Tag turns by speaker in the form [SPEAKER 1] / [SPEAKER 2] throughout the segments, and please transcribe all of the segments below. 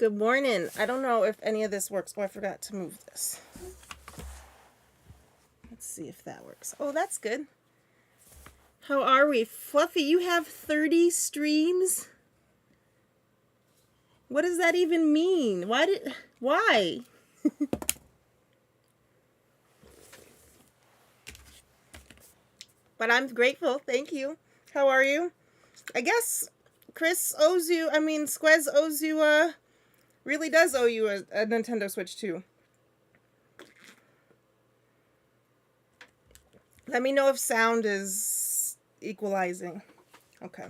[SPEAKER 1] Good morning. I don't know if any of this works. Oh, I forgot to move this. Let's see if that works. Oh, that's good. How are we? Fluffy, you have 30 streams? What does that even mean? Why? But I'm grateful. Thank you. How are you? I guess Squez owes you, really does owe you a Nintendo Switch too. Let me know if sound is equalizing. Okay.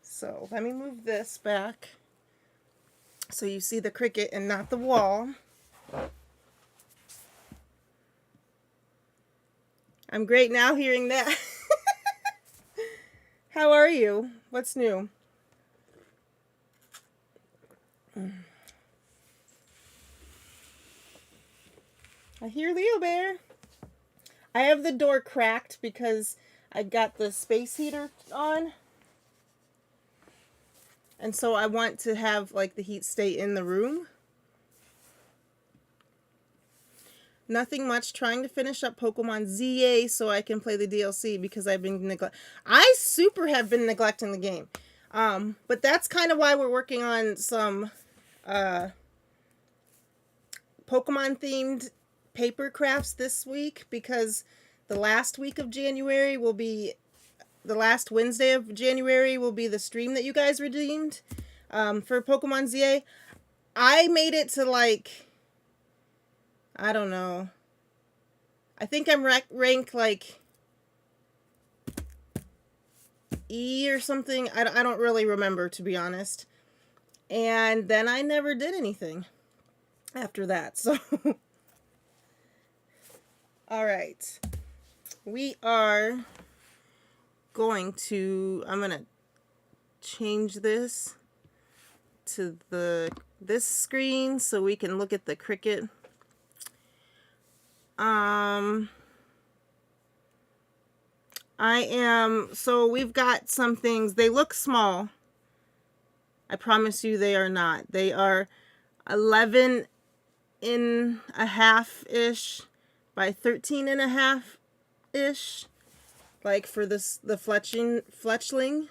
[SPEAKER 1] So let me move this back so you see the Cricut and not the wall. I'm great now hearing that. How are you? What's new? I hear LeoBear. I have the door cracked because I got the space heater on. And so I want to have like the heat stay in the room. Nothing much. Trying to finish up Pokemon ZA so I can play the DLC because I've been I super have been neglecting the game. But that's kind of why we're working on some Pokemon themed paper crafts this week, because the last week of January will be the last Wednesday of January will be the stream that you guys redeemed for Pokemon ZA. I made it to like, I don't know. I think I'm ranked like E or something. I don't really remember, to be honest. And then I never did anything after that. So, all right. We are going to, I'm going to change this to this screen so we can look at the Cricut. So we've got some things. They look small. I promise you they are not. They are 11 and a half-ish by 13 and a half-ish. Like for the fletchling.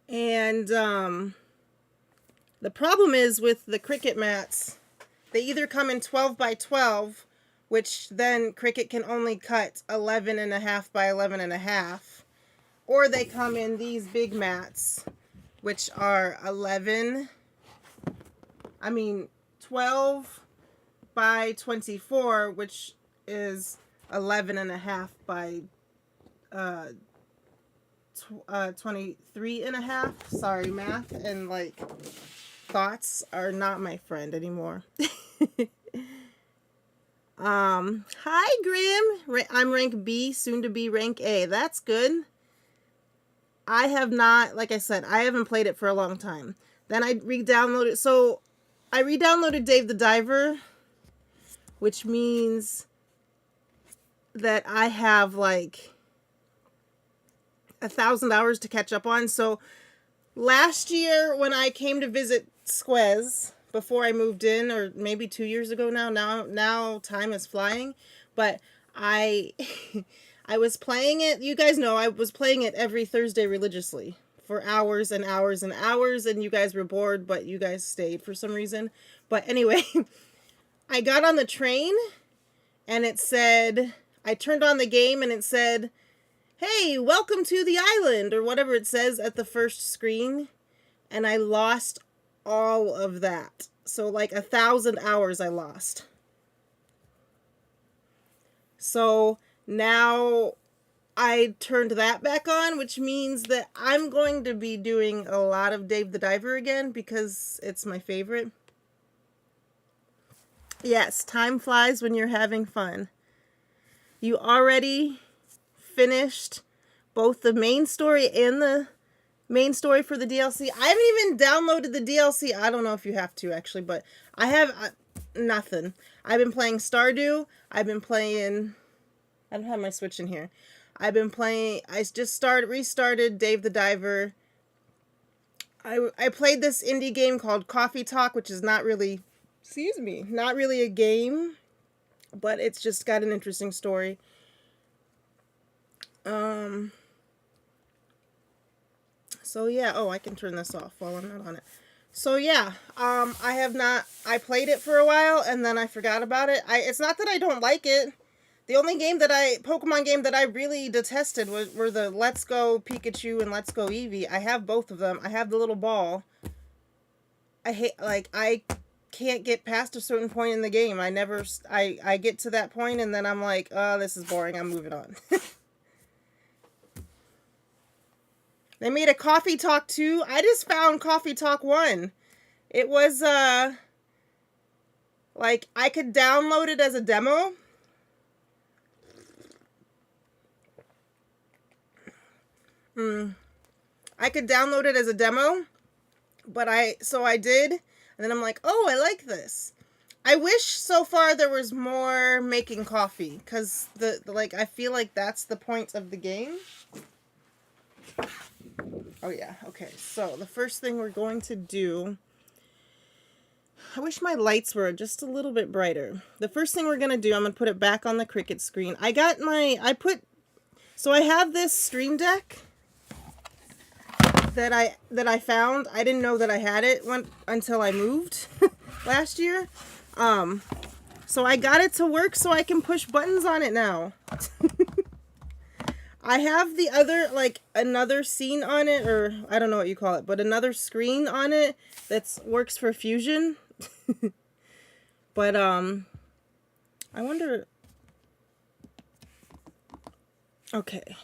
[SPEAKER 1] And the problem is with the Cricut mats, they either come in 12 by 12, which then Cricut can only cut 11 and a half by 11 and a half, or they come in these big mats, which are 12 by 24, which is 11 and a half by 23 and a half. Sorry, math and like thoughts are not my friend anymore. Hi Grim. I'm rank B, soon to be rank A. That's good. I have not, like I said, I haven't played it for a long time. Then I re-downloaded, so I re-downloaded Dave the Diver, which means that I have like 1,000 hours to catch up on. So last year when I came to visit Squez, before I moved in, or maybe 2 years ago now time is flying, but I was playing it. You guys know I was playing it every Thursday religiously for hours and hours and hours, and you guys were bored, but you guys stayed for some reason. But anyway, I got on the train and it said, I turned on the game and it said, hey, welcome to the island, or whatever it says at the first screen, and I lost all of that. So like 1,000 hours I lost. So now I turned that back on, which means that I'm going to be doing a lot of Dave the Diver again because it's my favorite. Yes, time flies when you're having fun. You already finished both the main story and the main story for the DLC. I haven't even downloaded the DLC. I don't know if you have to actually, but I have nothing. I've been playing Stardew. I've been playing, I don't have my Switch in here. I've been playing, I just restarted Dave the Diver. I played this indie game called Coffee Talk, which is not really, excuse me, not really a game, but it's just got an interesting story. So yeah, oh, I can turn this off while I'm not on it. So yeah, I played it for a while and then I forgot about it. It's not that I don't like it. The only Pokemon game that I really detested were the Let's Go Pikachu and Let's Go Eevee. I have both of them. I have the little ball. I can't get past a certain point in the game. I get to that point and then I'm like, oh, this is boring. I'm moving on. They made a Coffee Talk 2. I just found Coffee Talk 1. It was, I could download it as a demo. I could download it as a demo, so I did, and then I'm like, oh, I like this. I wish so far there was more making coffee, because I feel like that's the point of the game. Oh yeah, okay, so the first thing we're going to do, I wish my lights were just a little bit brighter. The first thing we're going to do, I'm going to put it back on the Cricut screen. So I have this Stream Deck that I found. I didn't know that I had it until I moved last year. So I got it to work so I can push buttons on it now. I have the other, another scene on it, or I don't know what you call it, but another screen on it that works for Fusion. But, I wonder... Okay.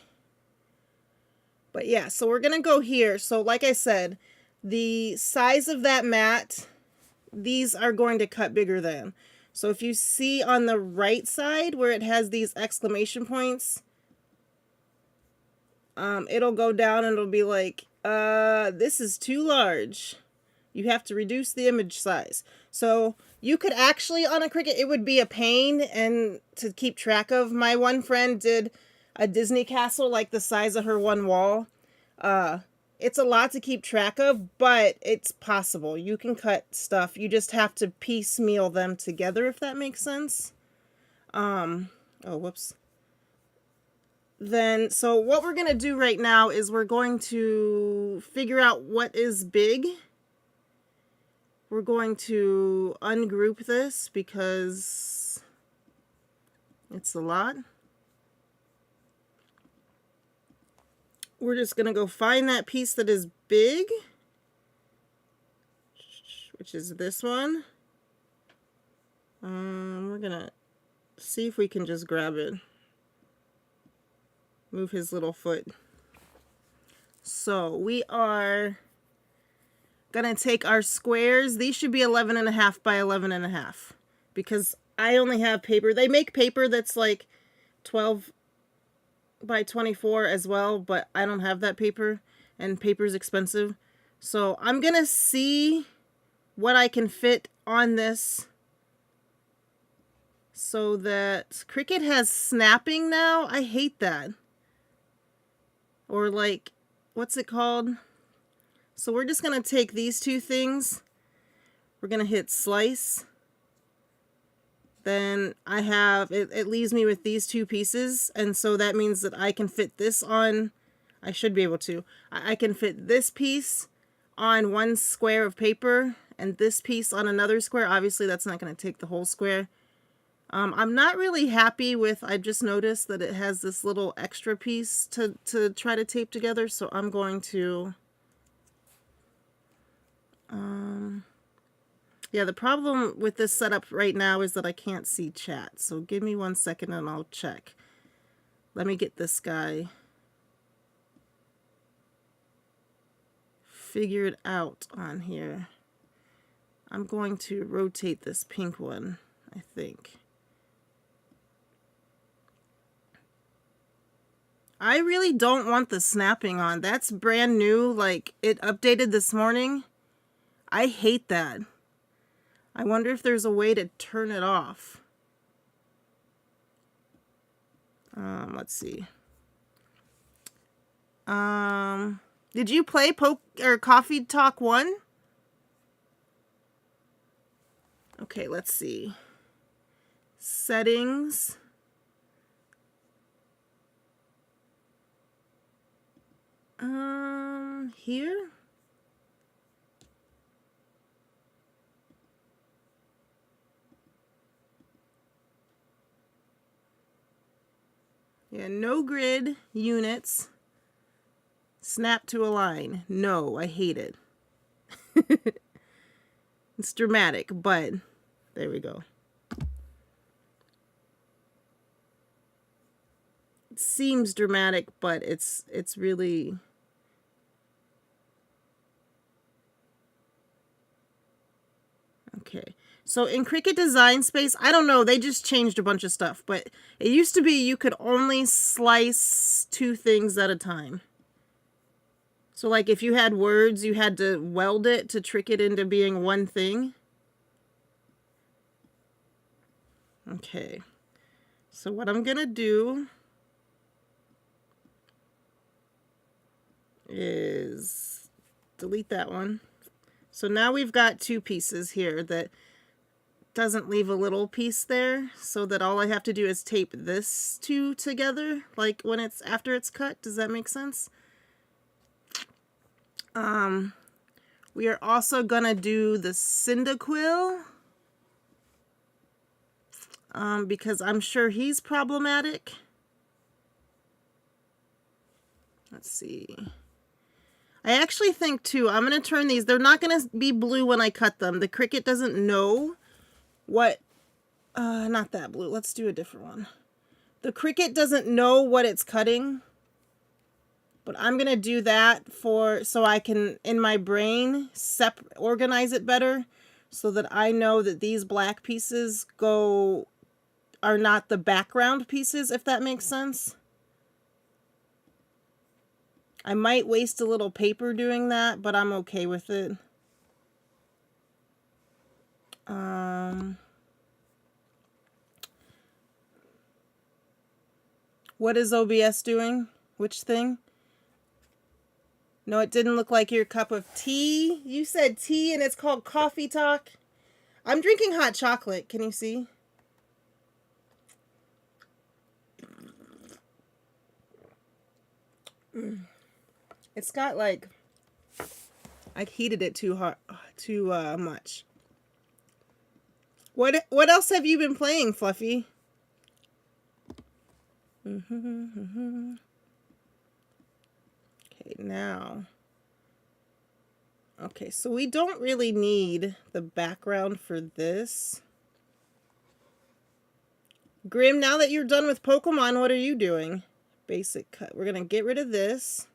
[SPEAKER 1] But yeah, so we're going to go here. So like I said, the size of that mat, these are going to cut bigger than. So if you see on the right side where it has these exclamation points, it'll go down and it'll be like, this is too large. You have to reduce the image size. So you could actually, on a Cricut, it would be a pain and to keep track of. My one friend did a Disney castle like the size of her one wall. It's a lot to keep track of, but it's possible. You can cut stuff. You just have to piecemeal them together, if that makes sense. Oh, whoops. Then, so what we're going to do right now is we're going to figure out what is big. We're going to ungroup this because it's a lot. We're just going to go find that piece that is big, which is this one. We're going to see if we can just grab it. Move his little foot. So we are going to take our squares. These should be 11.5 by 11.5 because I only have paper. They make paper that's like 12 by 24 as well, but I don't have that paper, and paper's expensive. So I'm going to see what I can fit on this so that Cricut has snapping now. I hate that. Or like, what's it called? So we're just going to take these two things. We're going to hit slice. Then I have, it leaves me with these two pieces. And so that means that I can fit this on, I should be able to. I can fit this piece on one square of paper and this piece on another square. Obviously that's not going to take the whole square. I'm not really happy with, I just noticed that it has this little extra piece to try to tape together. So I'm going to, yeah, the problem with this setup right now is that I can't see chat. So give me 1 second and I'll check. Let me get this guy figured out on here. I'm going to rotate this pink one, I think. I really don't want the snapping on. That's brand new. Like, it updated this morning. I hate that. I wonder if there's a way to turn it off. Let's see. Did you play Coffee Talk 1? Okay, let's see. Settings. Here. Yeah, no grid units. Snap to align. No, I hate it. It's dramatic, but there we go. It seems dramatic, but it's really... Okay. So in Cricut Design Space, I don't know, they just changed a bunch of stuff, but it used to be you could only slice 2 things at a time. So like if you had words, you had to weld it to trick it into being one thing. Okay. So what I'm going to do is delete that one. So now we've got 2 pieces here that doesn't leave a little piece there, so that all I have to do is tape this 2 together, like when it's after it's cut. Does that make sense? We are also gonna do the Cyndaquil, because I'm sure he's problematic. Let's see. I actually think too, I'm gonna turn these, they're not gonna be blue when I cut them. The Cricut doesn't know what, not that blue, let's do a different one. The Cricut doesn't know what it's cutting, but I'm going to do that so I can, in my brain, organize it better, so that I know that these black pieces are not the background pieces, if that makes sense. I might waste a little paper doing that, but I'm okay with it. What is OBS doing? Which thing? No, it didn't look like your cup of tea. You said tea and it's called Coffee Talk. I'm drinking hot chocolate. Can you see? It's got like, I heated it too much. What else have you been playing, Fluffy? Okay, now. Okay, so we don't really need the background for this. Grim, now that you're done with Pokemon, what are you doing? Basic cut. We're going to get rid of this,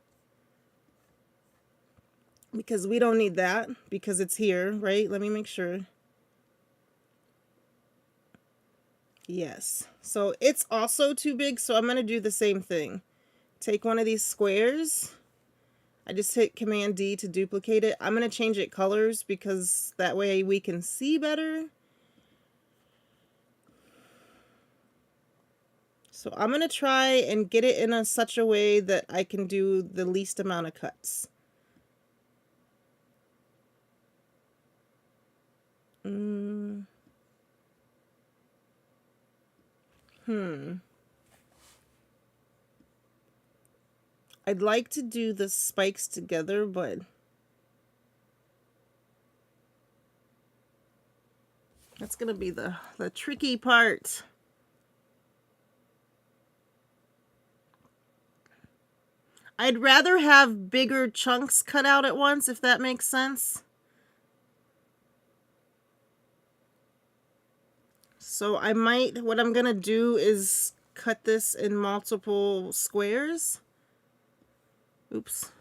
[SPEAKER 1] because we don't need that, because it's here, right? Let me make sure. Yes. So it's also too big, so I'm going to do the same thing. Take one of these squares. I just hit Command D to duplicate it. I'm going to change it colors, because that way we can see better. So I'm going to try and get it in such a way that I can do the least amount of cuts. I'd like to do the spikes together, but that's going to be the tricky part. I'd rather have bigger chunks cut out at once, if that makes sense. So what I'm going to do is cut this in multiple squares. Oops.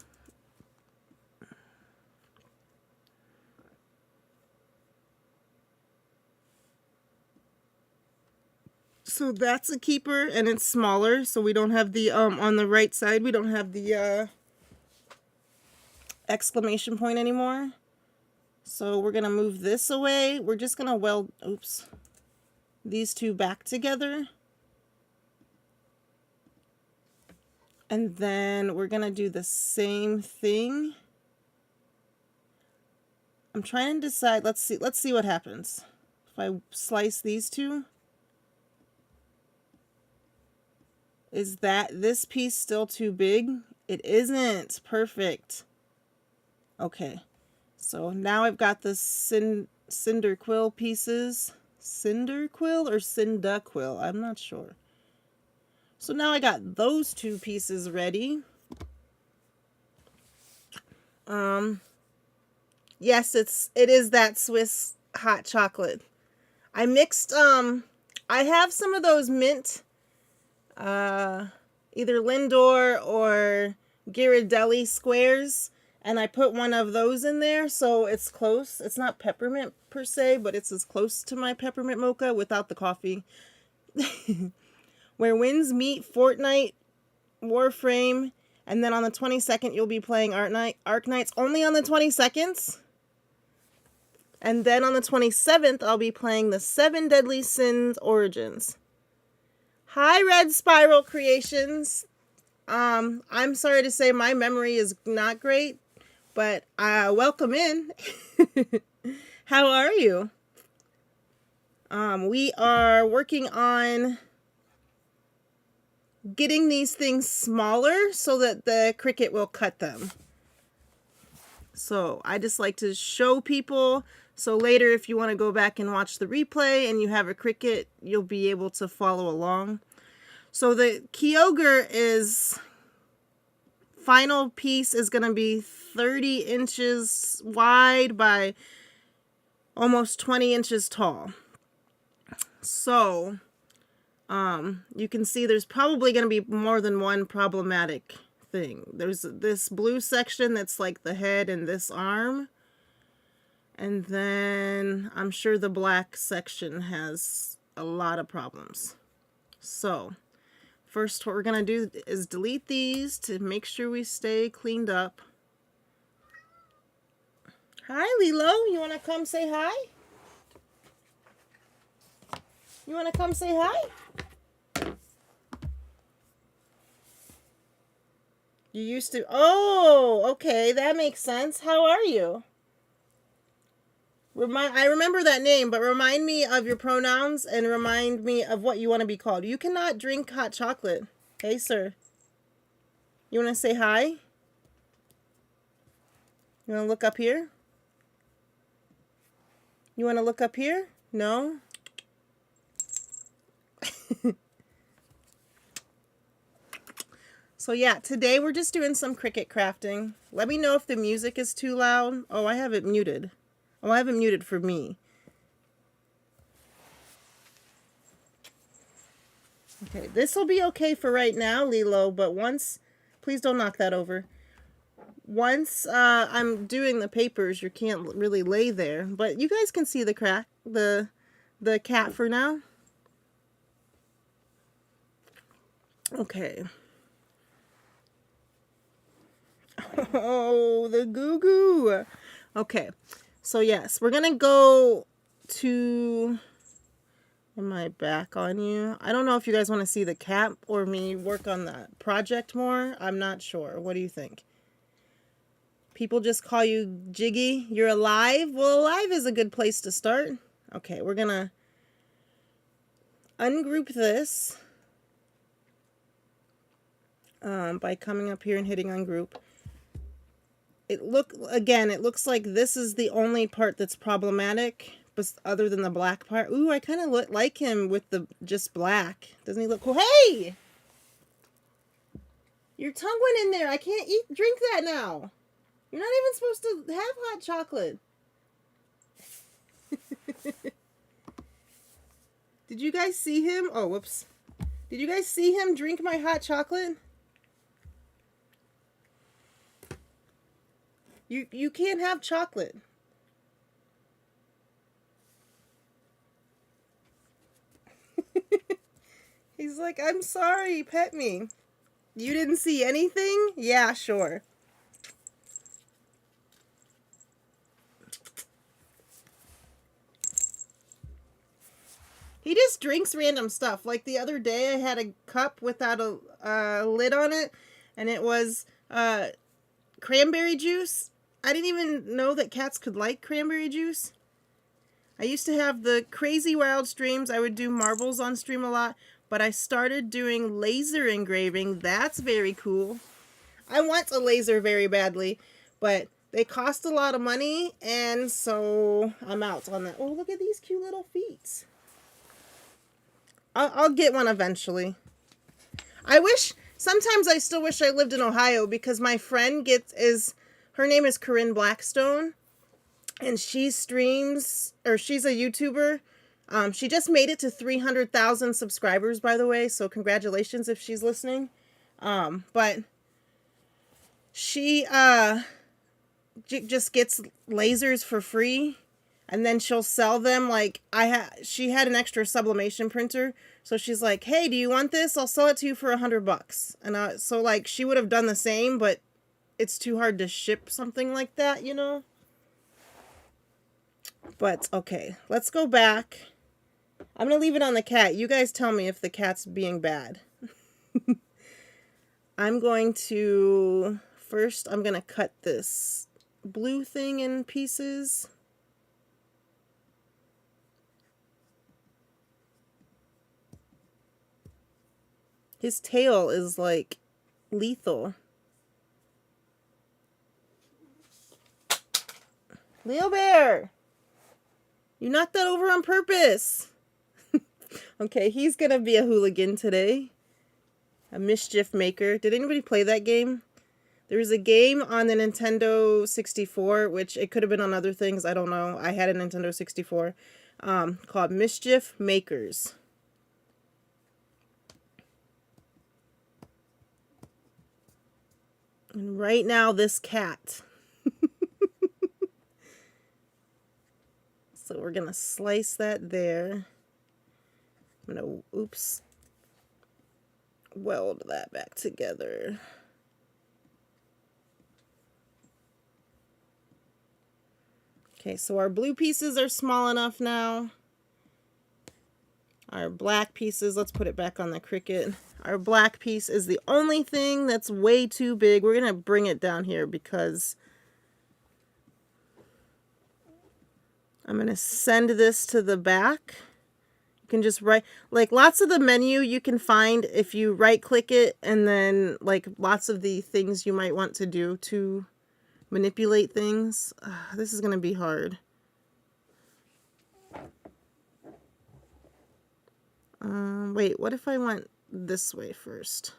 [SPEAKER 1] So that's a keeper, and it's smaller, so we don't have the, on the right side, we don't have the exclamation point anymore. So we're going to move this away. We're just going to weld, these 2 back together. And then we're going to do the same thing. I'm trying to decide. Let's see what happens. If I slice these two. Is this piece still too big? It isn't. Perfect. Okay. So now I've got the cinder quill pieces. Cinder quill or cinda quill? I'm not sure. So now I got those two pieces ready. Yes, it is that Swiss hot chocolate. I mixed I have some of those mint either Lindor or Ghirardelli squares, and I put one of those in there, so it's close. It's not peppermint per se, but it's as close to my peppermint mocha without the coffee. Where Winds Meet, Fortnite, Warframe, and then on the 22nd you'll be playing Arknights only on the 22nd. And then on the 27th I'll be playing the 7 Deadly Sins Origins. Hi, Red Spiral Creations. I'm sorry to say my memory is not great, but welcome in. How are you? We are working on getting these things smaller so that the Cricut will cut them. So I just like to show people, so later if you want to go back and watch the replay and you have a Cricut, you'll be able to follow along. So the Kyogre final piece is going to be 30 inches wide by almost 20 inches tall. So you can see there's probably going to be more than one problematic thing. There's this blue section that's like the head and this arm. And then I'm sure the black section has a lot of problems. So first what we're going to do is delete these to make sure we stay cleaned up. Hi, Lilo. You want to come say hi? You want to come say hi? You used to... Oh, okay. That makes sense. How are you? I remember that name, but remind me of your pronouns and remind me of what you want to be called. You cannot drink hot chocolate. Hey, sir. You want to say hi? You want to look up here? You want to look up here? No? So yeah, today we're just doing some Cricut crafting. Let me know if the music is too loud. Oh, I have it muted. Oh, I have it muted for me. Okay, this will be okay for right now, Lilo, but once... Please don't knock that over. Once I'm doing the papers, you can't really lay there. But you guys can see the cat for now. Okay. Oh, the goo-goo. Okay. So yes, we're going to go to... Am I back on you? I don't know if you guys want to see the cat or me work on that project more. I'm not sure. What do you think? People just call you Jiggy. You're alive? Well, alive is a good place to start. Okay, we're going to ungroup this by coming up here and hitting ungroup. It looks like this is the only part that's problematic, but other than the black part. Ooh, I kind of like him with the just black. Doesn't he look cool? Hey! Your tongue went in there. I can't drink that now. You're not even supposed to have hot chocolate. Did you guys see him? Oh, whoops. Did you guys see him drink my hot chocolate? You can't have chocolate. He's like, I'm sorry, pet me. You didn't see anything? Yeah, sure. He just drinks random stuff. Like the other day, I had a cup without a lid on it, and it was cranberry juice. I didn't even know that cats could like cranberry juice. I used to have the crazy wild streams. I would do marbles on stream a lot, but I started doing laser engraving. That's very cool. I want a laser very badly, but they cost a lot of money, and so I'm out on that. Oh, look at these cute little feet. I'll get one eventually. Sometimes I still wish I lived in Ohio, because my friend her name is Corinne Blackstone, and she streams, or she's a YouTuber. She just made it to 300,000 subscribers, by the way, so congratulations if she's listening. But she just gets lasers for free, and then she'll sell them. Like, she had an extra sublimation printer, so she's like, hey, do you want this? I'll sell it to you for $100. And so like, she would have done the same, but it's too hard to ship something like that, you know? But, okay, let's go back. I'm going to leave it on the cat. You guys tell me if the cat's being bad. I'm going to cut this blue thing in pieces. His tail is like lethal. LeoBear! You knocked that over on purpose. Okay, he's gonna be a hooligan today. A mischief maker. Did anybody play that game? There was a game on the Nintendo 64, which it could have been on other things, I don't know. I had a Nintendo 64, called Mischief Makers. And right now, this cat. So we're gonna slice that there. I'm gonna, weld that back together. Okay, so our blue pieces are small enough now. Our black pieces, let's put it back on the Cricut. Our black piece is the only thing that's way too big. We're gonna bring it down here because I'm going to send this to the back. You can just like lots of the menu you can find if you right click it, and then like lots of the things you might want to do to manipulate things. This is going to be hard. Wait, what if I went this way first?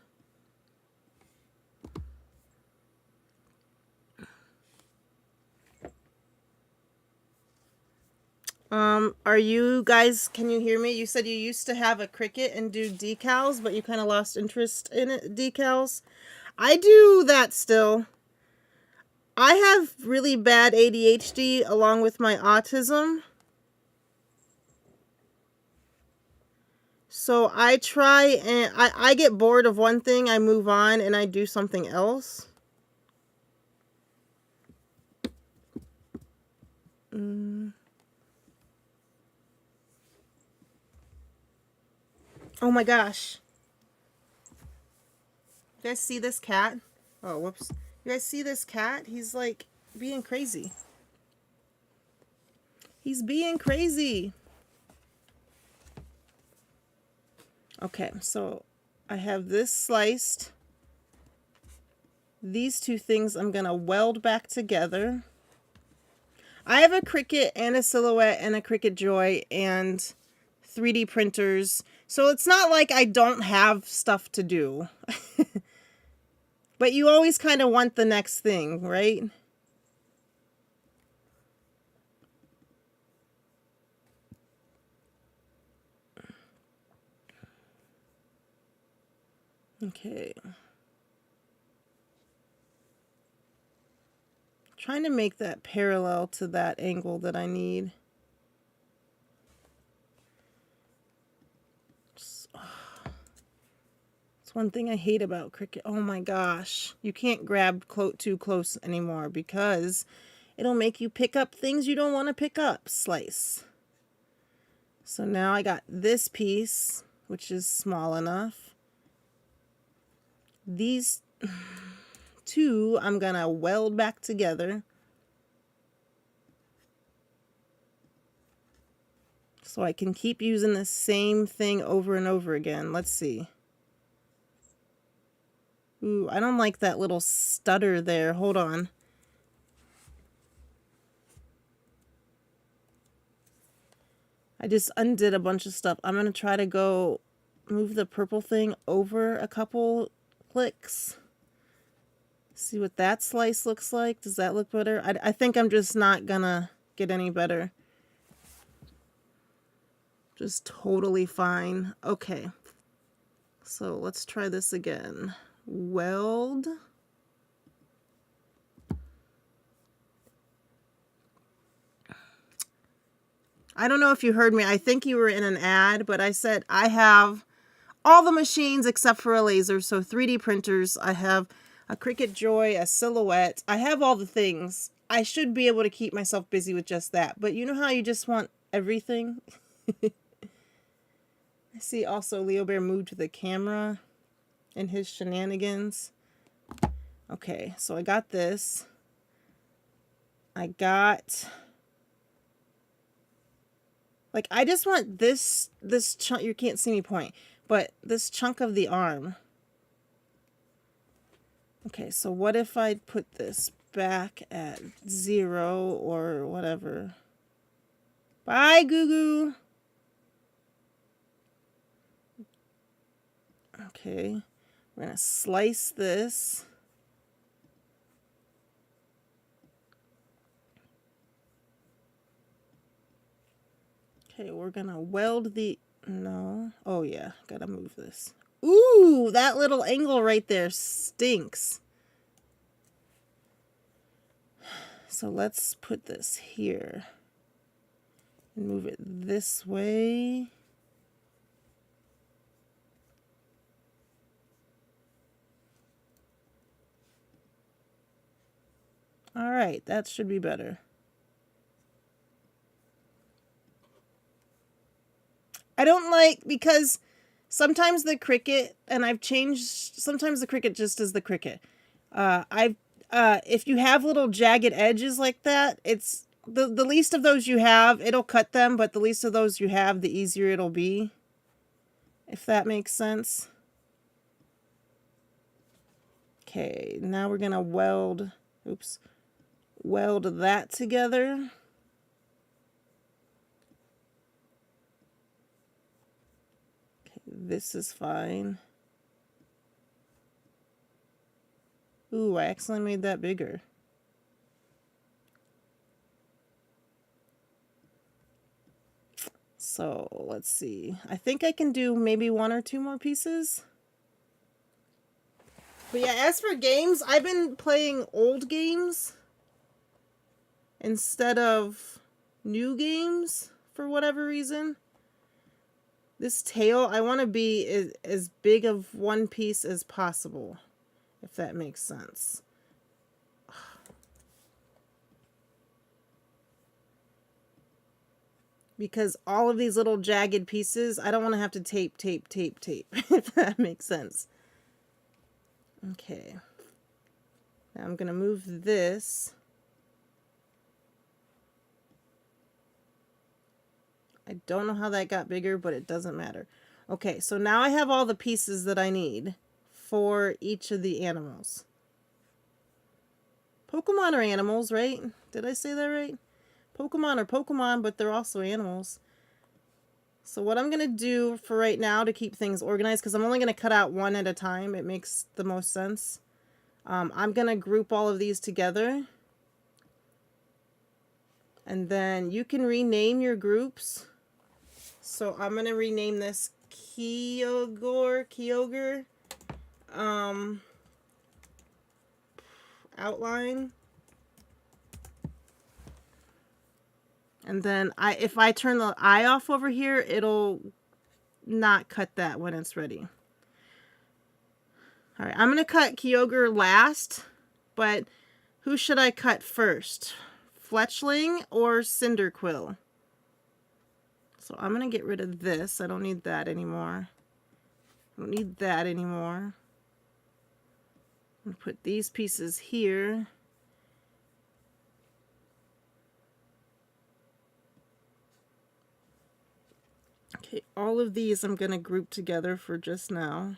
[SPEAKER 1] Are you guys, can you hear me? You said you used to have a Cricut and do decals, but you kind of lost interest in it, decals. I do that still. I have really bad ADHD along with my autism. So I try and I get bored of one thing, I move on and I do something else. Oh my gosh. You guys see this cat? Oh, whoops. You guys see this cat? He's like being crazy. He's being crazy. Okay, so I have this sliced. These two things I'm going to weld back together. I have a Cricut and a Silhouette and a Cricut Joy and 3D printers. So it's not like I don't have stuff to do. But you always kind of want the next thing, right? Okay. Trying to make that parallel to that angle that I need. It's one thing I hate about Cricut. Oh my gosh. You can't grab too close anymore because it'll make you pick up things you don't want to pick up. Slice. So now I got this piece, which is small enough. These two I'm gonna weld back together. So I can keep using the same thing over and over again. Let's see. Ooh, I don't like that little stutter there. Hold on. I just undid a bunch of stuff. I'm going to try to go move the purple thing over a couple clicks. See what that slice looks like. Does that look better? I think I'm just not going to get any better. Just totally fine. Okay. So let's try this again. Weld. I don't know if you heard me. I think you were in an ad, but I said I have all the machines except for a laser. So 3D printers. I have a Cricut Joy, a Silhouette. I have all the things. I should be able to keep myself busy with just that. But you know how you just want everything? I see also LeoBear moved to the camera in his shenanigans. Okay, so I got this. I got... Like, I just want this chunk, you can't see me point, but this chunk of the arm. Okay, so what if I put this back at 0 or whatever? Bye, Goo Goo. Okay, we're gonna slice this. Okay, we're gonna weld the, no, oh yeah, gotta move this. Ooh, that little angle right there stinks. So let's put this here and move it this way. All right, that should be better. I don't like, because sometimes the Cricut, and I've changed, sometimes the Cricut just is the Cricut. If you have little jagged edges like that, it's the least of those you have, it'll cut them, but the least of those you have, the easier it'll be. If that makes sense. Okay, now we're gonna weld, weld that together. This is fine. Ooh, I accidentally made that bigger. So let's see. I think I can do maybe 1 or 2 more pieces. But yeah, as for games, I've been playing old games instead of new games for whatever reason. This tail, I want to be as big of one piece as possible, if that makes sense. Because all of these little jagged pieces, I don't want to have to tape, if that makes sense. Okay. Now I'm going to move this. I don't know how that got bigger, but it doesn't matter. Okay, so now I have all the pieces that I need for each of the animals. Pokemon are animals, right? Did I say that right? Pokemon are Pokemon, but they're also animals. So what I'm going to do for right now to keep things organized, because I'm only going to cut out one at a time, it makes the most sense. I'm going to group all of these together. And then you can rename your groups. So I'm going to rename this Kyogre outline. And then if I turn the eye off over here, it'll not cut that when it's ready. All right, I'm going to cut Kyogre last, but who should I cut first? Fletchling or Cyndaquil? So I'm going to get rid of this. I don't need that anymore. I don't need that anymore. And put these pieces here. Okay, all of these I'm going to group together for just now.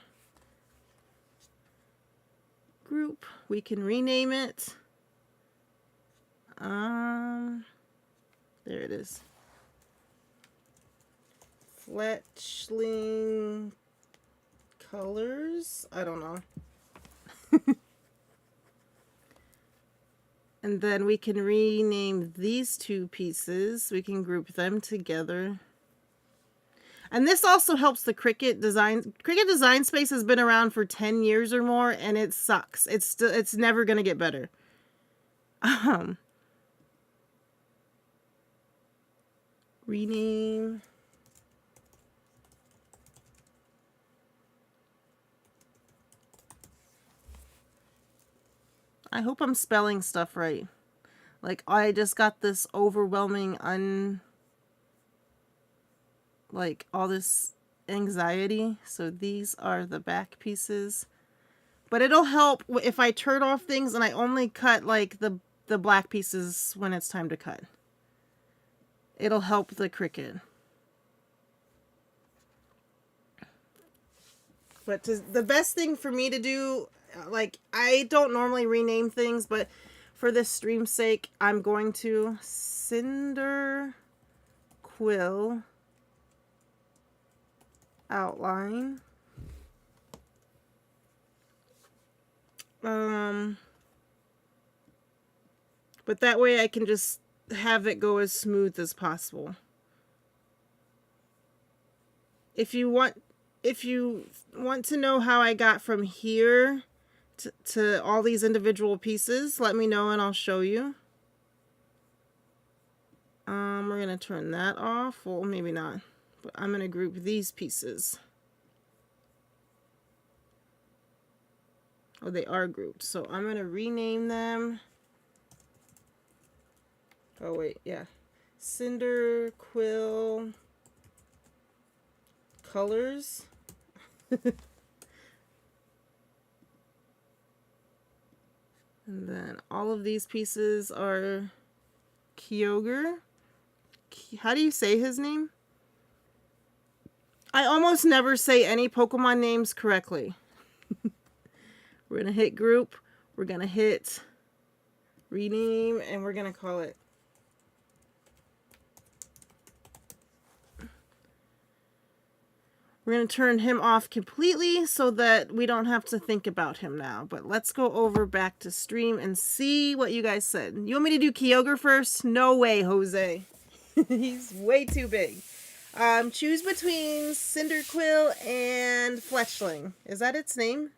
[SPEAKER 1] Group. We can rename it. There it is. Fletchling Colors. I don't know. And then we can rename these two pieces. We can group them together. And this also helps the Cricut design. Cricut Design Space has been around for 10 years or more, and it sucks. It's never going to get better. Rename. I hope I'm spelling stuff right. Like, I just got this overwhelming like all this anxiety. So these are the back pieces. But it'll help if I turn off things and I only cut like the black pieces when it's time to cut. It'll help the Cricut. But the best thing for me to do, like, I don't normally rename things, but for this stream's sake, I'm going to Cinder Quill Outline. But that way I can just have it go as smooth as possible. If you want to know how I got from here to all these individual pieces, let me know and I'll show you. We're going to turn that off. Well, maybe not. But I'm going to group these pieces. Oh, they are grouped. So I'm going to rename them. Oh, wait. Yeah. Cinder Quill Colors. And then all of these pieces are Kyogre. How do you say his name? I almost never say any Pokemon names correctly. We're going to hit group. We're going to hit rename. And we're going to call it. We're going to turn him off completely so that we don't have to think about him now. But let's go over back to stream and see what you guys said. You want me to do Kyogre first? No way, Jose. He's way too big. Choose between Cyndaquil and Fletchling. Is that its name?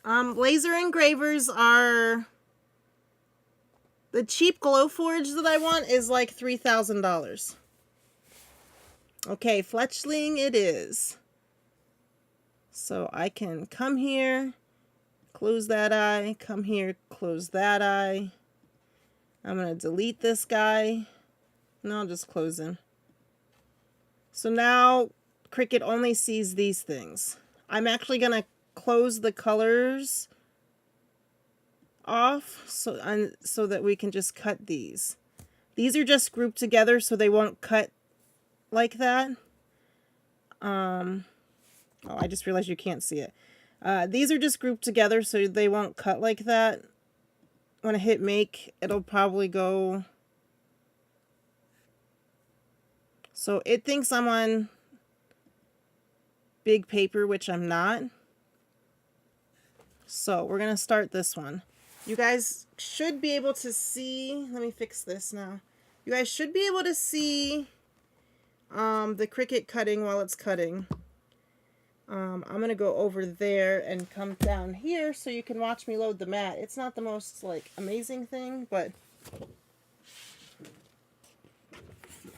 [SPEAKER 1] Laser engravers are... The cheap Glowforge that I want is like $3,000. Okay, Fletchling it is. So I can come here, close that eye, come here, close that eye. I'm going to delete this guy. No, I'll just close him. So now Cricut only sees these things. I'm actually going to close the colors off so that we can just cut these. These are just grouped together so they won't cut like that. Oh, I just realized you can't see it. These are just grouped together so they won't cut like that. When I hit make, it'll probably go. So it thinks I'm on big paper, which I'm not. So we're going to start this one. You guys should be able to see. Let me fix this now. You guys should be able to see the Cricut cutting while it's cutting. I'm going to go over there and come down here so you can watch me load the mat. It's not the most, like, amazing thing, but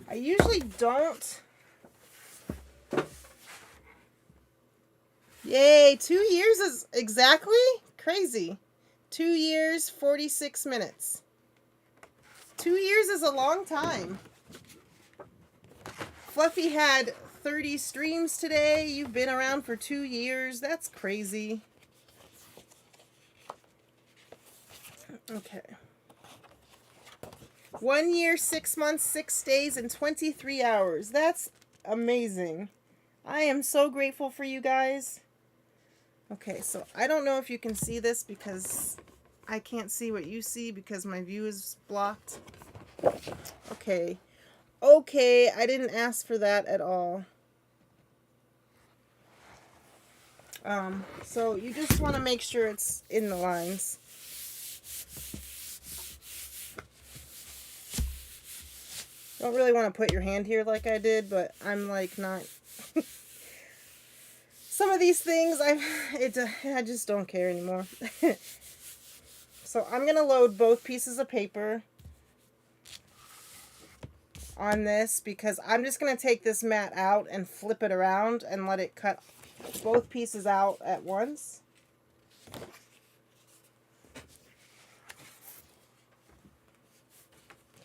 [SPEAKER 1] I usually don't. Yay, 2 years is exactly crazy. 2 years, 46 minutes. 2 years is a long time. Fluffy had 30 streams today. You've been around for 2 years. That's crazy. Okay. 1 year, 6 months, 6 days, and 23 hours. That's amazing. I am so grateful for you guys. Okay, so I don't know if you can see this because I can't see what you see because my view is blocked. Okay. Okay, I didn't ask for that at all. So you just want to make sure it's in the lines. Don't really want to put your hand here like I did, but I'm like not. Some of these things I just don't care anymore. So I'm gonna load both pieces of paper on this because I'm just gonna take this mat out and flip it around and let it cut both pieces out at once.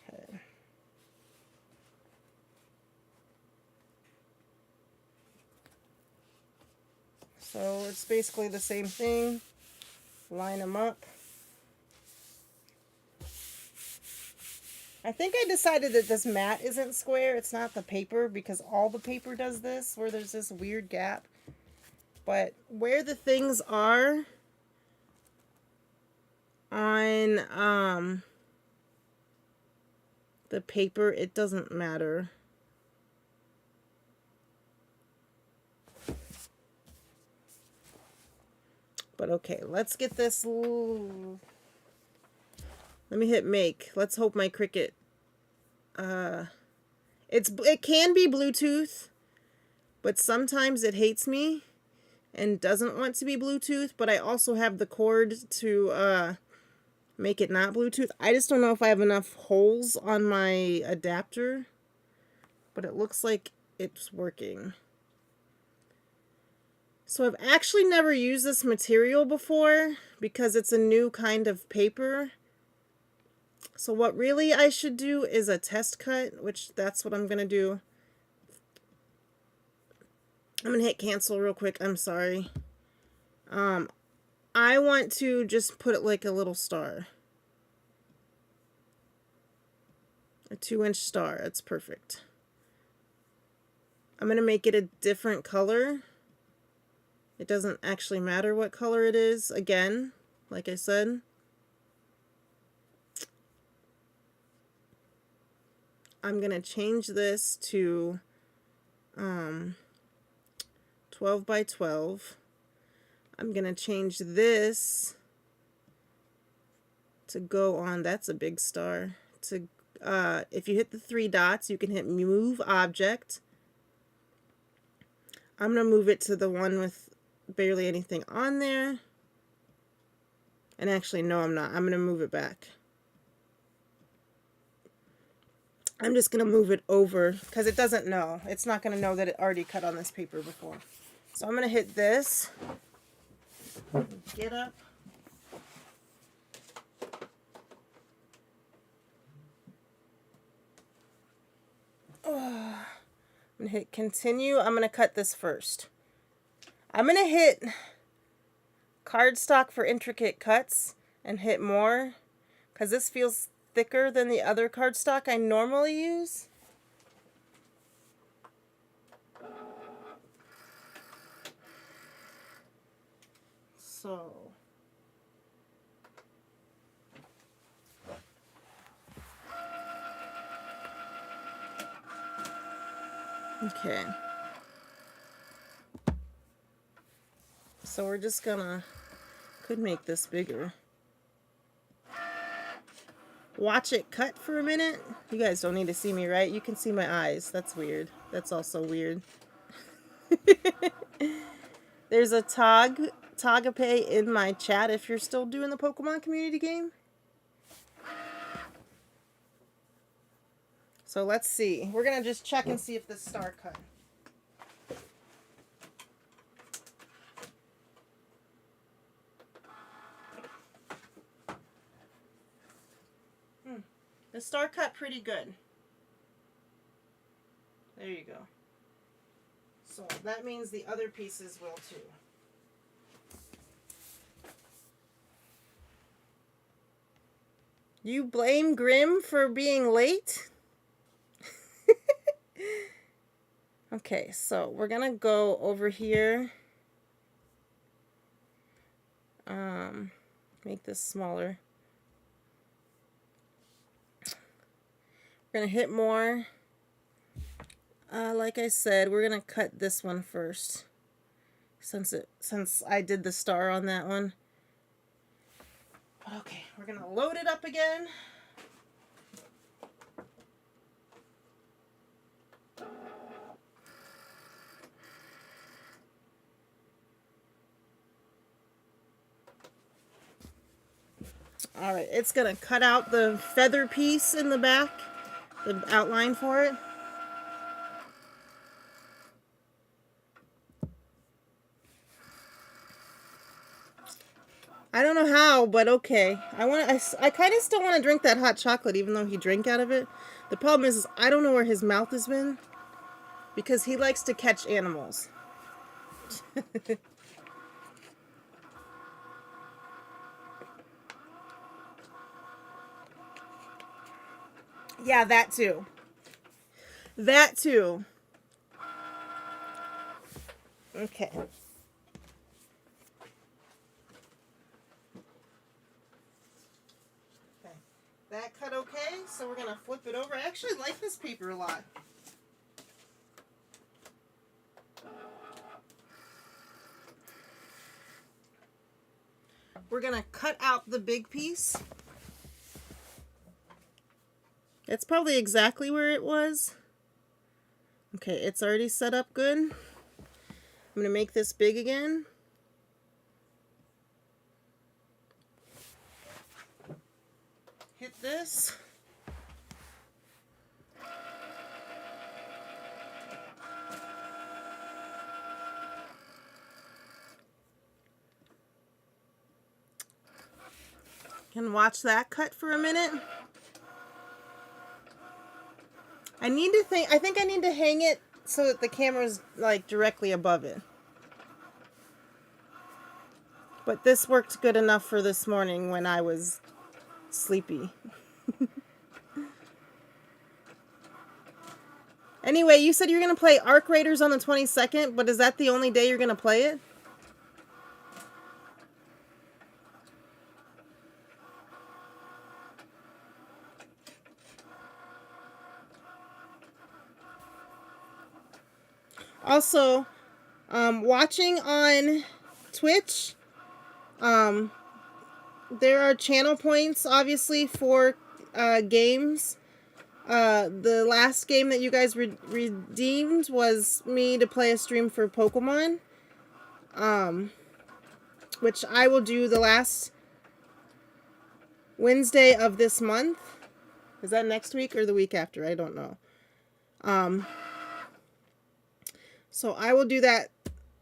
[SPEAKER 1] Okay. So it's basically the same thing. Line them up. I think I decided that this mat isn't square. It's not the paper because all the paper does this where there's this weird gap. But where the things are on the paper, it doesn't matter. But okay, let's get this. Let me hit make. Let's hope my Cricut. It can be Bluetooth, but sometimes it hates me and doesn't want to be Bluetooth. But I also have the cord to make it not Bluetooth. I just don't know if I have enough holes on my adapter, but it looks like it's working. So I've actually never used this material before because it's a new kind of paper. So what really I should do is a test cut, which that's what I'm going to do. I'm going to hit cancel real quick. I'm sorry. I want to just put it like a little star. A 2-inch star. That's perfect. I'm going to make it a different color. It doesn't actually matter what color it is, again, like I said. I'm going to change this to 12 by 12. I'm going to change this to go on, that's a big star. To if you hit the 3 dots, you can hit move object. I'm going to move it to the one with barely anything on there. And actually, no, I'm not. I'm going to move it back. I'm just going to move it over because it doesn't know. It's not going to know that it already cut on this paper before. So I'm going to hit this. Get up. Oh. I'm going to hit continue. I'm going to cut this first. I'm going to hit cardstock for intricate cuts and hit more because this feels thicker than the other cardstock I normally use. So okay. So we're just gonna, could make this bigger. Watch it cut for a minute. You guys don't need to see me, right? You can see my eyes. That's weird. That's also weird. There's a Tagape in my chat if you're still doing the Pokemon community game. So let's see. We're gonna just check and see if this star cut. The star cut pretty good. There you go. So that means the other pieces will too. You blame Grimm for being late? Okay, so we're gonna go over here. Make this smaller. We're gonna hit more. Like I said, we're gonna cut this one first, since I did the star on that one. But okay, we're gonna load it up again. All right, it's gonna cut out the feather piece in the back, the outline for it. I don't know how, but okay. I kind of still want to drink that hot chocolate, even though he drank out of it. The problem is I don't know where his mouth has been, because he likes to catch animals. Yeah, that too. That too. Okay. That cut okay, so we're gonna flip it over. I actually like this paper a lot. We're gonna cut out the big piece. It's probably exactly where it was. Okay, it's already set up good. I'm gonna make this big again. Hit this. And watch that cut for a minute. I think I need to hang it so that the camera's like directly above it. But this worked good enough for this morning when I was sleepy. Anyway, you said you're going to play Arc Raiders on the 22nd, but is that the only day you're going to play it? Also, watching on Twitch, there are channel points, obviously, for games. The last game that you guys redeemed was me to play a stream for Pokemon, which I will do the last Wednesday of this month. Is that next week or the week after? I don't know. So I will do that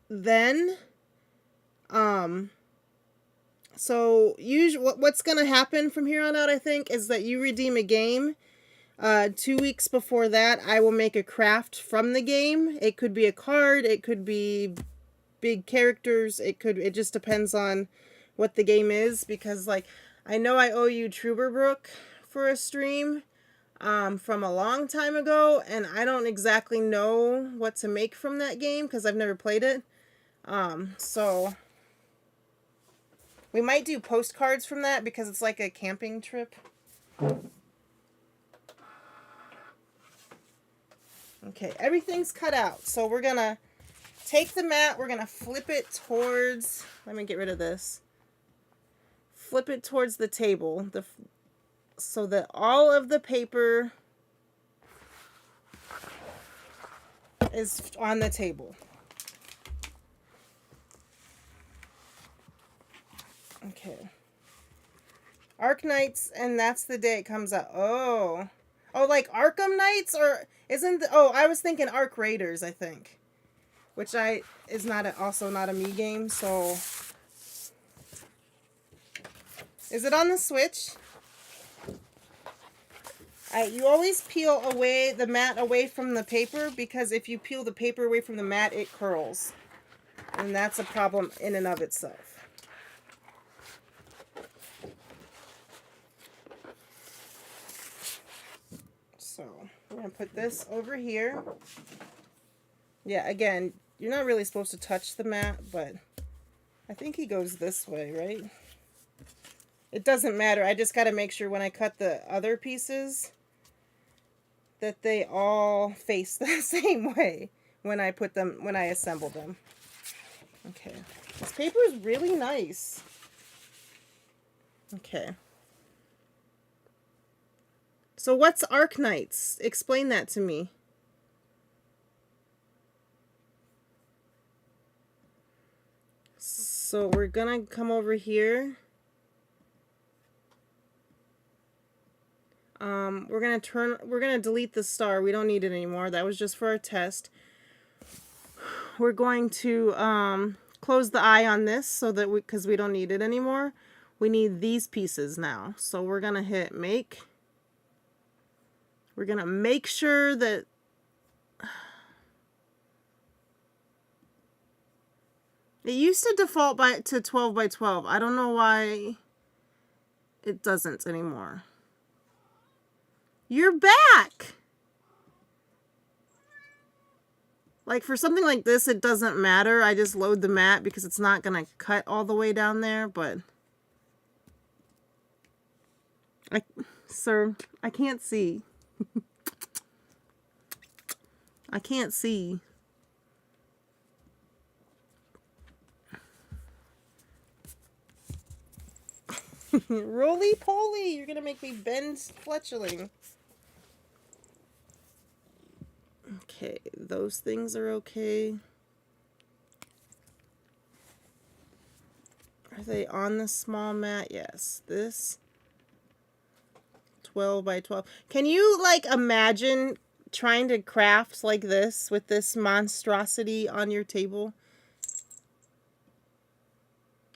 [SPEAKER 1] then. So what's going to happen from here on out, I think, is that you redeem a game. 2 weeks before that, I will make a craft from the game. It could be a card. It could be big characters. It just depends on what the game is, because like I know I owe you Truberbrook for a stream from a long time ago, and I don't exactly know what to make from that game because I've never played it. So we might do postcards from that because it's like a camping trip. Okay, everything's cut out. So we're going to take the mat, we're going to flip it towards, let me get rid of this. Flip it towards the table so that all of the paper is on the table. Okay. Arc Knights, and that's the day it comes out. Oh, like Arkham Knights, or I was thinking Arc Raiders, I think, which is also not a me game. So, is it on the Switch? You always peel away the mat away from the paper, because if you peel the paper away from the mat, it curls. And that's a problem in and of itself. So we're going to put this over here. Yeah, again, you're not really supposed to touch the mat, but I think he goes this way, right? It doesn't matter. I just got to make sure when I cut the other pieces that they all face the same way when I assemble them. Okay. This paper is really nice. Okay. So what's Arknights? Explain that to me. So we're gonna come over here. We're gonna delete the star. We don't need it anymore. That was just for our test. We're going to close the eye on this so that because we don't need it anymore. We need these pieces now. So we're gonna hit make. We're gonna make sure that it used to default to 12 by 12. I don't know why it doesn't anymore. You're back! Like for something like this, it doesn't matter. I just load the mat because it's not going to cut all the way down there, but... Sir, I can't see. I can't see. Roly-poly! You're going to make me bend Fletchling. Okay, those things are okay. Are they on the small mat? Yes. This 12 by 12. Can you like imagine trying to craft like this with this monstrosity on your table?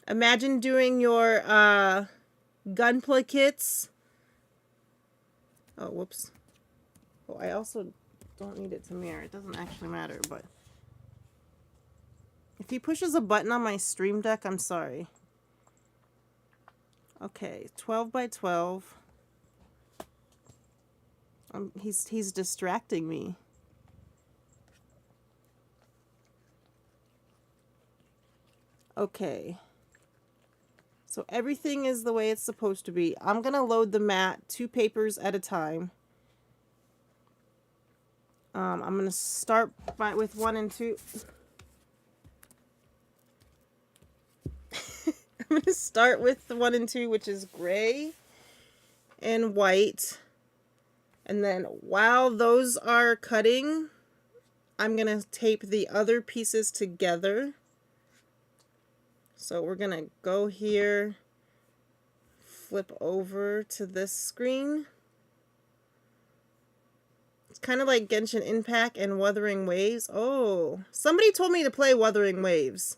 [SPEAKER 1] Imagine doing your gunpla kits. Oh, whoops. Oh, I also don't need it to mirror. It doesn't actually matter, but if he pushes a button on my stream deck, I'm sorry. Okay, 12 by 12. He's distracting me. Okay. So everything is the way it's supposed to be. I'm going to load the mat 2 papers at a time. I'm going to start with 1 and 2. I'm going to start with the 1 and 2, which is gray and white. And then while those are cutting, I'm going to tape the other pieces together. So we're going to go here, flip over to this screen. It's kind of like Genshin Impact and Wuthering Waves. Oh, somebody told me to play Wuthering Waves.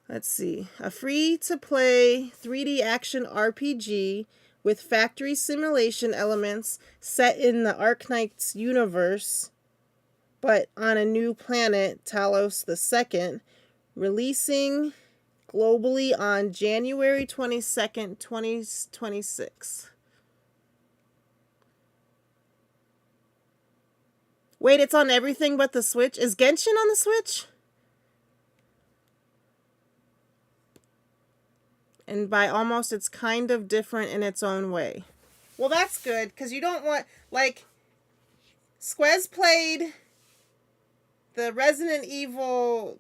[SPEAKER 1] Let's see. A free-to-play 3D action RPG with factory simulation elements set in the Arknights universe, but on a new planet, Talos II, releasing globally on January 22nd, 2026. Wait, it's on everything but the Switch? Is Genshin on the Switch? And by almost, it's kind of different in its own way. Well, that's good, because you don't want, like, Squez played the Resident Evil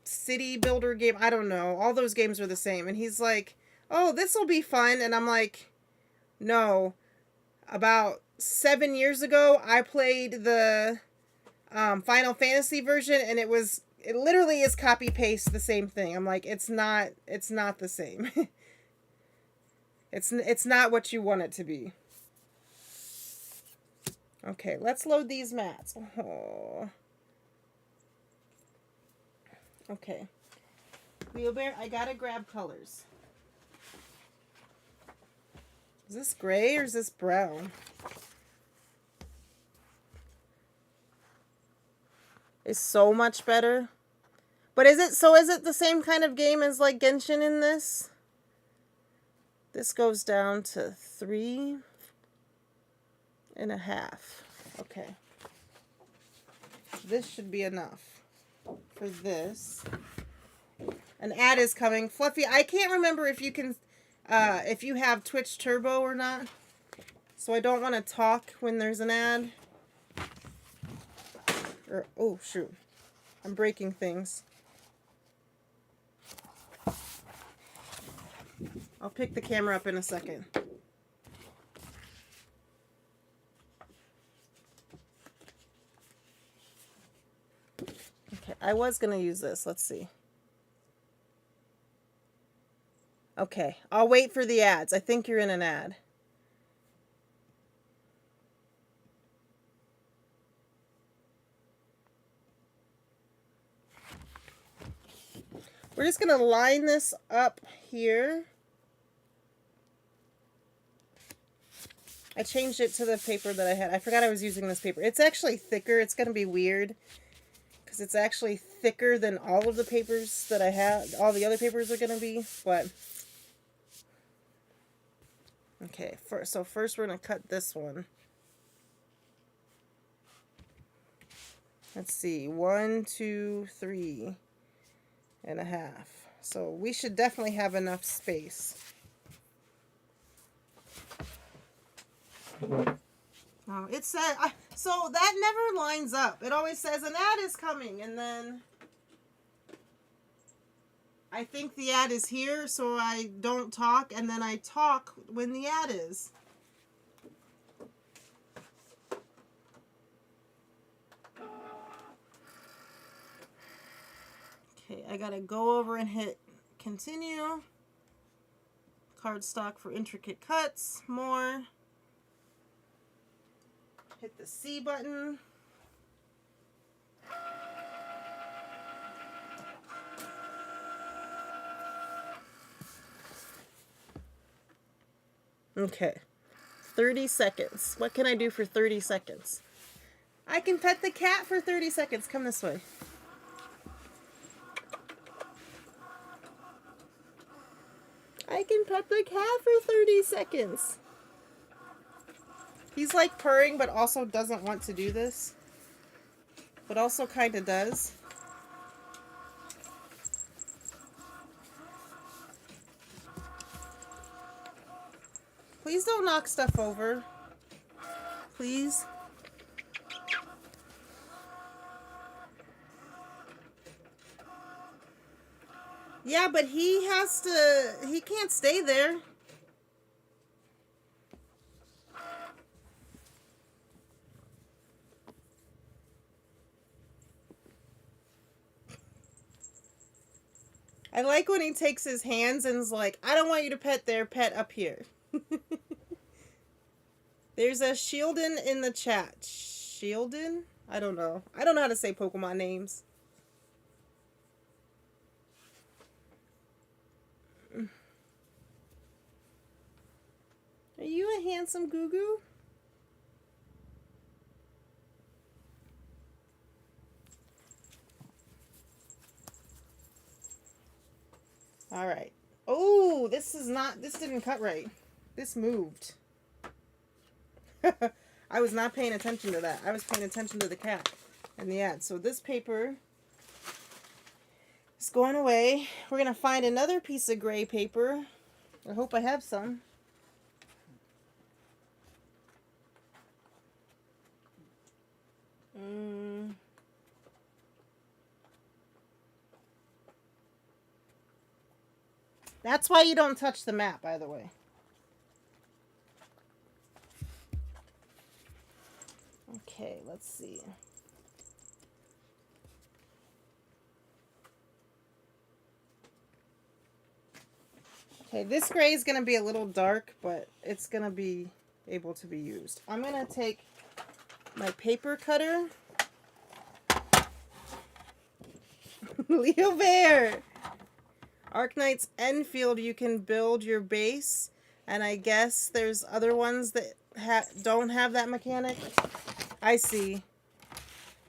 [SPEAKER 1] city builder game. I don't know. All those games were the same. And he's like, oh, this will be fun. And I'm like, no. About 7 years ago, I played the Final Fantasy version, and it literally is copy-paste the same thing. I'm like, it's not the same. It's not what you want it to be. Okay, let's load these mats. Oh. Okay. LeoBear, I gotta grab colors. Is this gray or is this brown? It's so much better. But is it the same kind of game as like Genshin in this? This goes down to 3.5. Okay. This should be enough for this. An ad is coming. Fluffy, I can't remember if you can, if you have Twitch Turbo or not. So I don't want to talk when there's an ad. Or, oh, shoot. I'm breaking things. I'll pick the camera up in a second. Okay, I was going to use this. Let's see. Okay, I'll wait for the ads. I think you're in an ad. We're just going to line this up here. I changed it to the paper that I had. I forgot I was using this paper. It's actually thicker. It's going to be weird because it's actually thicker than all of the papers that I have. All the other papers are going to be, but okay. So first we're going to cut this one. Let's see. 1, 2, 3.5. So we should definitely have enough space. Oh, it said, so that never lines up. It always says an ad is coming, and then I think the ad is here, so I don't talk, and then I talk when the ad is. Okay, I gotta go over and hit continue. Cardstock for intricate cuts, more. Hit the C button. Okay. 30 seconds. What can I do for 30 seconds? I can pet the cat for 30 seconds. Come this way. I can pet the cat for 30 seconds. He's like purring, but also doesn't want to do this. But also kind of does. Please don't knock stuff over. Please. Yeah, but he can't stay there. I like when he takes his hands and is like, I don't want you to pet there, pet up here. There's a Shieldin in the chat. Shieldin? I don't know. I don't know how to say Pokemon names. Are you a handsome Goo-Goo? All right. Oh, this didn't cut right. This moved. I was not paying attention to that. I was paying attention to the cat and the ad. So this paper is going away. We're going to find another piece of gray paper. I hope I have some. That's why you don't touch the map, by the way. Okay, let's see. Okay, this gray is going to be a little dark, but it's going to be able to be used. I'm going to take my paper cutter. LeoBear! Arknight's Enfield, you can build your base And I guess there's other ones that don't have that mechanic. I see.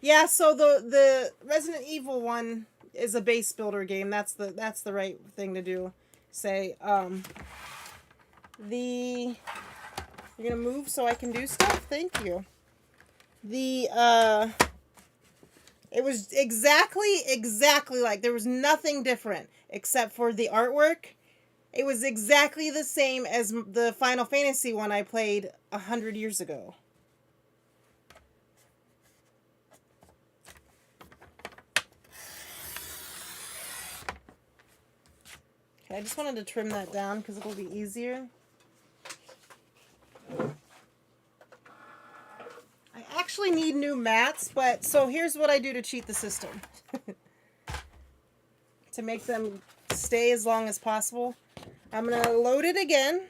[SPEAKER 1] Yeah, so the Resident Evil one is a base builder game. That's the right thing to do. Say you're gonna move so I can do stuff. Thank you. It was exactly like, there was nothing different except for the artwork. It was exactly the same as the Final Fantasy one I played 100 years ago. Okay, I just wanted to trim that down because it'll be easier. I actually need new mats, but so here's what I do to cheat the system. To make them stay as long as possible. I'm going to load it again.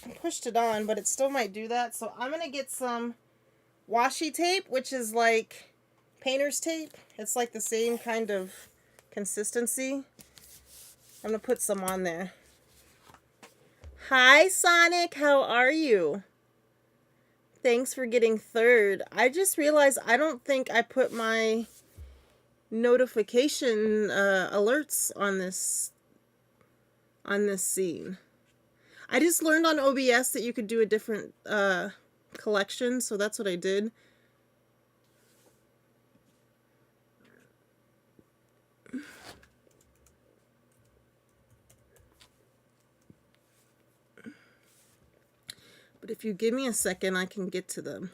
[SPEAKER 1] I pushed it on, but it still might do that. So I'm going to get some washi tape, which is like painter's tape. It's like the same kind of consistency. I'm going to put some on there. Hi, Sonic. How are you? Thanks for getting third. I just realized I don't think I put my notification alerts on this scene. I just learned on OBS that you could do a different collection, so that's what I did. But if you give me a second, I can get to them.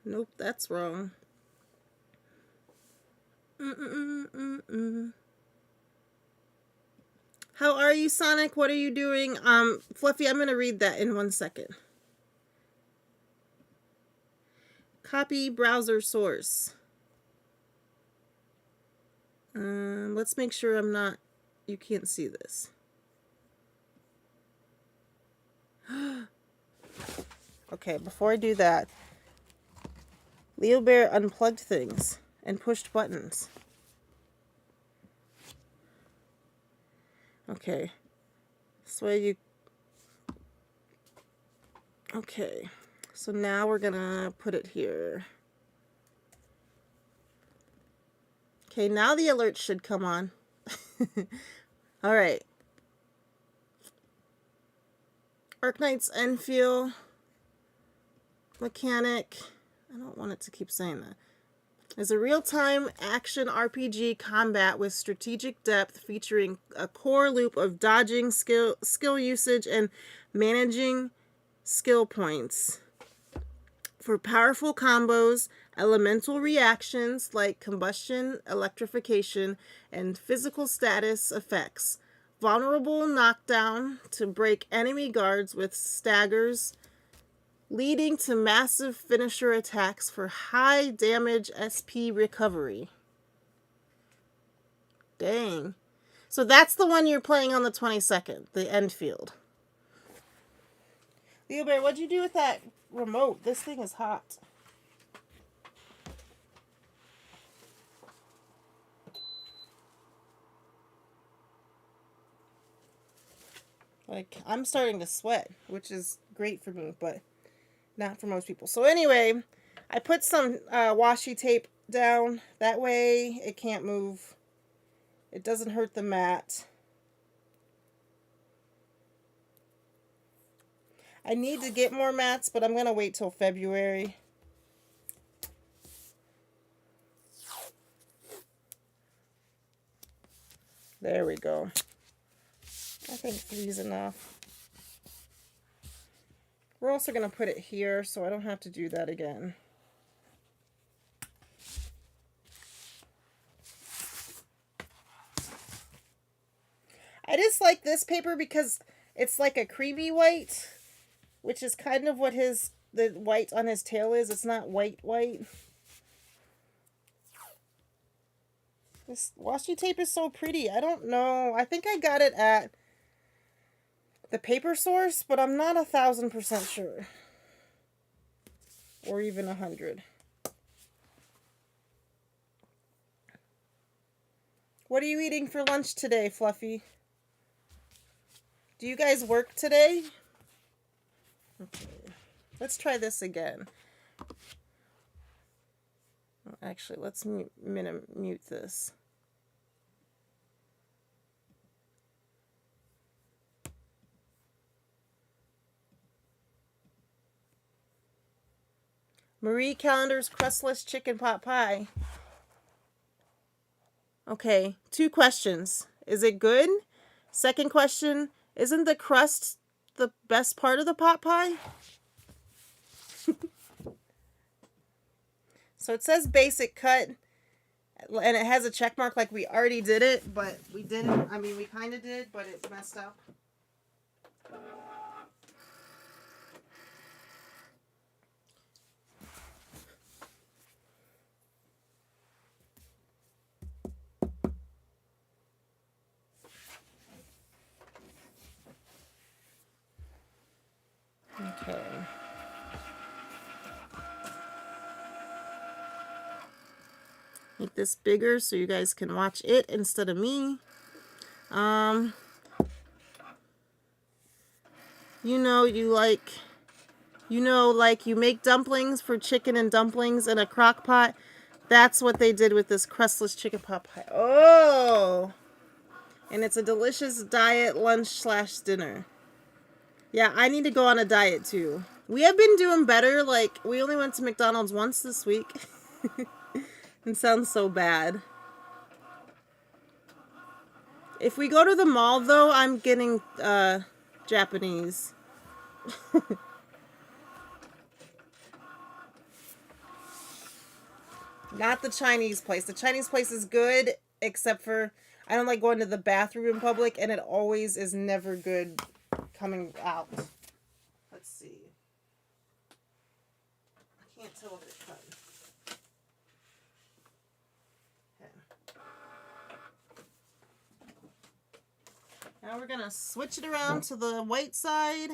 [SPEAKER 1] Nope, that's wrong. How are you, Sonic? What are you doing? Fluffy, I'm going to read that in 1 second. Copy browser source. Let's make sure you can't see this. Okay, before I do that, LeoBear unplugged things and pushed buttons. Okay, okay, so now we're gonna put it here. Okay, now the alert should come on. All right. Arknight's Enfield mechanic. I don't want it to keep saying that. Is a real-time action RPG combat with strategic depth featuring a core loop of dodging, skill usage, and managing skill points. For powerful combos, elemental reactions like combustion, electrification, and physical status effects. Vulnerable knockdown to break enemy guards with staggers, leading to massive finisher attacks for high damage SP recovery. Dang. So that's the one you're playing on the 22nd, the Enfield. LeoBear, what'd you do with that remote? This thing is hot. Like, I'm starting to sweat, which is great for me, but not for most people. So anyway, I put some washi tape down. That way it can't move. It doesn't hurt the mat. I need to get more mats, but I'm going to wait till February. There we go. I think 3's enough. We're also going to put it here so I don't have to do that again. I just like this paper because it's like a creamy white, which is kind of what the white on his tail is. It's not white. This washi tape is so pretty. I don't know. I think I got it at the paper source, but I'm not 1,000% sure. Or even 100. What are you eating for lunch today, Fluffy? Do you guys work today? Okay. Let's try this again. Actually, let's mute this. Marie Callender's crustless chicken pot pie. Okay, 2 questions. Is it good? Second question, isn't the crust the best part of the pot pie? So it says basic cut, and it has a check mark like we already did it, but we didn't. I mean, we kind of did, but it messed up. Okay. Make this bigger so you guys can watch it instead of me. You make dumplings for chicken and dumplings in a crock pot. That's what they did with this crustless chicken pot pie. Oh! And it's a delicious diet lunch/dinner. Yeah, I need to go on a diet too. We have been doing better. Like, we only went to McDonald's once this week. It sounds so bad. If we go to the mall, though, I'm getting Japanese. Not the Chinese place. The Chinese place is good, except for I don't like going to the bathroom in public, and it always is never good coming out. Let's see. I can't tell if it cut. Now we're going to switch it around to the white side.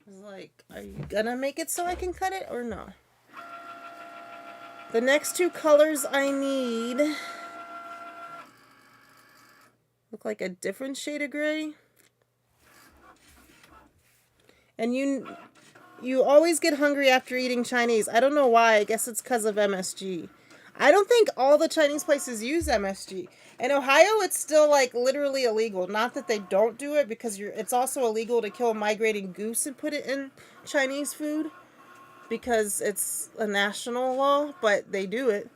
[SPEAKER 1] Like, are you going to make it so I can cut it or no? The next 2 colors I need look like a different shade of gray. And you always get hungry after eating Chinese. I don't know why. I guess it's because of MSG. I don't think all the Chinese places use MSG. In Ohio, it's still like literally illegal. Not that they don't do it, because it's also illegal to kill a migrating goose and put it in Chinese food, because it's a national law, but they do it.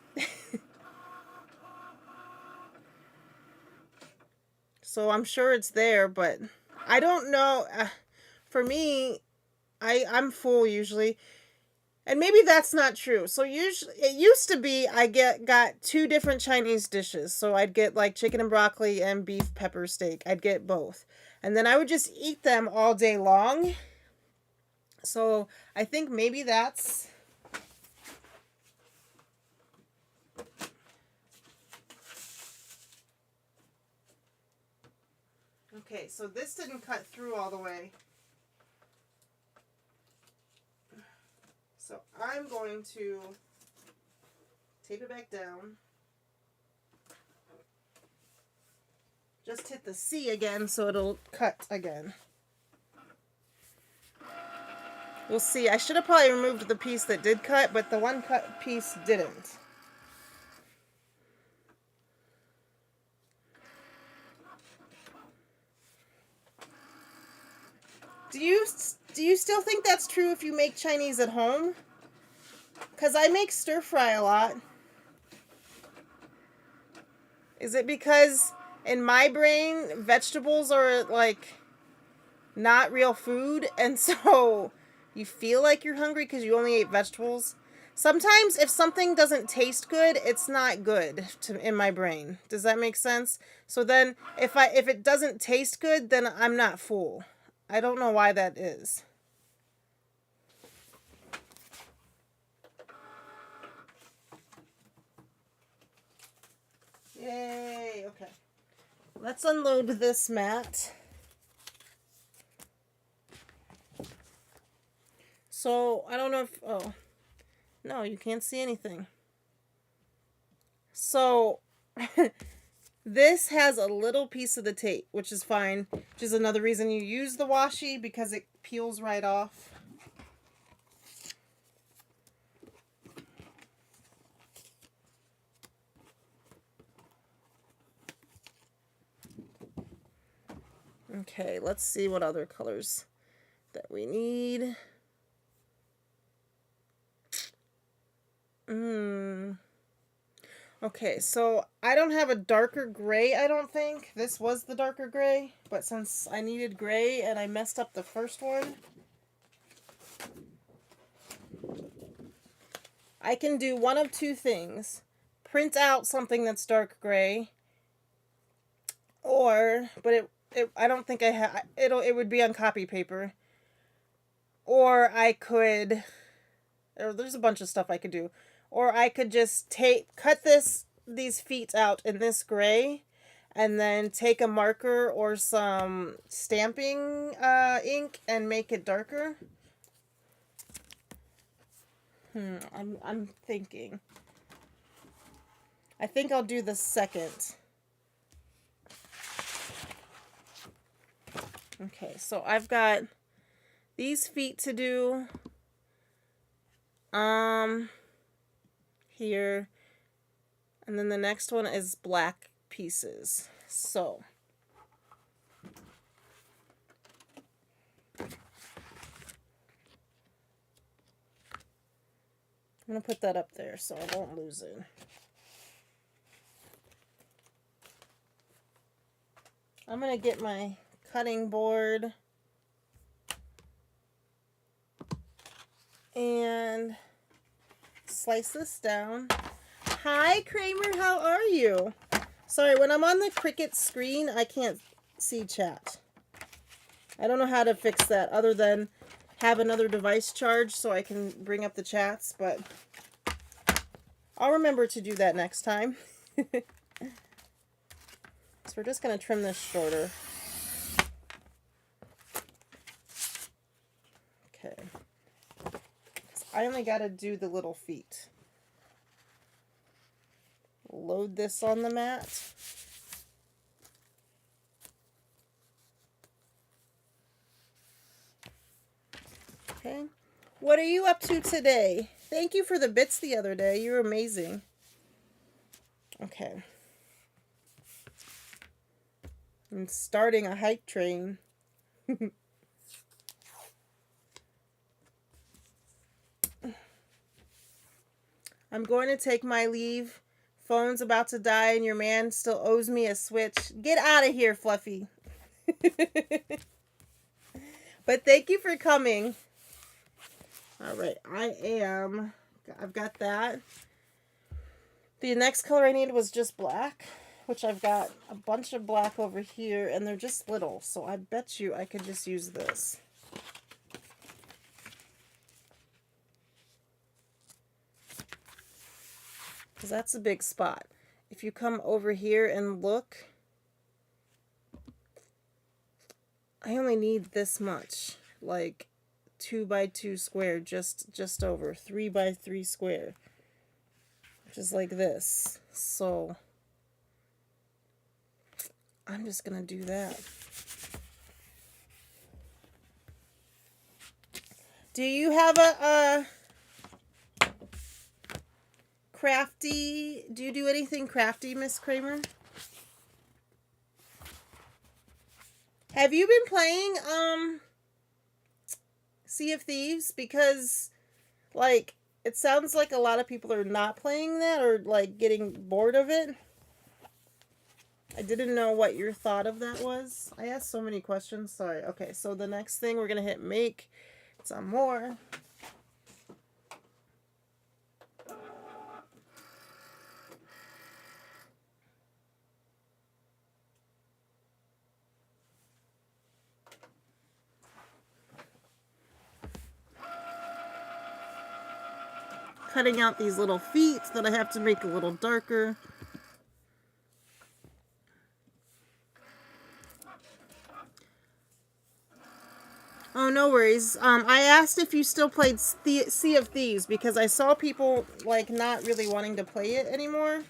[SPEAKER 1] So I'm sure it's there, but I don't know. For me, I'm full usually. And maybe that's not true. So usually, it used to be I got 2 different Chinese dishes. So I'd get like chicken and broccoli and beef pepper steak. I'd get both. And then I would just eat them all day long. So I think maybe that's... Okay, so this didn't cut through all the way. So I'm going to tape it back down. Just hit the C again so it'll cut again. We'll see. I should have probably removed the piece that did cut, but the one cut piece didn't. Do you still think that's true if you make Chinese at home? Because I make stir fry a lot. Is it because in my brain vegetables are like not real food, and so you feel like you're hungry because you only ate vegetables? Sometimes if something doesn't taste good, it's not good in my brain. Does that make sense? So then if it doesn't taste good, then I'm not full. I don't know why that is. Yay, okay. Let's unload this mat. So, I don't know if, oh, no, you can't see anything. So, this has a little piece of the tape, which is fine, which is another reason you use the washi, because it peels right off. Okay, let's see what other colors that we need. Okay, so I don't have a darker gray, I don't think. This was the darker gray, but since I needed gray and I messed up the first one, I can do one of two things. Print out something that's dark gray, or, but I don't think I have, it would be on copy paper. Or I could, there's a bunch of stuff I could do. Or I could just cut these feet out in this gray, and then take a marker or some stamping ink and make it darker. I'm thinking. I think I'll do the second. Okay, so I've got these feet to do. Here. And then the next one is black pieces. So. I'm going to put that up there so I won't lose it. I'm going to get my cutting board and slice this down. Hi, Kramer, how are you? Sorry, when I'm on the Cricut screen, I can't see chat. I don't know how to fix that other than have another device charged so I can bring up the chats, but I'll remember to do that next time. So we're just going to trim this shorter. Okay. I only got to do the little feet. Load this on the mat. Okay. What are you up to today? Thank you for the bits the other day. You're amazing. Okay. I'm starting a hike train. I'm going to take my leave. Phone's about to die and your man still owes me a Switch. Get out of here, Fluffy. But thank you for coming. Alright, I've got that. The next color I needed was just black, which I've got a bunch of black over here, and they're just little, so I bet you I could just use this. Because that's a big spot. If you come over here and look, I only need this much, like 2 by 2 square, just over 3 by 3 square, which is like this. So I'm just gonna do that. Do you have a crafty? Do you do anything crafty, Miss Kramer? Have you been playing Sea of Thieves? Because, like, it sounds like a lot of people are not playing that or, like, getting bored of it. I didn't know what your thought of that was. I asked so many questions. Sorry. Okay, so the next thing we're going to hit make some more. cutting out these little feet that I have to make a little darker. Oh, no worries. I asked if you still played Sea of Thieves because I saw people like not really wanting to play it anymore.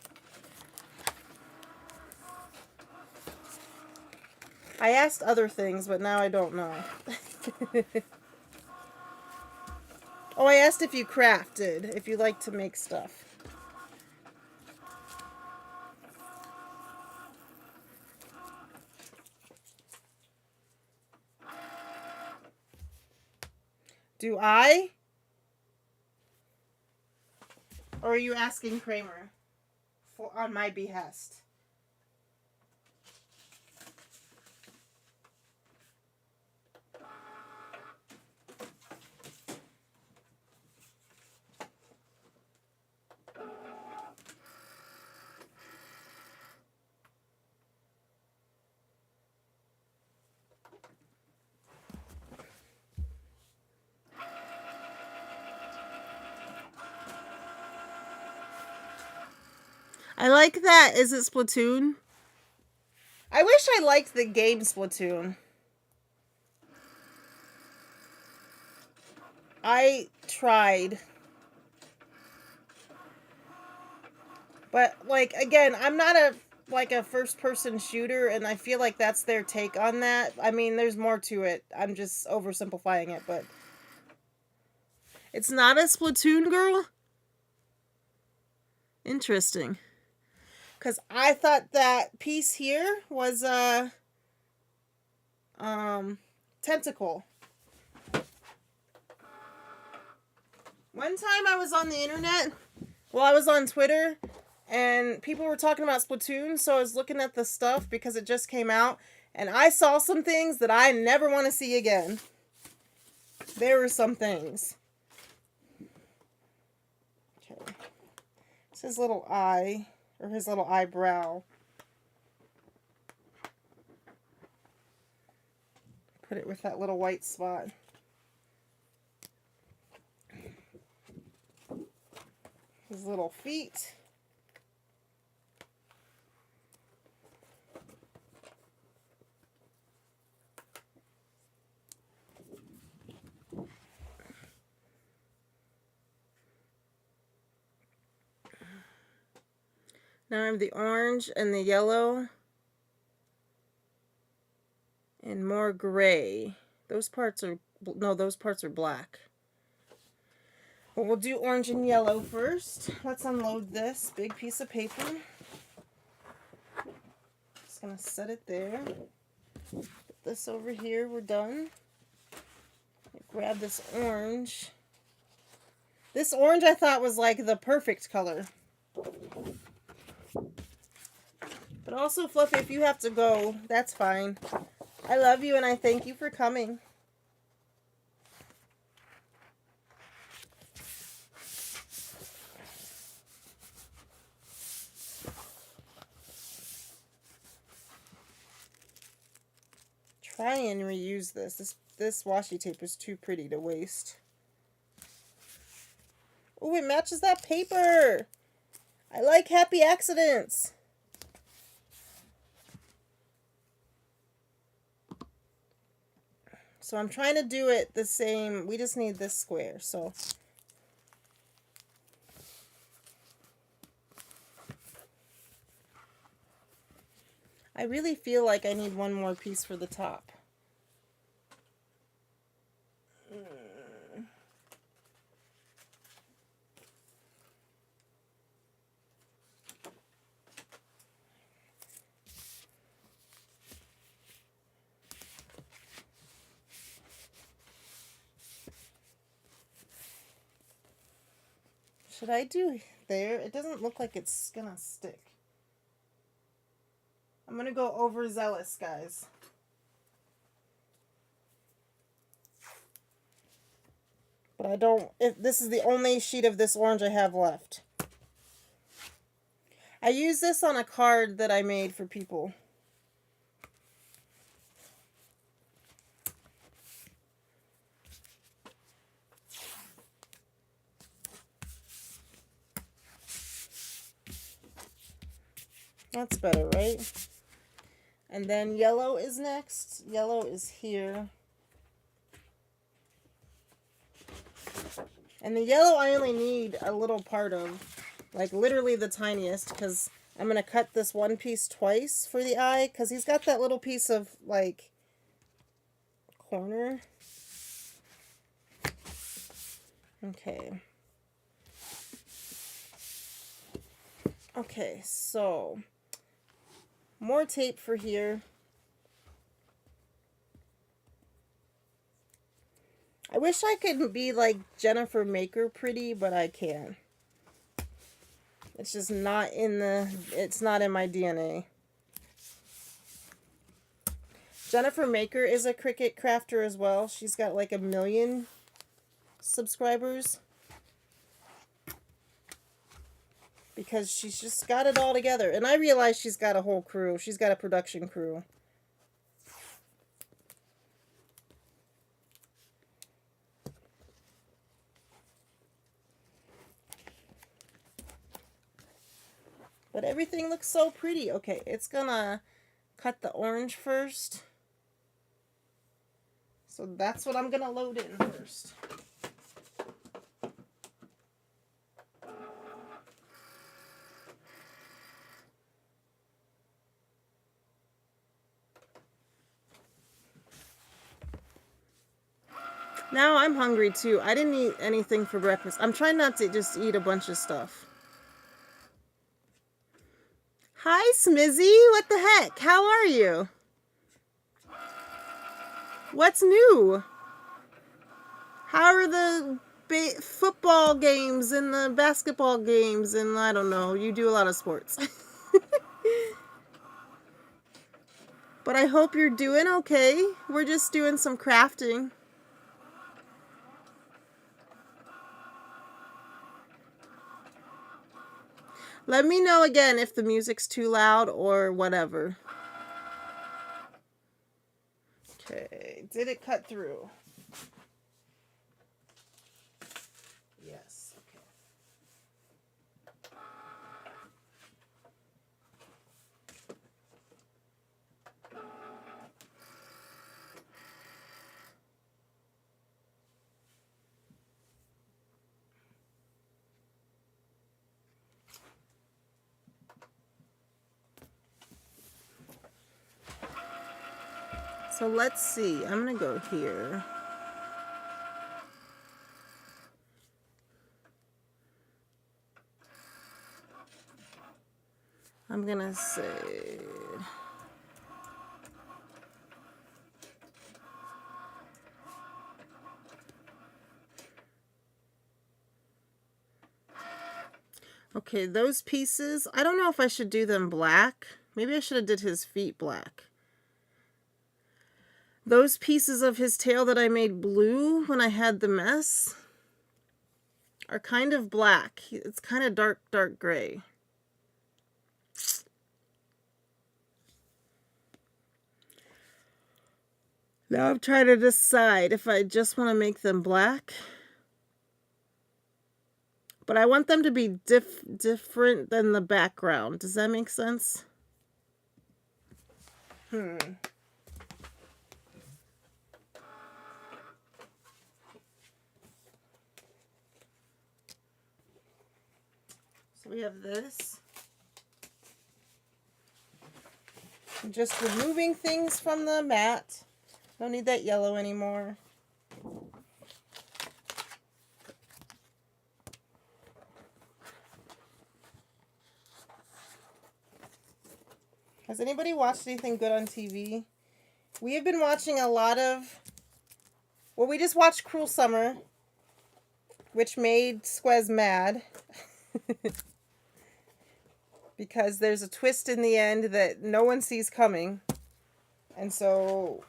[SPEAKER 1] I asked other things, but now I don't know. Oh, I asked if you crafted, if you like to make stuff. Do I? Or are you asking Kramer on my behest? I like that. Is it Splatoon? I wish I liked the game Splatoon. I tried. But, like, again, I'm not a first-person shooter, and I feel like that's their take on that. I mean, there's more to it. I'm just oversimplifying it, but... It's not a Splatoon, girl? Interesting. Because I thought that piece here was a... tentacle. One time I was on the internet... Well, I was on Twitter... And people were talking about Splatoon, so I was looking at the stuff because it just came out. And I saw some things that I never want to see again. There were some things. Okay. It's his little eye, or his little eyebrow. Put it with that little white spot. His little feet. Now I have the orange and the yellow. And more gray. Those parts are... No, those parts are black. Well, we'll do orange and yellow first. Let's unload this big piece of paper. Just going to set it there. Put this over here. We're done. Grab this orange. This orange I thought was like the perfect color. But also, Fluffy, if you have to go, that's fine. I love you and I thank you for coming. Try and reuse this. This washi tape is too pretty to waste. Oh, it matches that paper. I like happy accidents. So I'm trying to do it the same. We just need this square. So I really feel like I need one more piece for the top. Should I do there? It doesn't look like it's gonna stick. I'm gonna go overzealous, guys. But I don't... This is the only sheet of this orange I have left. I use this on a card that I made for people. That's better, right? And then yellow is next. Yellow is here. And the yellow I only need a little part of, like literally the tiniest, because I'm going to cut this one piece twice for the eye, because he's got that little piece of like corner. Okay. Okay, so more tape for here. I wish I could be like Jennifer Maker pretty, but I can't. It's just not in it's not in my DNA. Jennifer Maker is a Cricut crafter as well. She's got like 1 million subscribers. Because she's just got it all together. And I realize she's got a whole crew. She's got a production crew. But everything looks so pretty. Okay, it's gonna cut the orange first. So that's what I'm gonna load in first. Now I'm hungry too. I didn't eat anything for breakfast. I'm trying not to just eat a bunch of stuff. Hi, Smizzy. What the heck? How are you? What's new? How are the football games and the basketball games? And I don't know. You do a lot of sports. But I hope you're doing okay. We're just doing some crafting. Let me know again if the music's too loud or whatever. Okay, did it cut through? Yes, okay. So let's see. I'm going to go here. I'm going to say... Okay, those pieces, I don't know if I should do them black. Maybe I should have did his feet black. Those pieces of his tail that I made blue when I had the mess are kind of black. It's kind of dark, dark gray. Now I'm trying to decide if I just want to make them black. But I want them to be different than the background. Does that make sense? So we have this. I'm just removing things from the mat. Don't need that yellow anymore. Has anybody watched anything good on TV? We have been watching a lot of... Well, we just watched Cruel Summer, which made Squez mad. Because there's a twist in the end that no one sees coming. And so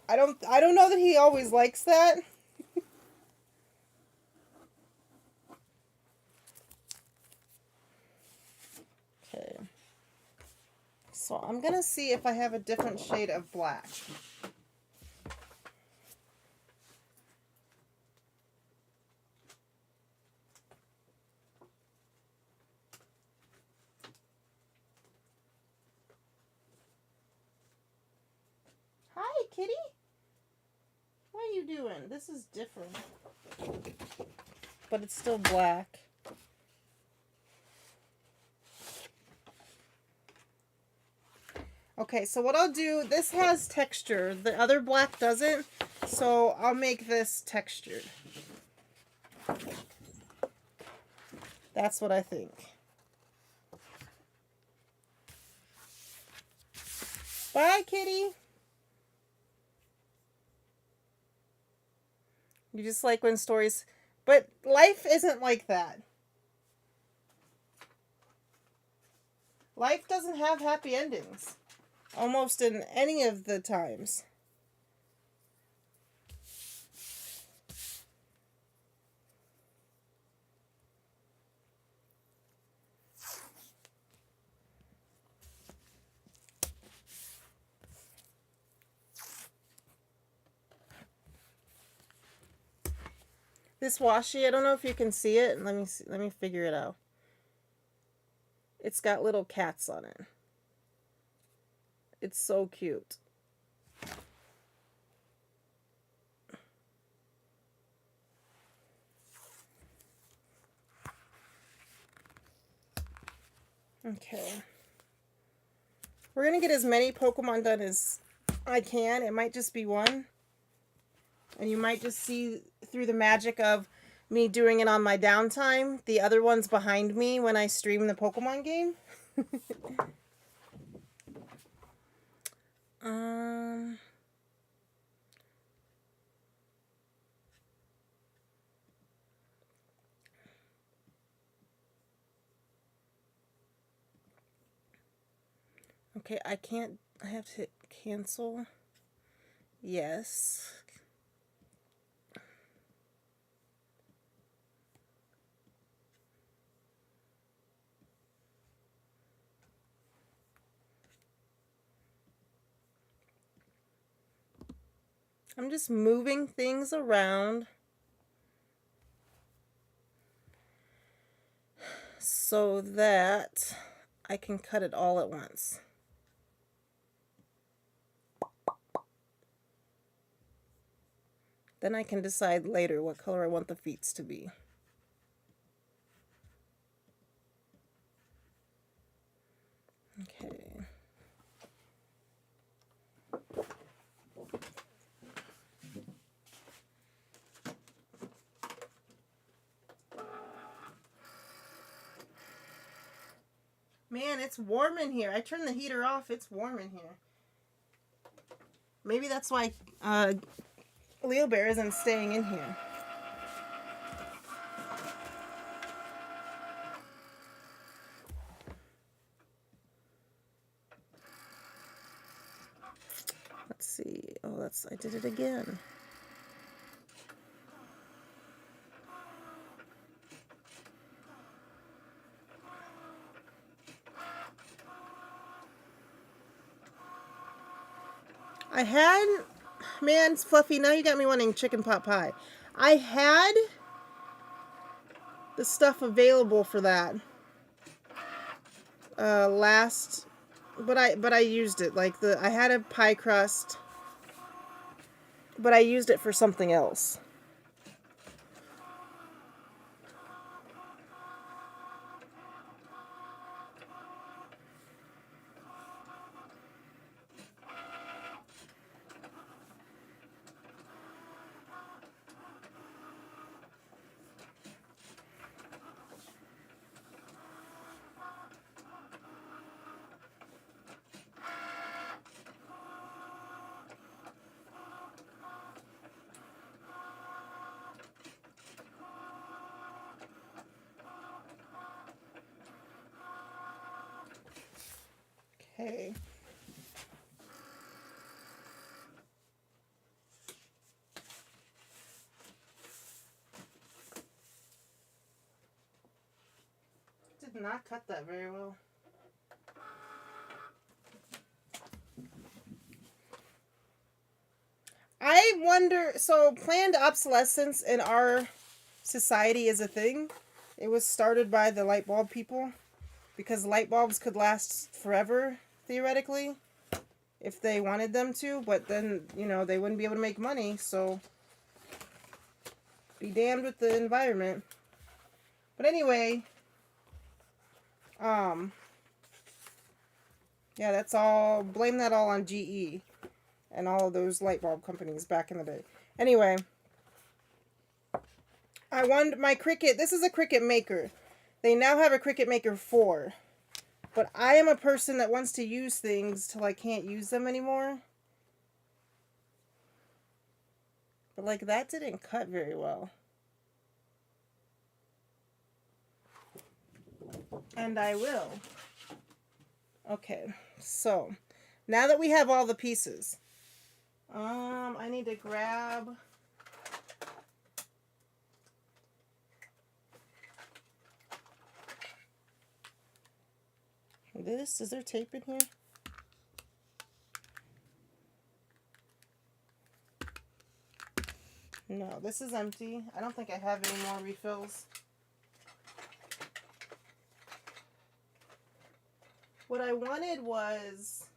[SPEAKER 1] I don't know that he always likes that. Okay. So I'm going to see if I have a different shade of black. kitty. What are you doing? This is different. But it's still black. Okay, so what I'll do, this has texture. The other black doesn't. So I'll make this textured. That's what I think. Bye, kitty. You just like when stories... But life isn't like that. Life doesn't have happy endings. Almost in any of the times. This washi, I don't know if you can see it. Let me figure it out. It's got little cats on it. It's so cute. Okay. We're going to get as many Pokemon done as I can. It might just be one. And you might just see through the magic of me doing it on my downtime. The other one's behind me when I stream the Pokemon game. Okay, I have to hit cancel. Yes. I'm just moving things around so that I can cut it all at once. Then I can decide later what color I want the feet to be. Okay. Man, it's warm in here. I turned the heater off. It's warm in here. Maybe that's why LeoBear isn't staying in here. Let's see. Oh, I did it again. Man, it's Fluffy, now you got me wanting chicken pot pie. I had the stuff available for that but I used it. Like I had a pie crust, but I used it for something else. Okay. Did not cut that very well. I wonder, so planned obsolescence in our society is a thing. It was started by the light bulb people because light bulbs could last forever, theoretically. if they wanted them to, but then, you know, they wouldn't be able to make money, so be damned with the environment. But anyway, yeah, that's all, blame that all on GE and all of those light bulb companies back in the day. Anyway, I wanted my Cricut, this is a Cricut Maker. They now have a Cricut Maker 4. But I am a person that wants to use things till I can't use them anymore. But like that didn't cut very well. And I will. Okay, so now that we have all the pieces, I need to grab this. Is there tape in here? No, this is empty. I don't think I have any more refills. What I wanted was,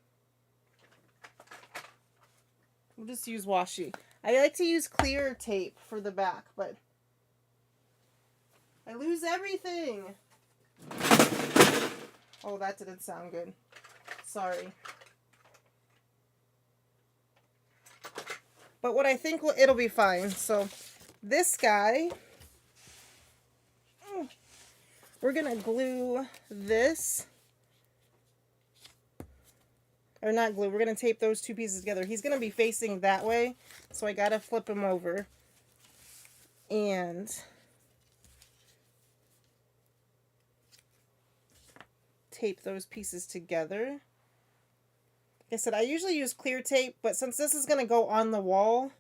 [SPEAKER 1] we'll just use washi. I like to use clear tape for the back, but I lose everything. Oh, that didn't sound good. Sorry. But what I think it'll be fine. So this guy, we're gonna glue this. Or not glue, we're going to tape those two pieces together. He's going to be facing that way, so I got to flip him over. And tape those pieces together. Like I said, I usually use clear tape, but since this is going to go on the wall,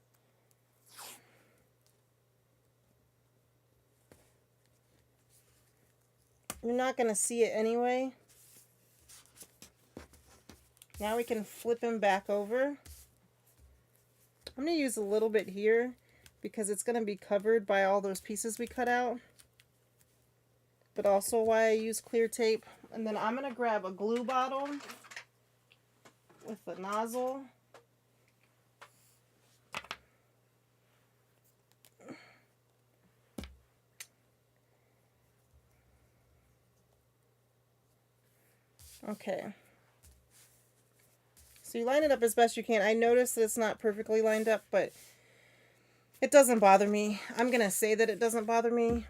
[SPEAKER 1] you're not going to see it anyway. Now we can flip him back over. I'm going to use a little bit here because it's going to be covered by all those pieces we cut out. But also why I use clear tape. And then I'm going to grab a glue bottle with the nozzle. Okay. So you line it up as best you can. I noticed that it's not perfectly lined up, but it doesn't bother me. I'm going to say that it doesn't bother me.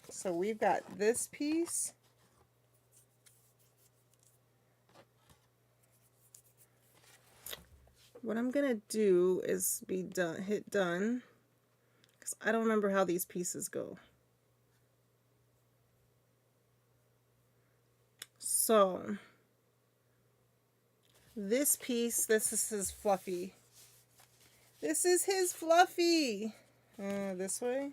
[SPEAKER 1] So we've got this piece. What I'm going to do is hit done, because I don't remember how these pieces go. So, this piece, this is his Fluffy. This is his Fluffy. This way.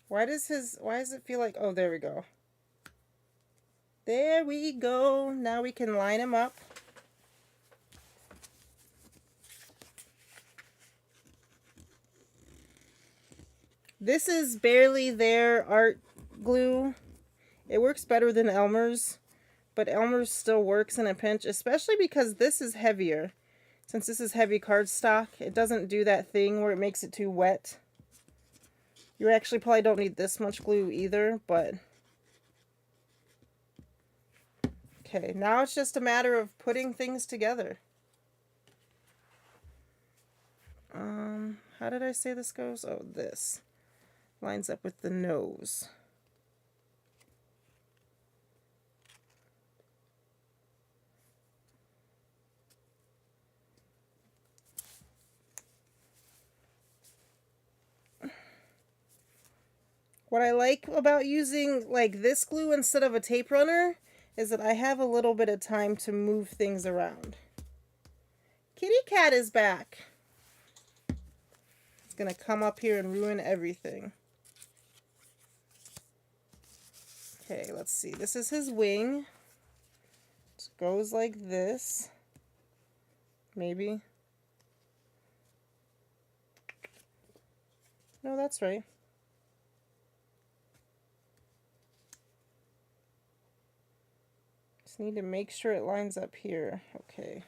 [SPEAKER 1] Why does it feel like, oh, there we go. There we go. Now we can line them up. This is Barely There art glue. It works better than Elmer's, but Elmer's still works in a pinch, especially because this is heavier. Since this is heavy cardstock, it doesn't do that thing where it makes it too wet. You actually probably don't need this much glue either, but okay, now it's just a matter of putting things together. How did I say this goes? Oh, this lines up with the nose. What I like about using like this glue instead of a tape runner is that I have a little bit of time to move things around. Kitty cat is back. It's gonna come up here and ruin everything. Okay, let's see. This is his wing. Let's goes like this. Maybe. No, that's right. Just need to make sure it lines up here. Okay.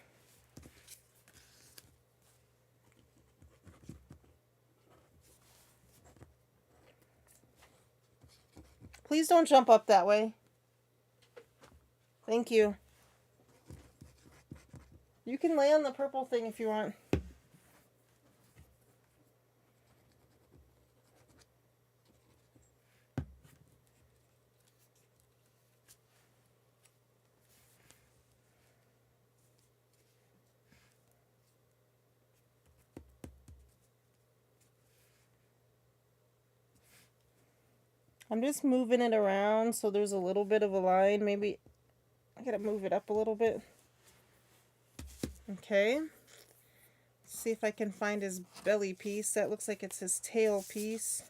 [SPEAKER 1] Please don't jump up that way. Thank you. You can lay on the purple thing if you want. I'm just moving it around so there's a little bit of a line. Maybe I gotta move it up a little bit. Okay. See if I can find his belly piece. That looks like it's his tail piece.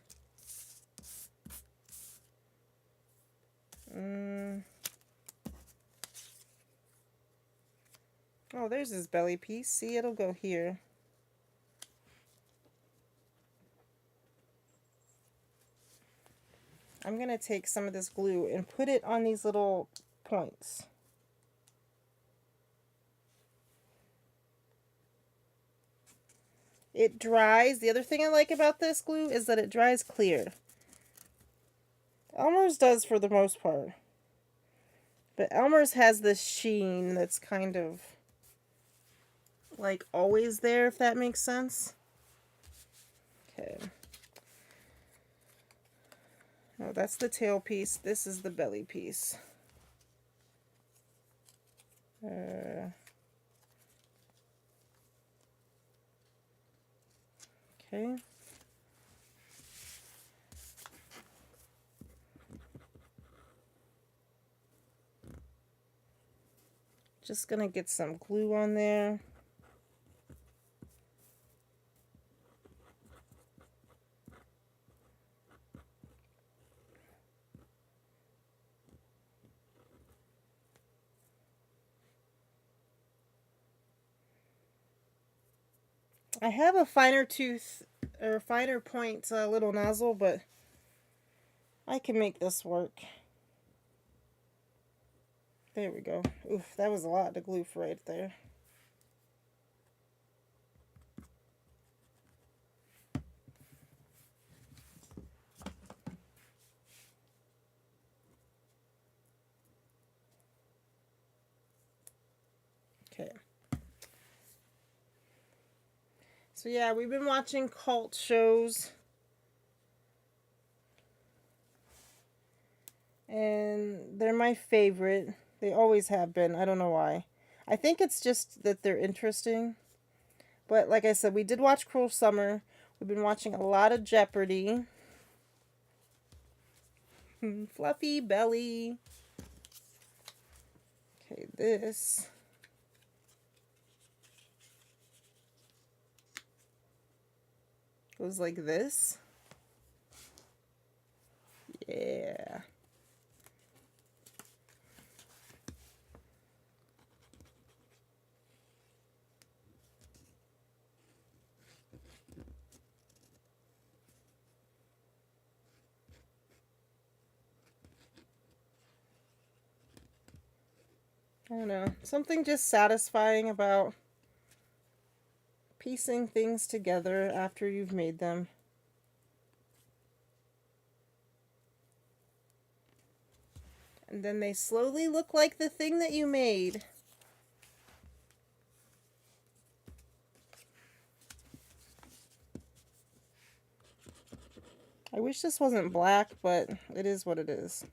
[SPEAKER 1] Oh, there's his belly piece. See, it'll go here. I'm going to take some of this glue and put it on these little points. It dries. The other thing I like about this glue is that it dries clear. Elmer's does for the most part. But Elmer's has this sheen that's kind of like always there, if that makes sense. Okay. Oh, that's the tail piece. This is the belly piece. Okay. Just gonna get some glue on there. I have a finer tooth or finer point little nozzle, but I can make this work. There we go. Oof, that was a lot to glue for right there. Okay. So yeah, we've been watching cult shows. And they're my favorite. They always have been. I don't know why. I think it's just that they're interesting. But like I said, we did watch Cruel Summer. We've been watching a lot of Jeopardy. Fluffy belly. Okay, this goes like this. Yeah. I don't know. Something just satisfying about piecing things together after you've made them. And then they slowly look like the thing that you made. I wish this wasn't black, but it is what it is.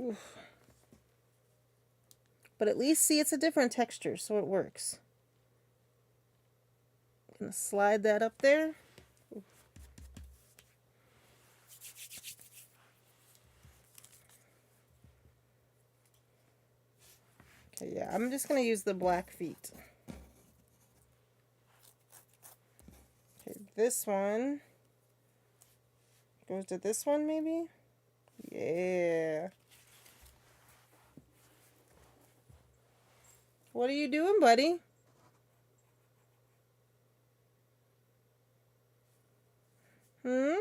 [SPEAKER 1] Oof. But at least, see, it's a different texture, so it works. I'm going to slide that up there. Okay, yeah, I'm just going to use the black feet. Okay, this one goes to this one maybe? Yeah. What are you doing, buddy? Hmm?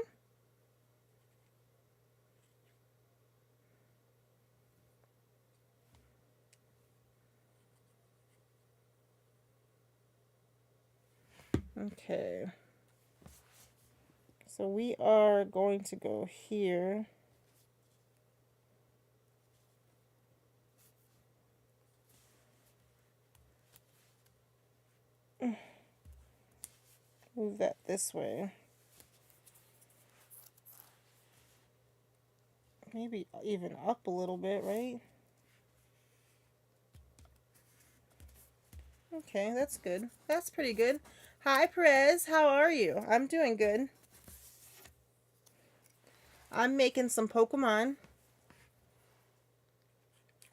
[SPEAKER 1] Okay. So we are going to go here. Move that this way. Maybe even up a little bit, right? Okay, that's good. That's pretty good. Hi, Perez. How are you? I'm doing good. I'm making some Pokemon.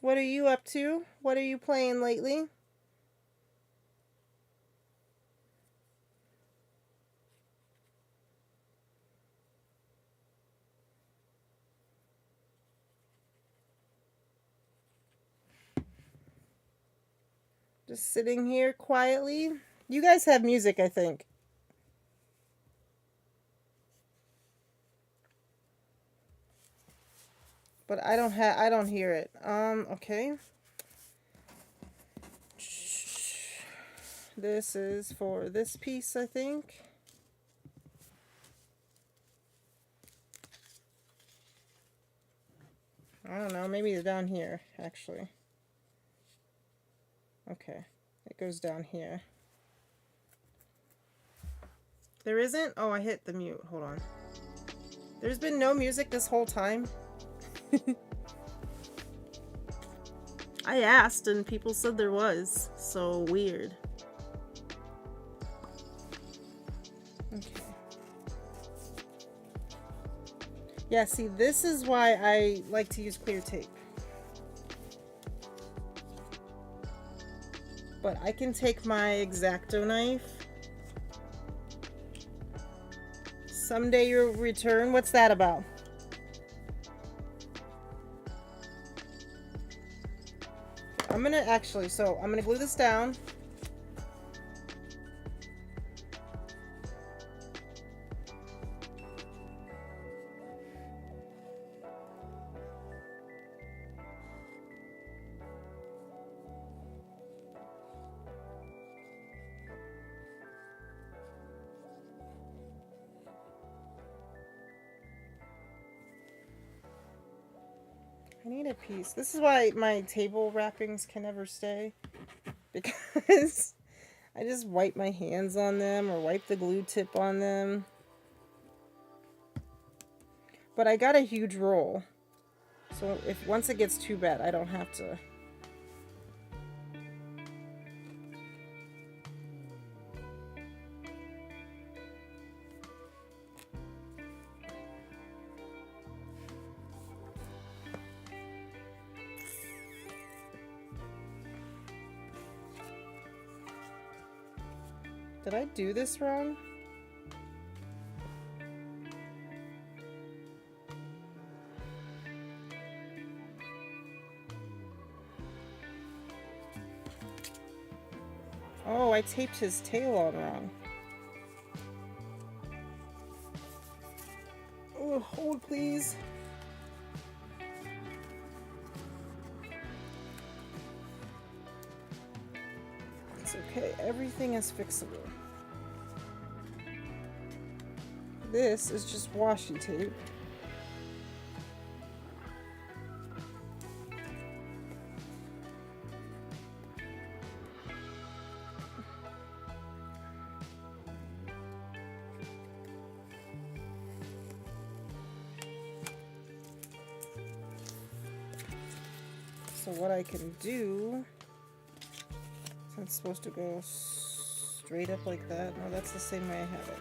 [SPEAKER 1] What are you up to? What are you playing lately? Just sitting here quietly. You guys have music, I think. But I don't hear it. Okay. This is for this piece, I think. I don't know, maybe it's down here, actually. Okay, it goes down here. There isn't? Oh, I hit the mute. Hold on. There's been no music this whole time. I asked and people said there was. So weird. Okay. Yeah, see, this is why I like to use clear tape. But I can take my X-Acto knife. Someday you'll return. What's that about? I'm gonna glue this down. I need a piece. This is why my table wrappings can never stay. Because I just wipe my hands on them or wipe the glue tip on them. But I got a huge roll. So if once it gets too bad, I don't have to. Did I do this wrong? Oh, I taped his tail on wrong. Oh, hold please. It's okay, everything is fixable. This is just washi tape. So what I can do, it's supposed to go straight up like that. No, that's the same way I have it.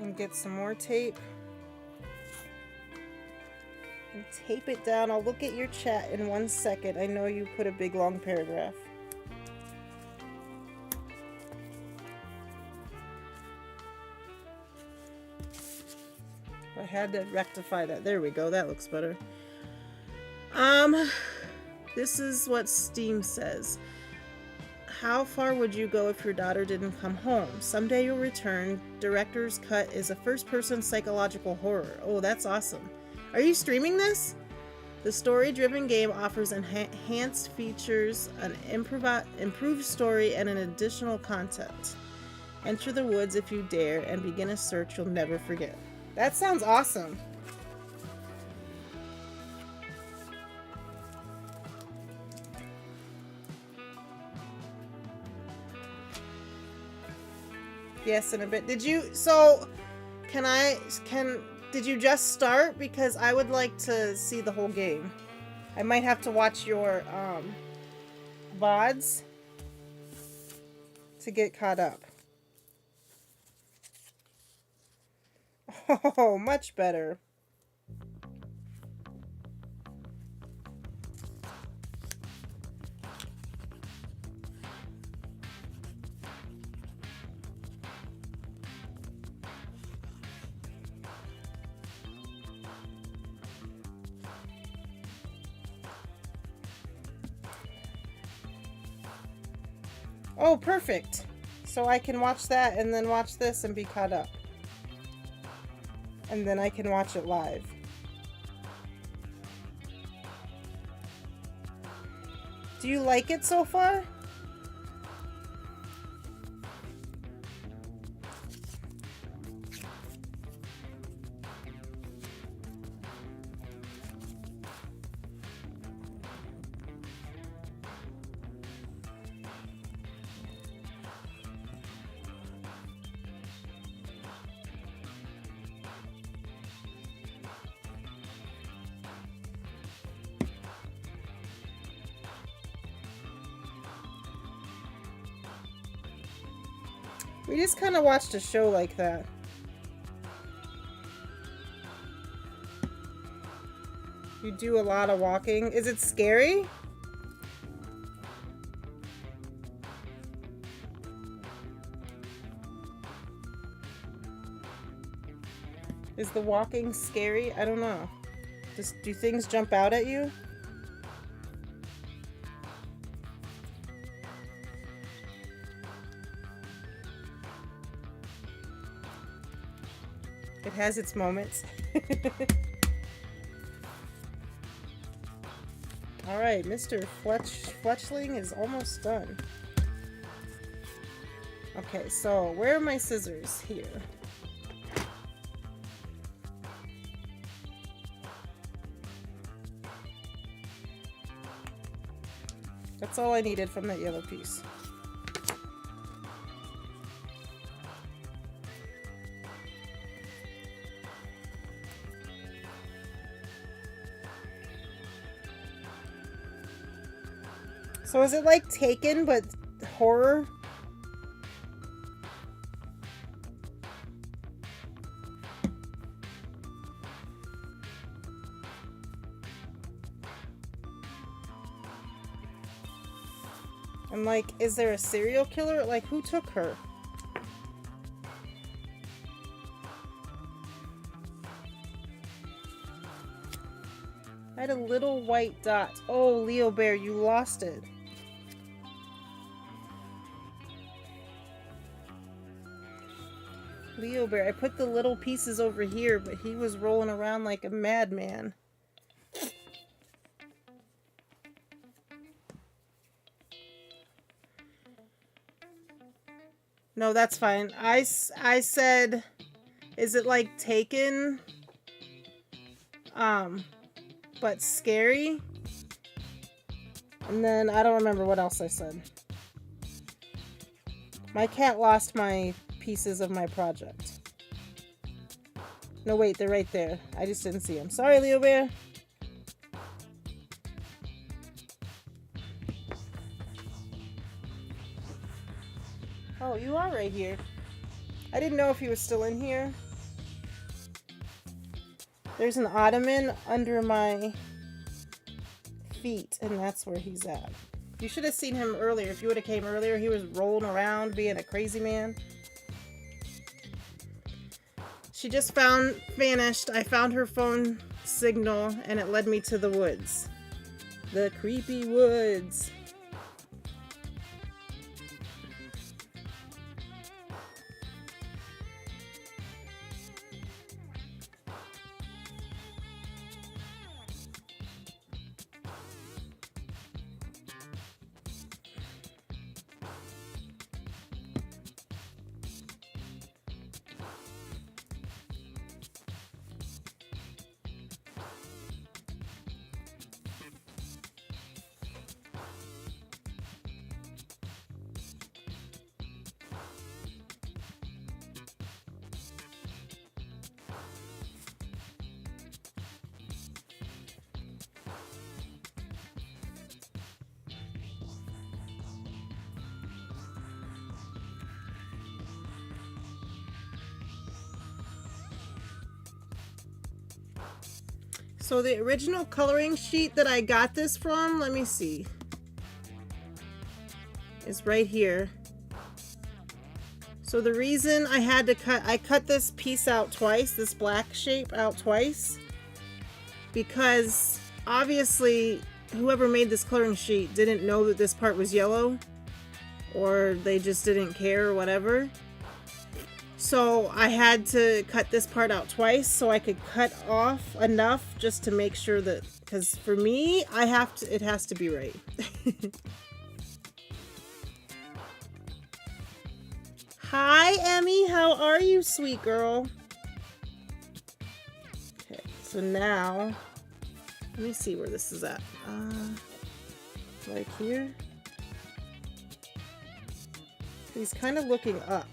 [SPEAKER 1] And get some more tape. tape it down. I'll look at your chat in 1 second. I know you put a big long paragraph. I had to rectify that. There we go. That looks better. This is what Steam says. How far would you go if your daughter didn't come home? Someday you'll return. Director's Cut is a first-person psychological horror. Oh, that's awesome. Are you streaming this? The story-driven game offers enhanced features, an improved story, and an additional content. Enter the woods if you dare, and begin a search you'll never forget. That sounds awesome. Yes, in a bit. Did you, did you just start? Because I would like to see the whole game. I might have to watch your, VODs to get caught up. Oh, much better. Oh, perfect. So I can watch that and then watch this and be caught up. And then I can watch it live. Do you like it so far? We just kind of watched a show like that. You do a lot of walking. Is it scary? Is the walking scary? I don't know. Do things jump out at you? It has its moments. Alright, Mr. Fletchling is almost done. Okay, so where are my scissors? Here. That's all I needed from that yellow piece. So is it like Taken, but horror? And like, is there a serial killer? Like, who took her? I had a little white dot. Oh, LeoBear, you lost it. LeoBear, I put the little pieces over here, but he was rolling around like a madman. No, that's fine. I said, is it like Taken? But scary? And then I don't remember what else I said. My cat lost my pieces of my project. No, wait, they're right there. I just didn't see them. Sorry, LeoBear. Oh, you are right here. I didn't know if he was still in here. There's an ottoman under my feet, and that's where he's at. You should have seen him earlier. If you would have came earlier, he was rolling around being a crazy man. She just vanished. I found her phone signal and it led me to the woods. The creepy woods. So the original coloring sheet that I got this from, let me see, is right here. So the reason I cut this piece out twice, this black shape out twice, because obviously whoever made this coloring sheet didn't know that this part was yellow, or they just didn't care or whatever. So I had to cut this part out twice so I could cut off enough just to make sure that, because for me, it has to be right. Hi, Emmy. How are you, sweet girl? Okay, so now, let me see where this is at. Like here. He's kind of looking up.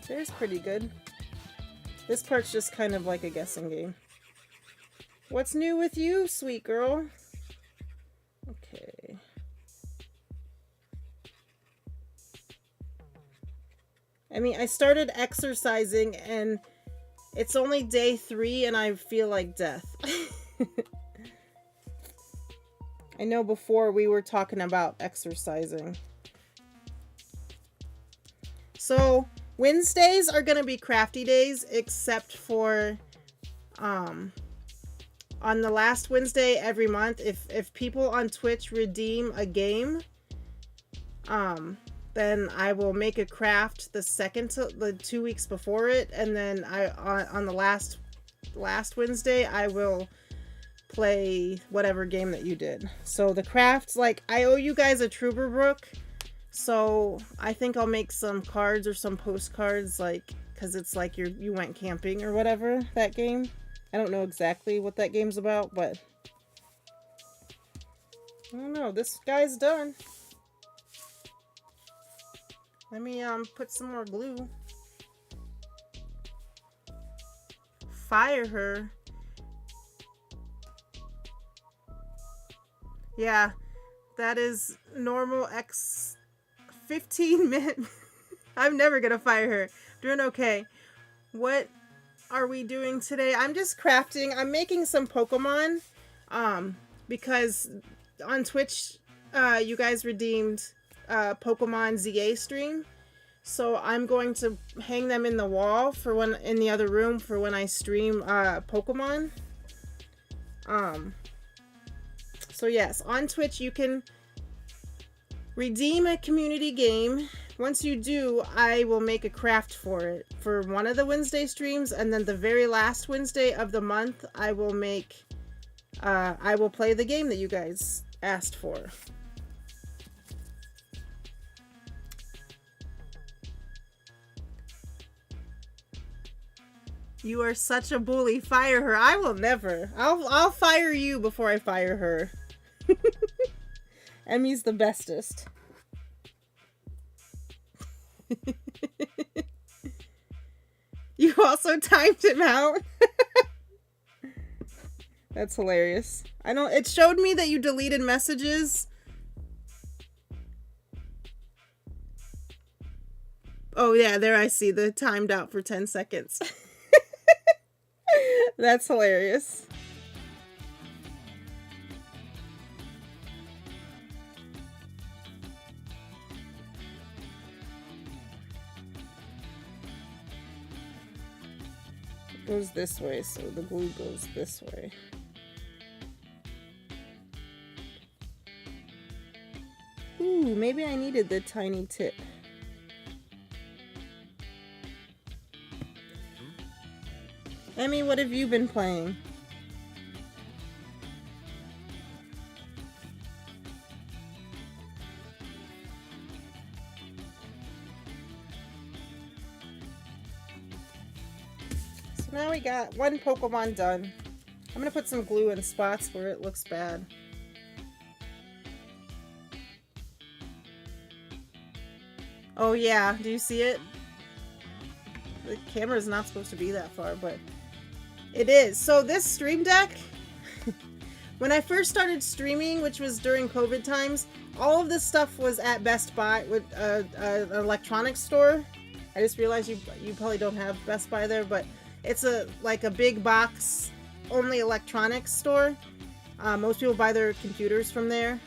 [SPEAKER 1] There's pretty good. This part's just kind of like a guessing game. What's new with you, sweet girl? Okay. I mean, I started exercising and it's only day 3 and I feel like death. I know before we were talking about exercising. So Wednesdays are going to be crafty days, except for on the last Wednesday every month, if people on Twitch redeem a game, then I will make a craft the 2 weeks before it, and then on the last Wednesday I will play whatever game that you did. So the crafts, like, I owe you guys a Truberbrook. So I think I'll make some cards or some postcards, like, because it's like you went camping or whatever, that game. I don't know exactly what that game's about, but I don't know. This guy's done. Let me put some more glue. Fire her. Yeah, that is normal 15 minute. I'm never gonna fire her. Doing okay. What are we doing today? I'm just crafting. I'm making some Pokemon. Because on Twitch, you guys redeemed Pokemon ZA stream. So I'm going to hang them in the wall for when in the other room for when I stream Pokemon. So yes, on Twitch you can redeem a community game. Once you do, I will make a craft for it for one of the Wednesday streams, and then the very last Wednesday of the month, I will play the game that you guys asked for. You are such a bully. Fire her. I will never. I'll fire you before I fire her. Emmy's the bestest. You also timed him out. That's hilarious. It showed me that you deleted messages. Oh yeah, there I see the timed out for 10 seconds. That's hilarious. It goes this way, so the glue goes this way. Ooh, maybe I needed the tiny tip. Emmy, what have you been playing? So now we got one Pokemon done. I'm gonna put some glue in spots where it looks bad. Oh yeah, do you see it? The camera is not supposed to be that far, but it is. So this stream deck, when I first started streaming, which was during COVID times, all of this stuff was at Best Buy with an electronics store. I just realized you probably don't have Best Buy there, but it's like a big box only electronics store. Most people buy their computers from there,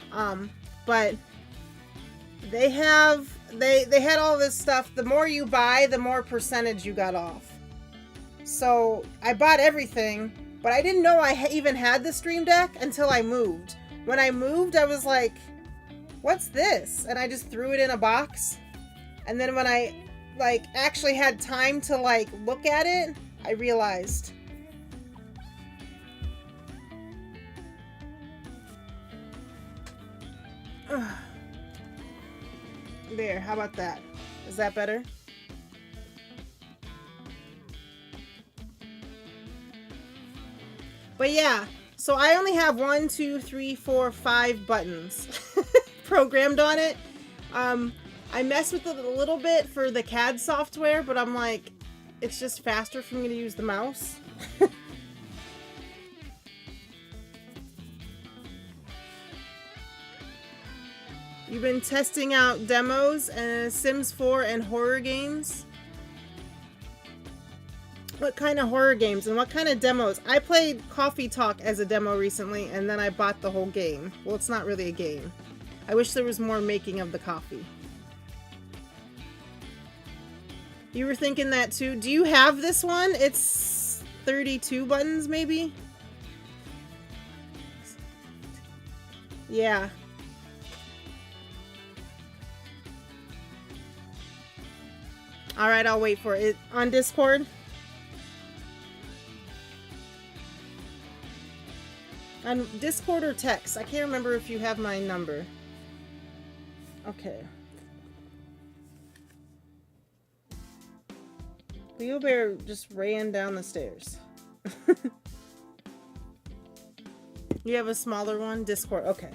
[SPEAKER 1] but they had all this stuff. The more you buy, the more percentage you got off. So I bought everything, but I didn't know I even had the stream deck until I moved. When I moved, I was like, what's this? And I just threw it in a box. And then when I actually had time to look at it, I realized. Ugh. There, how about that? Is that better? But yeah, so I only have 1, 2, 3, 4, 5 buttons programmed on it. I messed with it a little bit for the CAD software, but I'm like, it's just faster for me to use the mouse. You've been testing out demos and Sims 4 and horror games? What kind of horror games and what kind of demos? I played Coffee Talk as a demo recently and then I bought the whole game. Well, it's not really a game. I wish there was more making of the coffee. You were thinking that too? Do you have this one? It's 32 buttons maybe? Yeah. Alright, I'll wait for it. On Discord? On Discord or text? I can't remember if you have my number. Okay. LeoBear just ran down the stairs. You have a smaller one? Discord. Okay.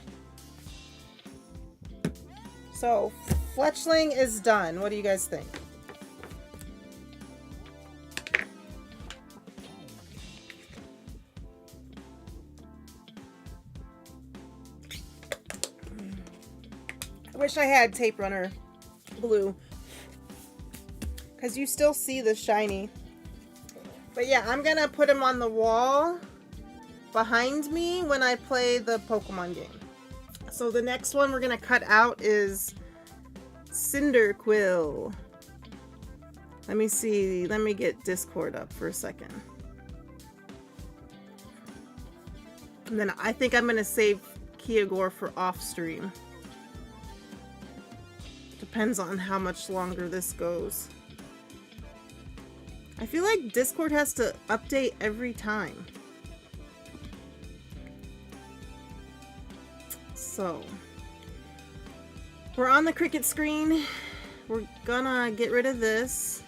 [SPEAKER 1] So, fletchling is done. What do you guys think? I wish I had tape runner glue, because you still see the shiny. But yeah, I'm gonna put him on the wall behind me when I play the Pokemon game. So the next one we're gonna cut out is Cyndaquil. Let me see, let me get Discord up for a second. And then I think I'm gonna save Kyogre for off stream. Depends on how much longer this goes. I feel like Discord has to update every time. So, we're on the Cricut screen. We're gonna get rid of this.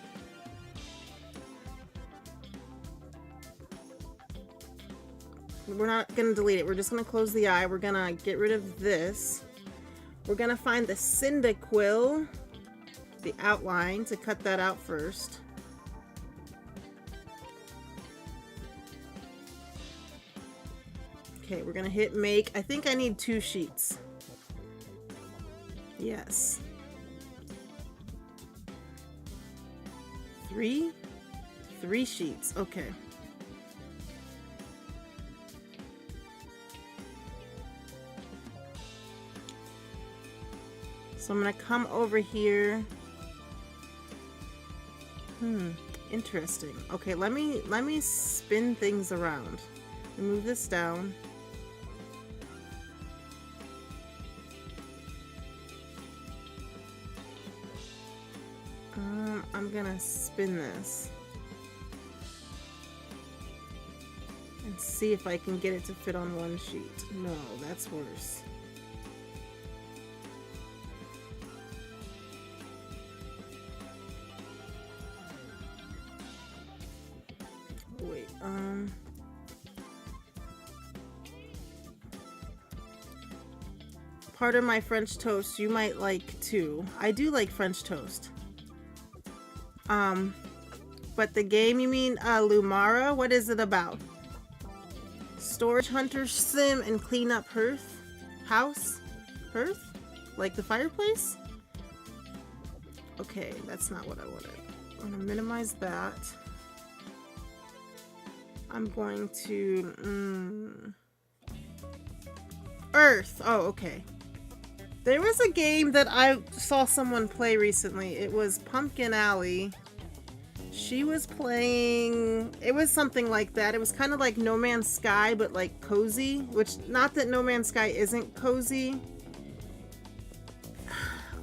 [SPEAKER 1] We're not gonna delete it. We're just gonna close the eye. We're gonna get rid of this. We're gonna find the Cyndaquil, the outline, to cut that out first. Okay, we're gonna hit make. I think I need 2 sheets. Yes. Three sheets. Okay. So I'm gonna come over here. Interesting. Okay, let me spin things around. Move this down. I'm gonna spin this and see if I can get it to fit on one sheet. No, that's worse. Wait, part of my French toast you might like too. I do like French toast. But the game you mean, Lumara, what is it about? Storage hunter sim and clean up hearth? Hearth? Like the fireplace? Okay, that's not what I wanted. I'm gonna minimize that. I'm going to, Earth! Oh, okay. There was a game that I saw someone play recently. It was Pumpkin Alley. She was playing, it was something like that. It was kind of like No Man's Sky, but like cozy, which, not that No Man's Sky isn't cozy.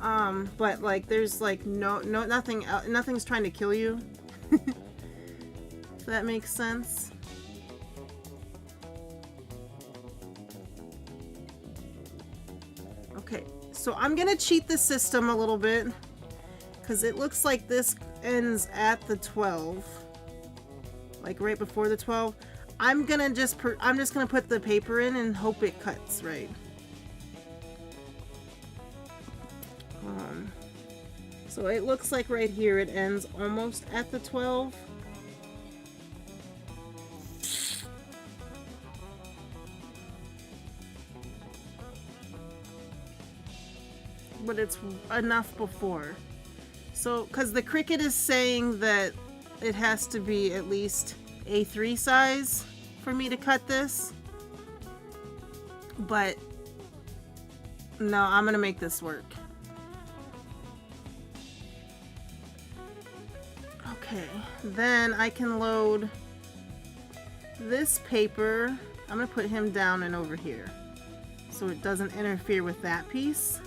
[SPEAKER 1] But like there's like nothing's trying to kill you. If that makes sense. Okay, so I'm gonna cheat the system a little bit because it looks like this ends at the 12, like right before the 12. I'm just gonna put the paper in and hope it cuts right. So it looks like right here it ends almost at the 12. But it's enough before. So, because the Cricut is saying that it has to be at least A3 size for me to cut this. But, no, I'm going to make this work. Okay, then I can load this paper. I'm going to put him down and over here so it doesn't interfere with that piece.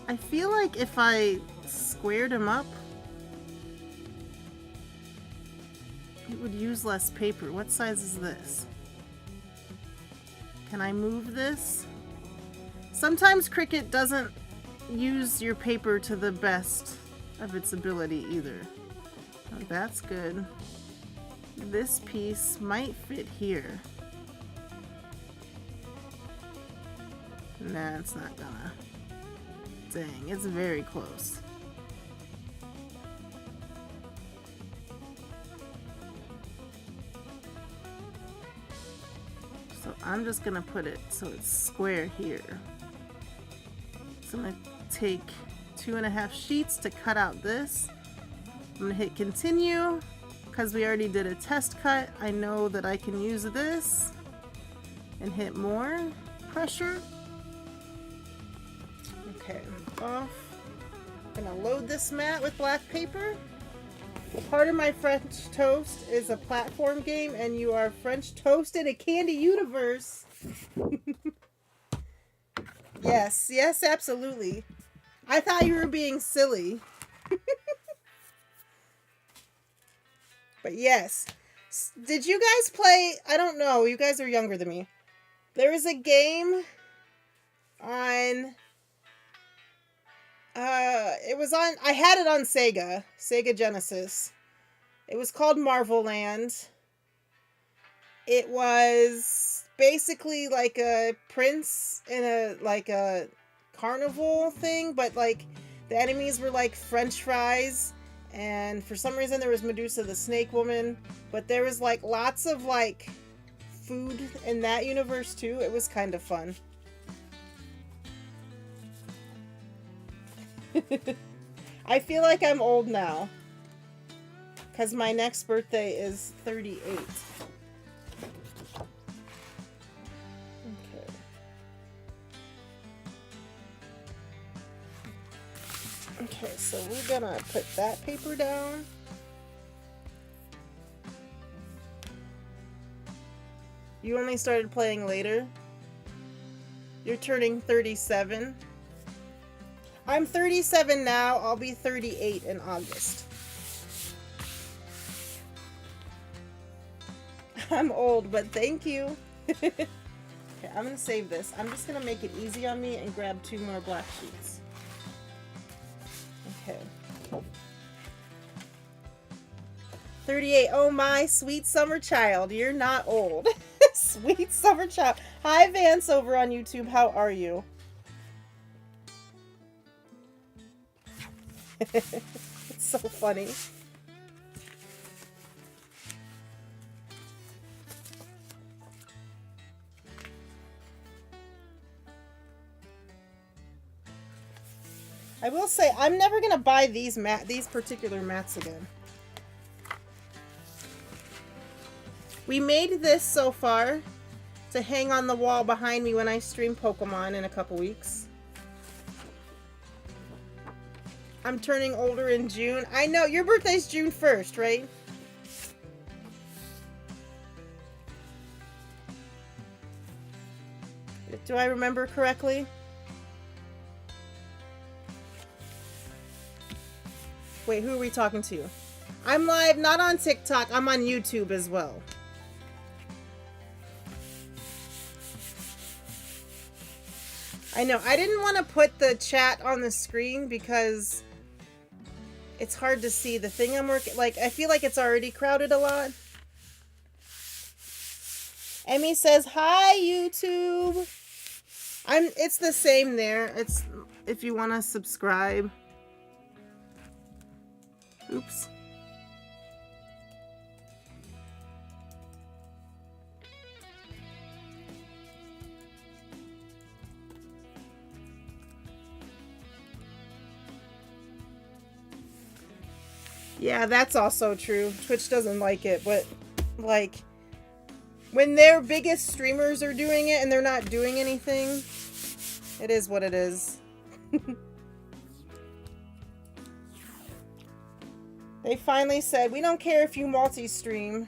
[SPEAKER 1] I feel like if I squared him up, it would use less paper. What size is this? Can I move this? Sometimes Cricut doesn't use your paper to the best of its ability either. Oh, that's good. This piece might fit here. Nah, it's not gonna. Dang, it's very close. So I'm just gonna put it so it's square here. So I'm gonna take 2.5 sheets to cut out this. I'm gonna hit continue because we already did a test cut. I know that I can use this and hit more pressure. Okay, off. I'm gonna load this mat with black paper. Part of my French toast is a platform game, and you are French toast in a candy universe. Yes, yes, absolutely. I thought you were being silly. But yes. Did you guys play, I don't know, you guys are younger than me. There was a game on, I had it on Sega Genesis. It was called Marvel Land. It was basically like a prince in a carnival thing, but like the enemies were like French fries, and for some reason there was Medusa the Snake Woman, but there was like lots of like food in that universe too. It was kind of fun. I feel like I'm old now. Because my next birthday is 38. Okay. Okay, so we're gonna put that paper down. You only started playing later? You're turning 37. I'm 37 now. I'll be 38 in August. I'm old, but thank you. Okay, I'm going to save this. I'm just going to make it easy on me and grab 2 more black sheets. Okay. 38. Oh my sweet summer child. You're not old. Sweet summer child. Hi Vance over on YouTube. How are you? It's so funny. I will say I'm never gonna buy these particular mats again. We made this so far to hang on the wall behind me when I stream Pokemon in a couple weeks. I'm turning older in June. I know, your birthday's June 1st, right? Do I remember correctly? Wait, who are we talking to? I'm live, not on TikTok. I'm on YouTube as well. I know, I didn't want to put the chat on the screen because it's hard to see the thing I'm working. Like, I feel like it's already crowded a lot. Emmy says, hi, YouTube. It's the same there. It's if you want to subscribe. Oops. Yeah, that's also true. Twitch doesn't like it, but like when their biggest streamers are doing it and they're not doing anything, it is what it is. They finally said, we don't care if you multi-stream.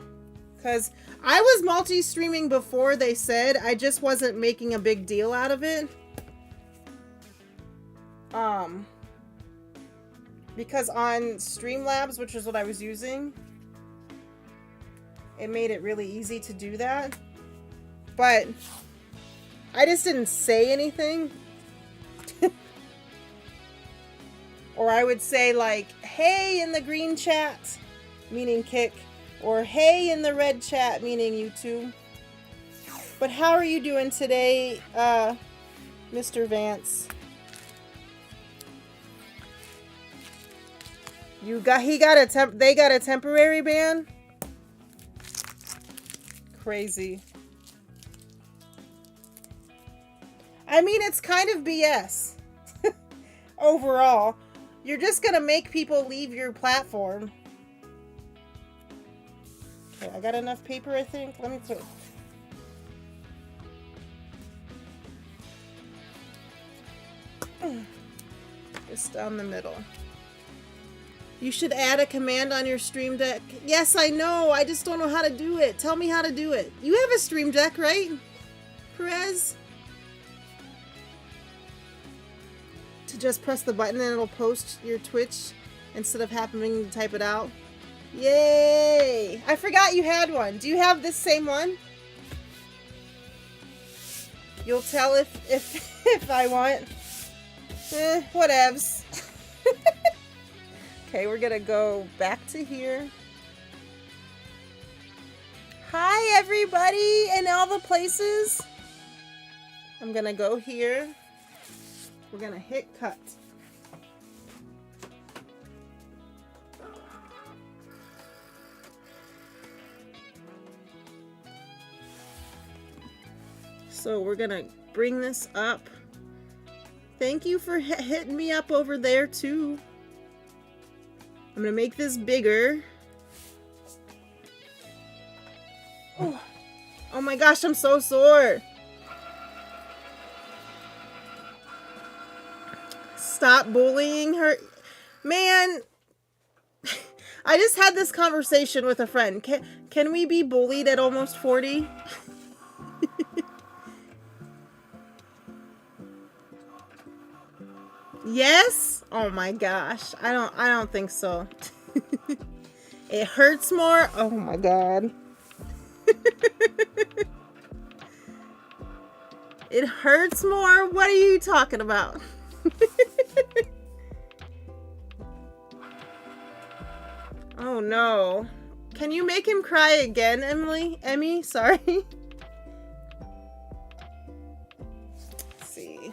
[SPEAKER 1] Because I was multi-streaming before they said, I just wasn't making a big deal out of it. Because on Streamlabs, which is what I was using, it made it really easy to do that. But I just didn't say anything. Or I would say like, hey in the green chat, meaning Kick, or hey in the red chat, meaning YouTube. But how are you doing today, Mr. Vance? They got a temporary ban? Crazy. I mean, it's kind of BS. Overall. You're just gonna make people leave your platform. Okay, I got enough paper, I think. Let me put... Just down the middle. You should add a command on your Stream Deck. Yes, I know. I just don't know how to do it. Tell me how to do it. You have a Stream Deck, right, Perez? To just press the button and it'll post your Twitch instead of having to type it out. Yay! I forgot you had one. Do you have this same one? You'll tell if I want. Whatevs. Okay, we're gonna go back to here. Hi everybody in all the places. I'm gonna go here. We're gonna hit cut. So we're gonna bring this up. Thank you for hitting me up over there too. I'm gonna make this bigger. Oh, oh my gosh, I'm so sore. Stop bullying her. Man, I just had this conversation with a friend. Can we be bullied at almost 40? Yes? Oh my gosh. I don't think so. It hurts more. Oh my god. It hurts more? What are you talking about? Oh no. Can you make him cry again, Emmy? Sorry. Let's see.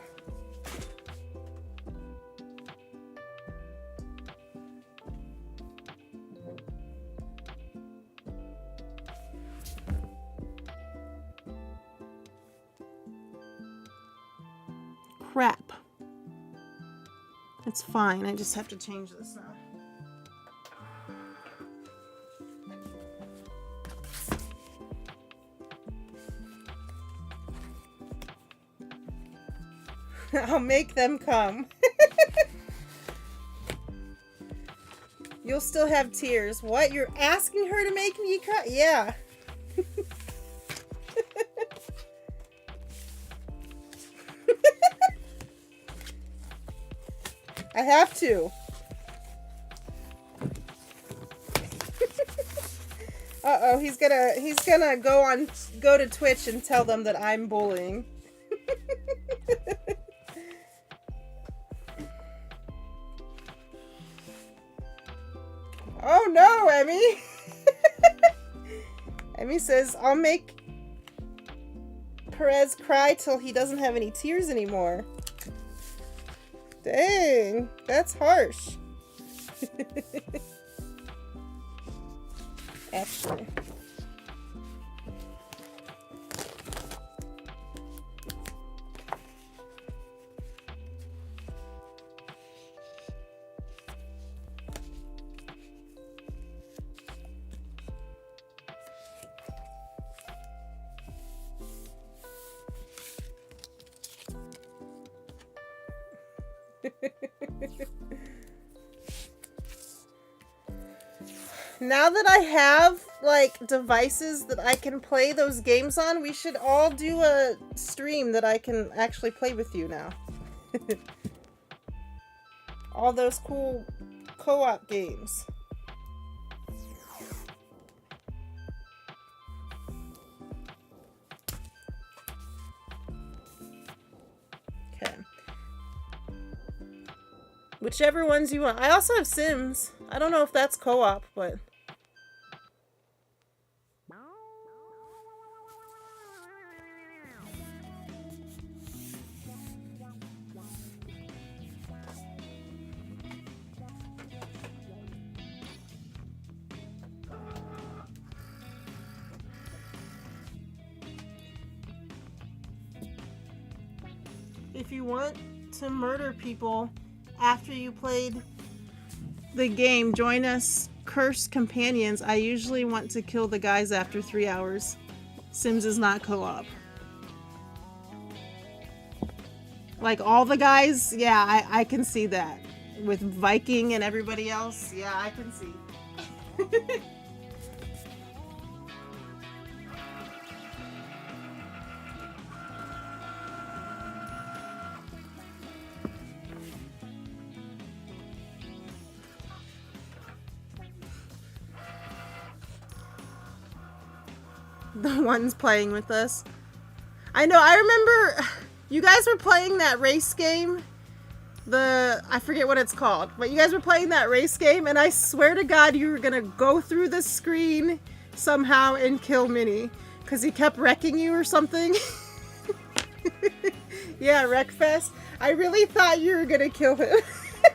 [SPEAKER 1] Crap. It's fine. I just have to change this now. I'll make them come. You'll still have tears. What? You're asking her to make me cry? Yeah. I have to. Uh-oh, he's gonna go to Twitch and tell them that I'm bullying. Oh no, Emmy! Emmy says, I'll make Perez cry till he doesn't have any tears anymore. Dang, that's harsh. Actually. Now that I have, like, devices that I can play those games on, we should all do a stream that I can actually play with you now. All those cool co-op games. Okay. Whichever ones you want. I also have Sims. I don't know if that's co-op, but... If you want to murder people after you played the game, join us Cursed Companions. I usually want to kill the guys after 3 hours. Sims is not co-op. Like all the guys, yeah, I can see that. With Viking and everybody else, yeah, I can see. The ones playing with us. I know, I remember you guys were playing that race game. I forget what it's called, but you guys were playing that race game, and I swear to God you were gonna go through the screen somehow and kill Minnie, because he kept wrecking you or something. Yeah, Wreckfest. I really thought you were gonna kill him.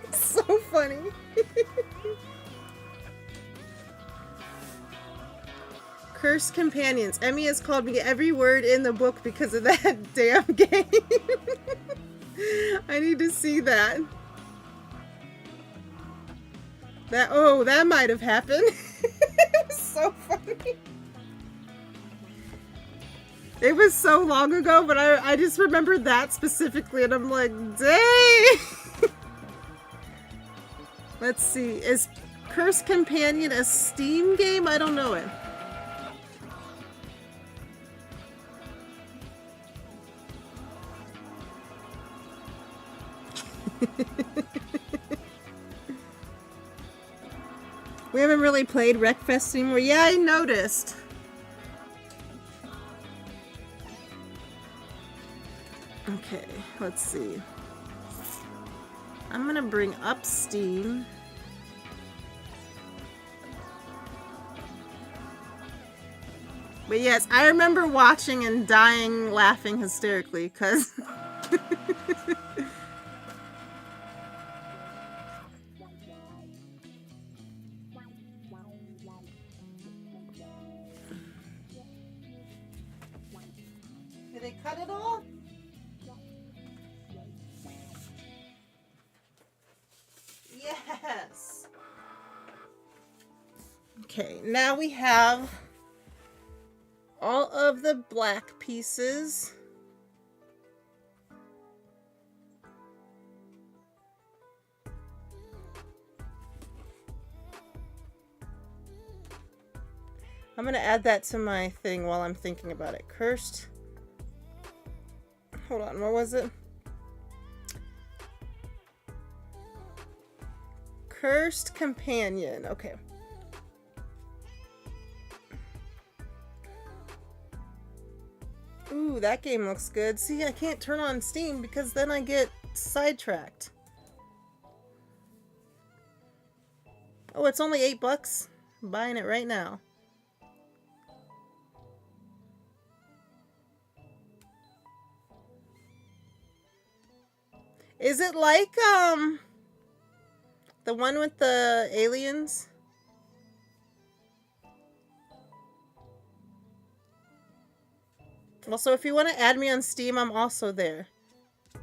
[SPEAKER 1] It's so funny. Cursed Companions. Emmy has called me every word in the book because of that damn game. I need to see that. That might have happened. It was so funny. It was so long ago, but I just remember that specifically, and I'm like, dang. Let's see. Is Cursed Companion a Steam game? I don't know it. We haven't really played Wreckfest anymore. Yeah, I noticed. Okay, let's see. I'm gonna bring up Steam. But yes, I remember watching and dying laughing hysterically because did they cut it off? Yes. Okay, now we have all of the black pieces. I'm gonna add that to my thing while I'm thinking about it. Cursed. Hold on, what was it? Cursed Companion. Okay. Ooh, that game looks good. See, I can't turn on Steam because then I get sidetracked. Oh, it's only $8. I'm buying it right now. Is it like, the one with the aliens? Also, if you want to add me on Steam, I'm also there. I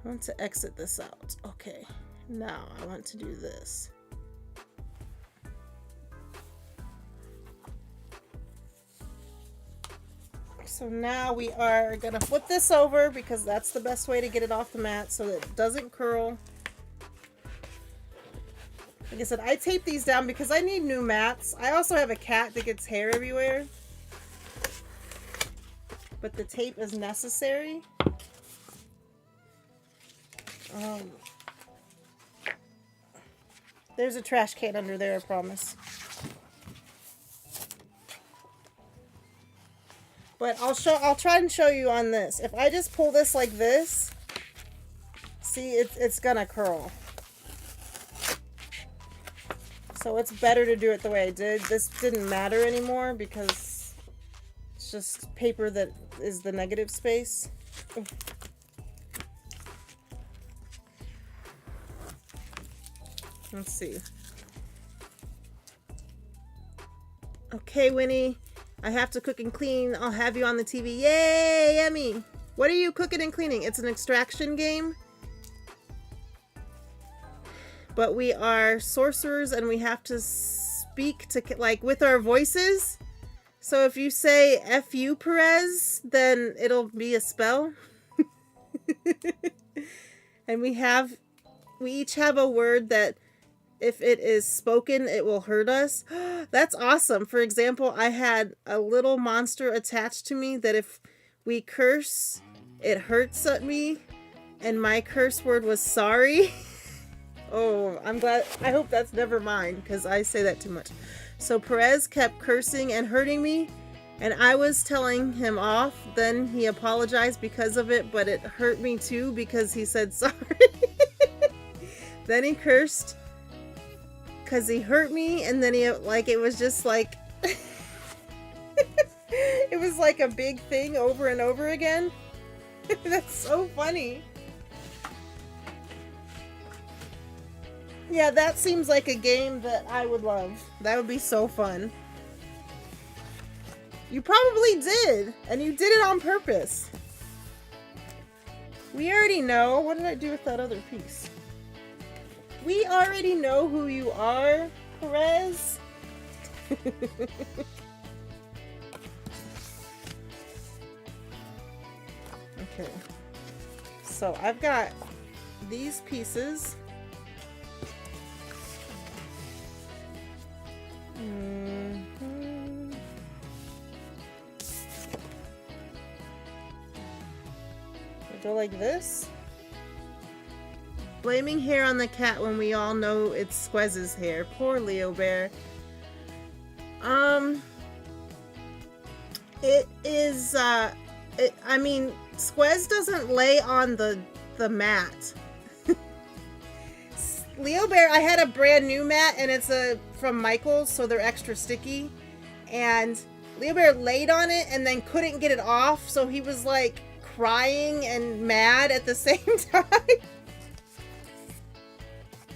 [SPEAKER 1] want to exit this out. Okay, now I want to do this. So now we are gonna flip this over because that's the best way to get it off the mat so that it doesn't curl. Like I said, I tape these down because I need new mats. I also have a cat that gets hair everywhere. But the tape is necessary. There's a trash can under there, I promise. But I'll try and show you on this. If I just pull this like this, see, it's gonna curl. So it's better to do it the way I did. This didn't matter anymore because it's just paper that is the negative space. Let's see. Okay, Winnie. I have to cook and clean. I'll have you on the TV. Yay, Emmy! What are you cooking and cleaning? It's an extraction game. But we are sorcerers and we have to speak to, like, with our voices. So if you say F you, Perez, then it'll be a spell. And we each have a word that if it is spoken, it will hurt us. That's awesome. For example, I had a little monster attached to me that if we curse, it hurts at me. And my curse word was sorry. Oh, I'm glad. I hope that's never mine because I say that too much. So Perez kept cursing and hurting me. And I was telling him off. Then he apologized because of it. But it hurt me too because he said sorry. Then he cursed because he hurt me, and then it was just like it was like a big thing over and over again. That's so funny. Yeah, that seems like a game that I would love. That would be so fun. You probably did, and you did it on purpose. We already know. What did I do with that other piece? We already know who you are, Perez. Okay. So I've got these pieces. Go like this. Blaming hair on the cat when we all know it's Squez's hair. Poor LeoBear. It is, I mean, Squez doesn't lay on the mat. LeoBear, I had a brand new mat, and it's from Michaels, so they're extra sticky. And LeoBear laid on it and then couldn't get it off, so he was like crying and mad at the same time.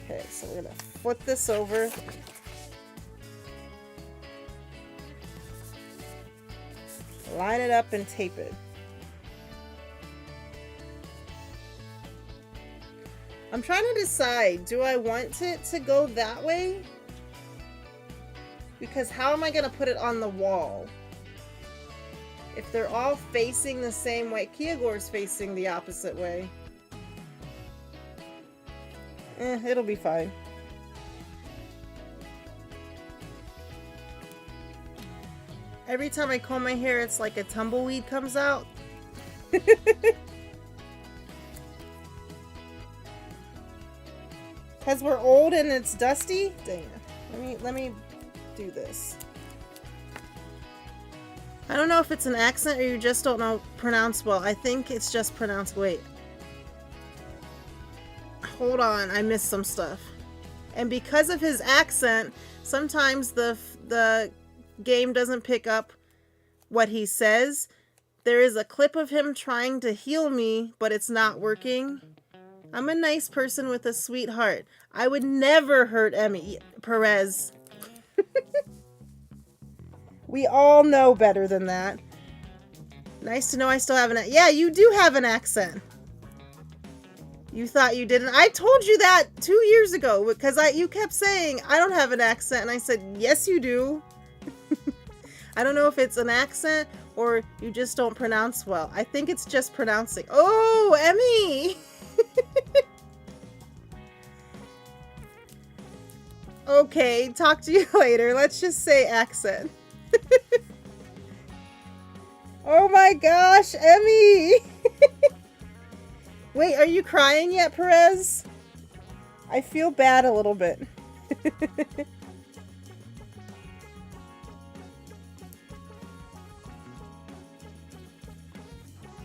[SPEAKER 1] Okay, so we're gonna flip this over. Line it up and tape it. I'm trying to decide, do I want it to go that way? Because how am I gonna put it on the wall? If they're all facing the same way, Kiagor's facing the opposite way. It'll be fine. Every time I comb my hair, it's like a tumbleweed comes out. Because we're old and it's dusty? Dang it. Let me do this. I don't know if it's an accent or you just don't know pronounce well. I think it's just pronounced. Wait. Hold on, I missed some stuff. And because of his accent, sometimes the game doesn't pick up what he says. There is a clip of him trying to heal me, but it's not working. I'm a nice person with a sweet heart. I would never hurt Emmy Perez. We all know better than that. Nice to know I still have an accent. Yeah, you do have an accent. You thought you didn't. I told you that 2 years ago because you kept saying I don't have an accent, and I said yes you do. I don't know if it's an accent or you just don't pronounce well. I think it's just pronouncing. Oh, Emmy. Okay, talk to you later. Let's just say accent. Oh my gosh, Emmy! Wait, are you crying yet, Perez? I feel bad a little bit.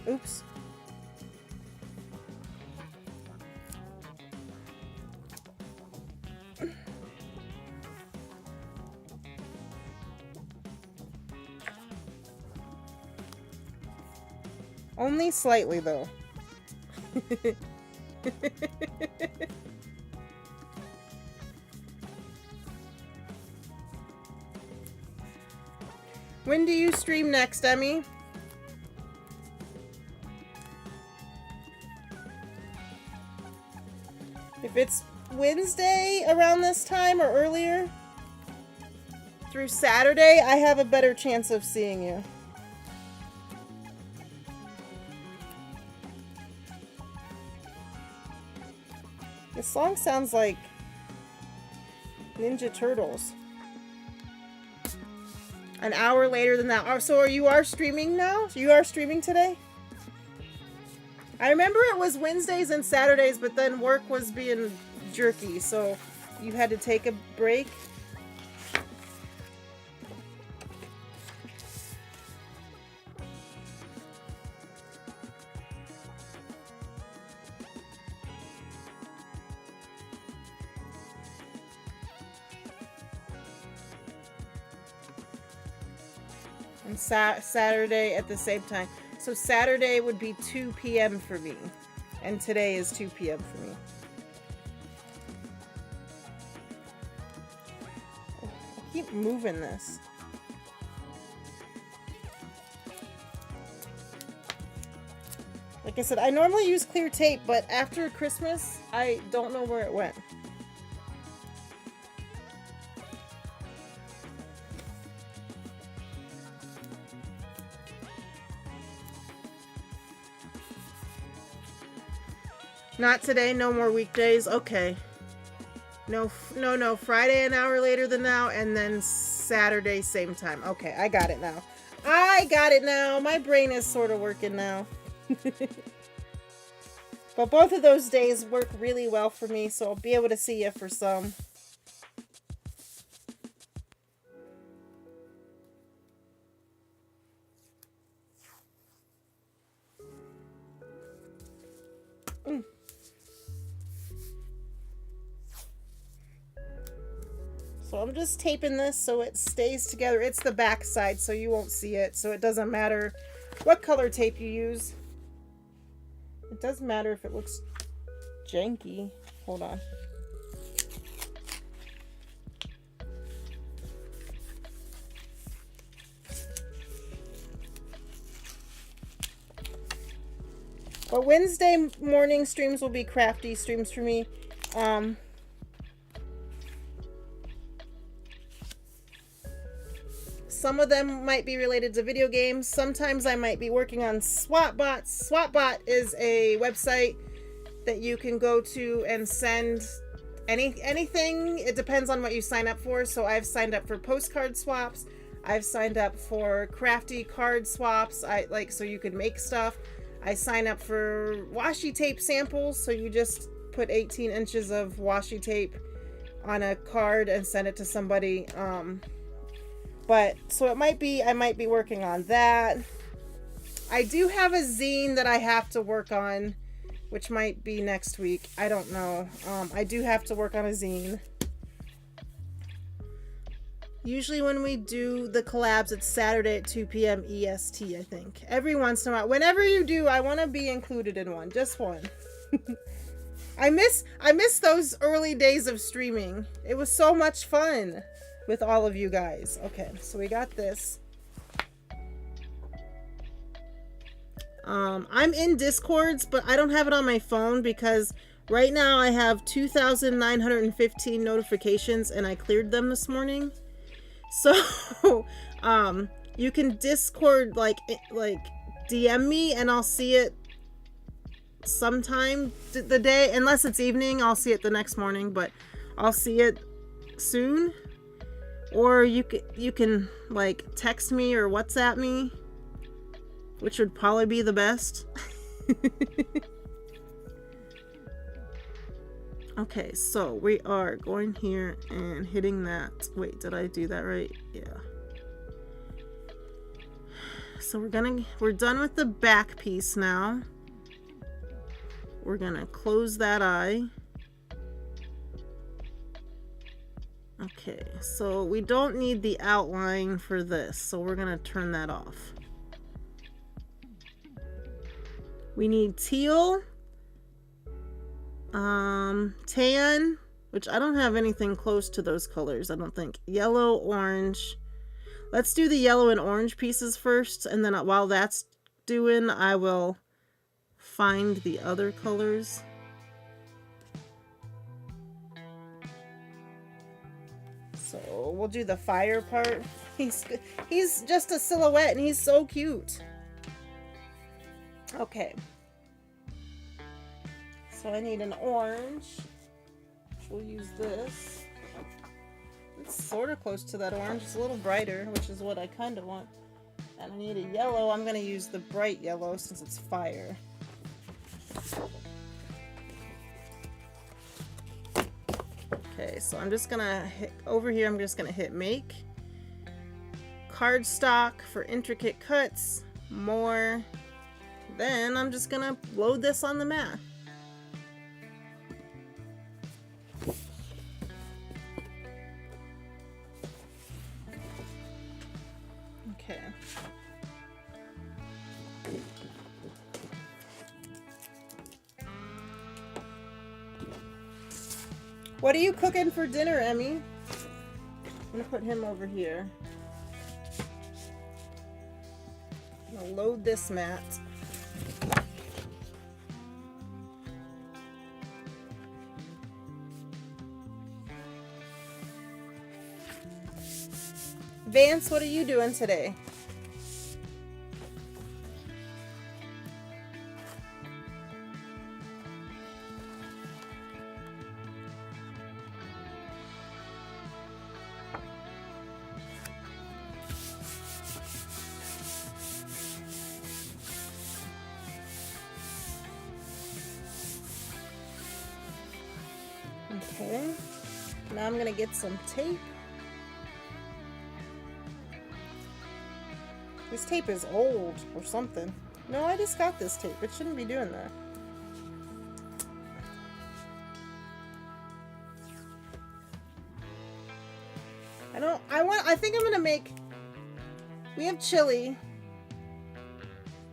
[SPEAKER 1] Oops. Only slightly, though. When do you stream next, Emmy? If it's Wednesday around this time or earlier, through Saturday, I have a better chance of seeing you. This song sounds like Ninja Turtles. An hour later than that. So you are streaming now? You are streaming today? I remember it was Wednesdays and Saturdays, but then work was being jerky, so you had to take a break. And Saturday at the same time. So Saturday would be 2 p.m. for me. And today is 2 p.m. for me. I keep moving this. Like I said, I normally use clear tape, but after Christmas, I don't know where it went. Not today, no more weekdays. Okay. No, Friday an hour later than now, and then Saturday same time. Okay, I got it now. I got it now. My brain is sort of working now. But both of those days work really well for me, so I'll be able to see you for some. So I'm just taping this so it stays together. It's the back side, so you won't see it. So it doesn't matter what color tape you use. It doesn't matter if it looks janky. Hold on. But Wednesday morning streams will be crafty streams for me. Some of them might be related to video games. Sometimes I might be working on SwapBot. SwapBot is a website that you can go to and send anything. It depends on what you sign up for. So I've signed up for postcard swaps. I've signed up for crafty card swaps. So you can make stuff. I sign up for washi tape samples. So you just put 18 inches of washi tape on a card and send it to somebody. But so I might be working on that. I do have a zine that I have to work on, which might be next week. I don't know. I do have to work on a zine. Usually when we do the collabs, it's Saturday at 2 p.m. EST, I think. Every once in a while. Whenever you do, I want to be included in one. Just one. I miss those early days of streaming. It was so much fun with all of you guys. Okay, so we got this. I'm in Discords, but I don't have it on my phone because right now I have 2,915 notifications and I cleared them this morning. So, you can Discord like DM me and I'll see it sometime the day, unless it's evening, I'll see it the next morning, but I'll see it soon. Or you can like text me or WhatsApp me, which would probably be the best. Okay, so we are going here and hitting that. Wait, did I do that right? Yeah. So we're done with the back piece now. We're gonna close that eye. Okay, so we don't need the outline for this, so we're gonna turn that off. We need teal, tan, which I don't have anything close to those colors, I don't think. Yellow, orange. Let's do the yellow and orange pieces first, and then while that's doing, I will find the other colors. So we'll do the fire part. He's just a silhouette and he's so cute. Okay. So I need an orange. We'll use this. It's sort of close to that orange. It's a little brighter, which is what I kind of want. And I need a yellow. I'm going to use the bright yellow since it's fire. Okay, so I'm just gonna hit over here. I'm just gonna hit make cardstock for intricate cuts, more. Then I'm just gonna load this on the mat. Okay. What are you cooking for dinner, Emmy? I'm gonna put him over here. I'm gonna load this mat. Vance, what are you doing today? Okay. Now I'm gonna get some tape. This tape is old or something. No, I just got this tape. It shouldn't be doing that. I think I'm gonna make, we have chili.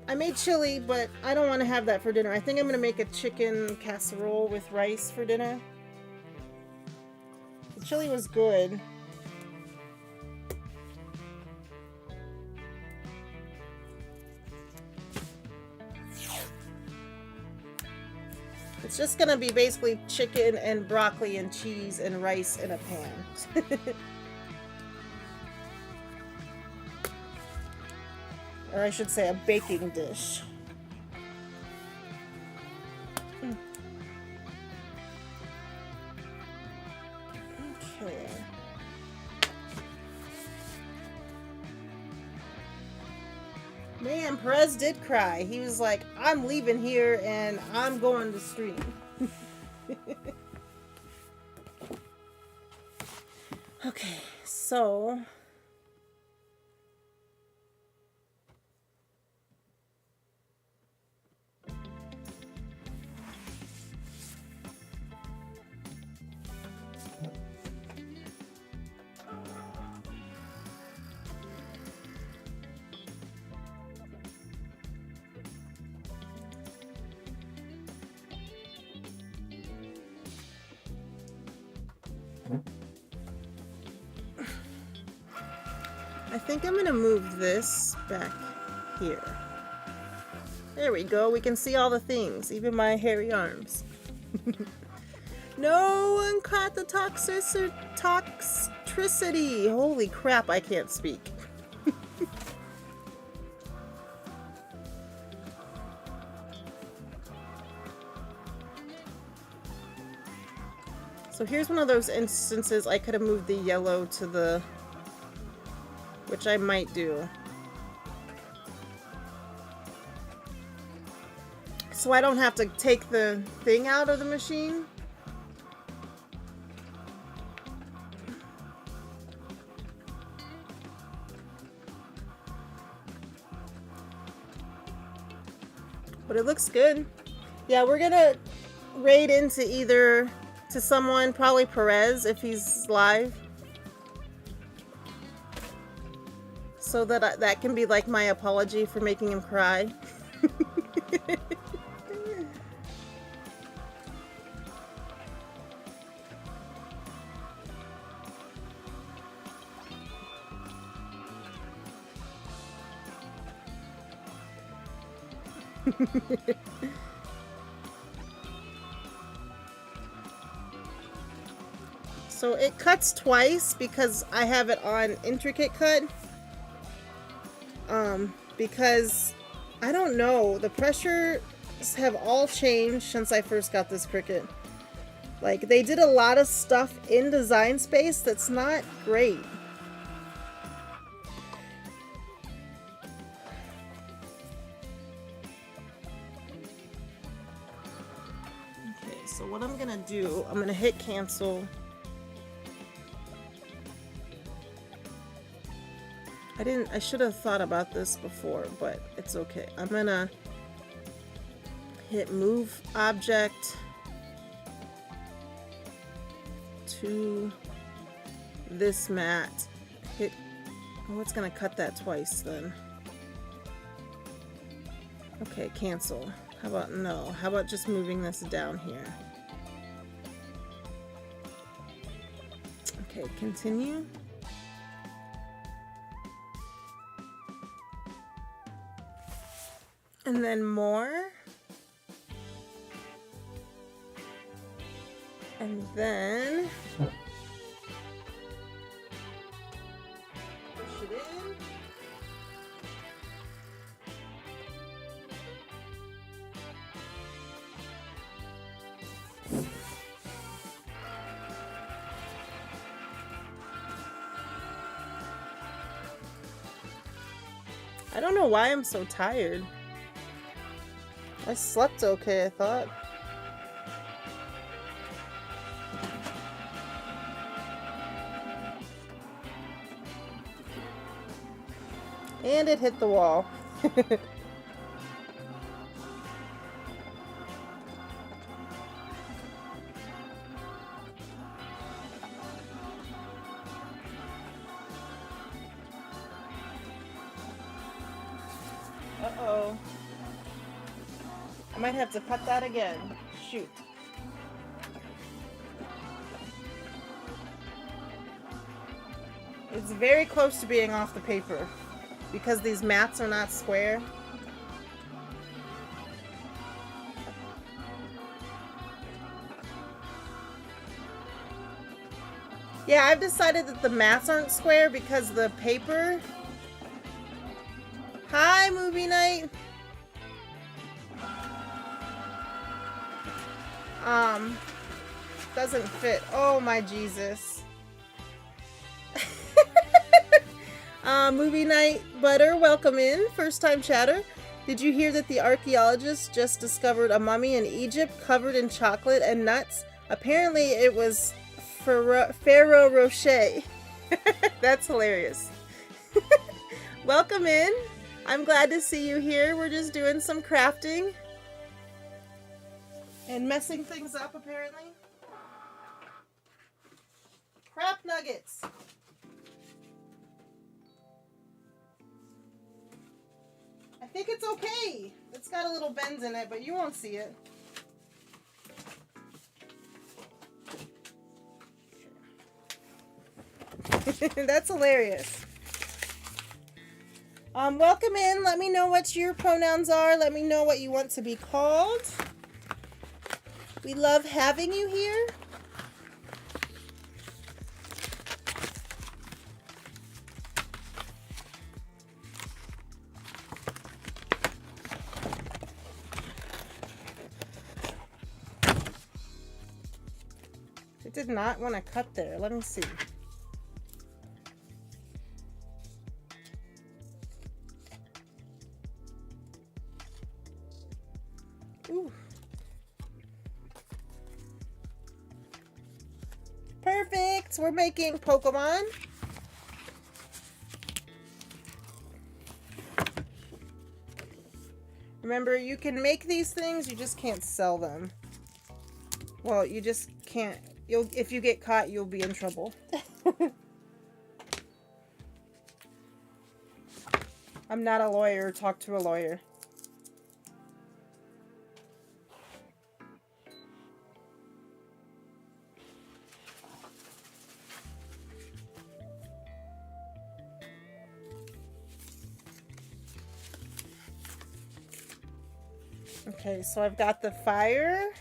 [SPEAKER 1] I made chili, but I don't want to have that for dinner. I think I'm gonna make a chicken casserole with rice for dinner. The chili was good. It's just gonna be basically chicken and broccoli and cheese and rice in a pan. Or I should say a baking dish. Okay. Man, Perez did cry. He was like, I'm leaving here and I'm going to stream. Okay, so I think I'm gonna move this back here. There we go. We can see all the things, even my hairy arms. No one caught the toxicity. Holy crap, I can't speak. So here's one of those instances I could have moved the yellow to the, which I might do. So I don't have to take the thing out of the machine. But it looks good. Yeah, we're gonna raid into either to someone, probably Perez if he's live. So that that can be like my apology for making him cry. So it cuts twice because I have it on intricate cut. Because I don't know, the pressures have all changed since I first got this Cricut. Like, they did a lot of stuff in Design Space that's not great. Okay, so what I'm gonna do, I'm gonna hit cancel. I should have thought about this before, but it's okay. I'm gonna hit move object to this mat. Hit, oh, it's gonna cut that twice then. Okay, cancel. How about no? How about just moving this down here? Okay, continue. And then more. And then push it in. I don't know why I'm so tired. I slept okay, I thought. And it hit the wall. Uh-oh. I might have to cut that again. Shoot. It's very close to being off the paper because these mats are not square. Yeah, I've decided that the mats aren't square because the paper... Hi, movie night! Doesn't fit. Oh my Jesus. Movie night butter, welcome in. First time chatter. Did you hear that the archaeologists just discovered a mummy in Egypt covered in chocolate and nuts? Apparently it was Pharaoh Rocher. That's hilarious. Welcome in. I'm glad to see you here. We're just doing some crafting and messing things up, apparently. Crap nuggets. I think it's okay. It's got a little bends in it, but you won't see it. That's hilarious. Welcome in. Let me know what your pronouns are. Let me know what you want to be called. We love having you here. It did not want to cut there. Let me see. Ooh. Perfect. We're making Pokemon. Remember, you can make these things, you just can't sell them. Well, you just can't. If you get caught, you'll be in trouble. I'm not a lawyer. Talk to a lawyer. Okay, so I've got the fire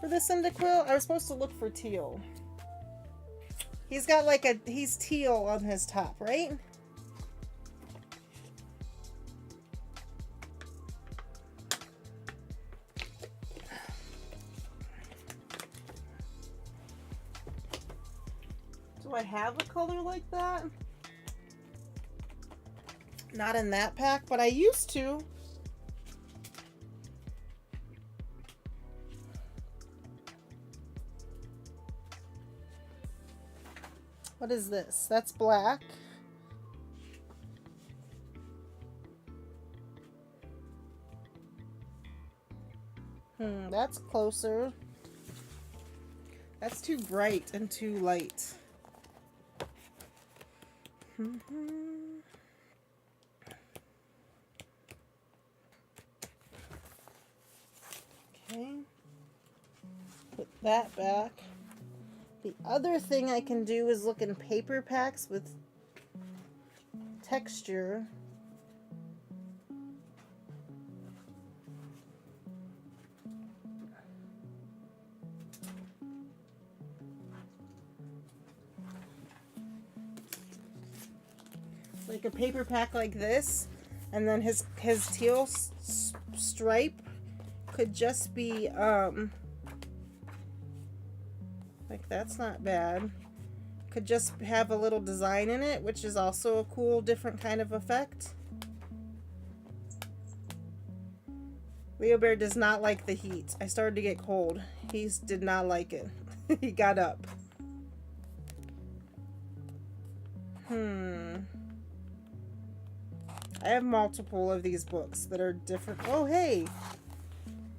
[SPEAKER 1] for the Cyndaquil. I was supposed to look for teal. He's got like he's teal on his top, right? Do I have a color like that? Not in that pack, but I used to. What is this? That's black. That's closer. That's too bright and too light. Okay. Put that back. The other thing I can do is look in paper packs with texture. Like a paper pack like this, and then his teal stripe could just be like, that's not bad. Could just have a little design in it, which is also a cool, different kind of effect. LeoBear does not like the heat. I started to get cold. He did not like it. He got up. I have multiple of these books that are different. Oh, hey.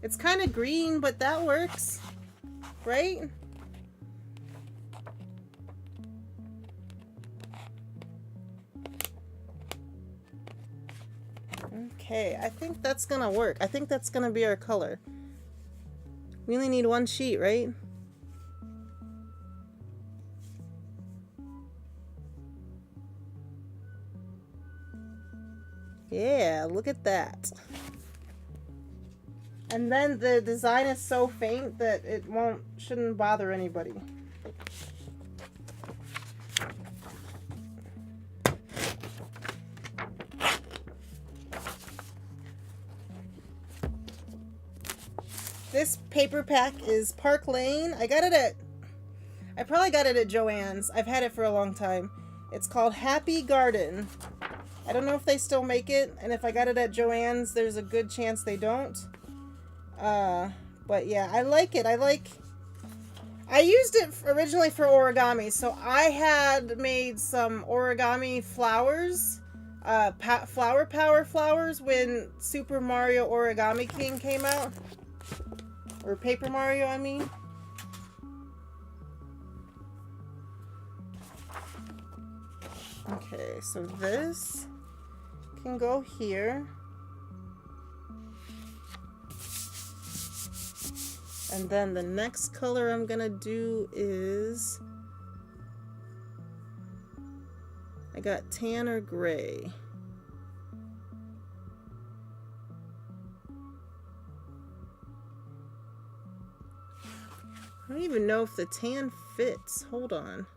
[SPEAKER 1] It's kind of green, but that works. Right? Okay, I think that's gonna work. I think that's gonna be our color. We only need one sheet, right? Yeah, look at that. And then the design is so faint that it shouldn't bother anybody. This paper pack is Park Lane. I probably got it at Joann's. I've had it for a long time. It's called Happy Garden. I don't know if they still make it, and if I got it at Joann's, there's a good chance they don't. But yeah, I like it. I used it originally for origami, so I had made some origami flowers, Flower Power flowers when Super Mario Origami King came out. Or Paper Mario, I mean. Okay, so this can go here. And then the next color I'm gonna do is, I got tan or gray. I don't even know if the tan fits. Hold on.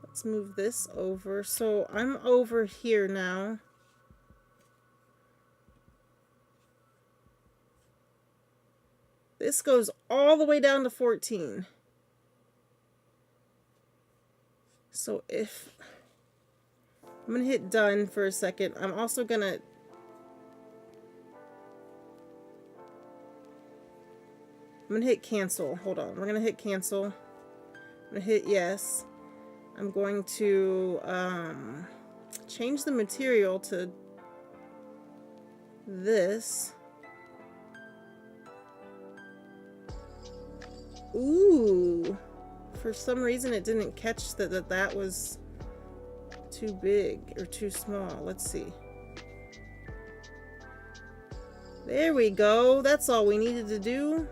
[SPEAKER 1] Let's move this over. So I'm over here now. This goes all the way down to 14. So if I'm going to hit done for a second, I'm also going to hit cancel. Hold on. We're going to hit cancel. I'm going to hit yes. I'm going to change the material to this. Ooh. For some reason it didn't catch that was too big or too small. Let's see. There we go. That's all we needed to do.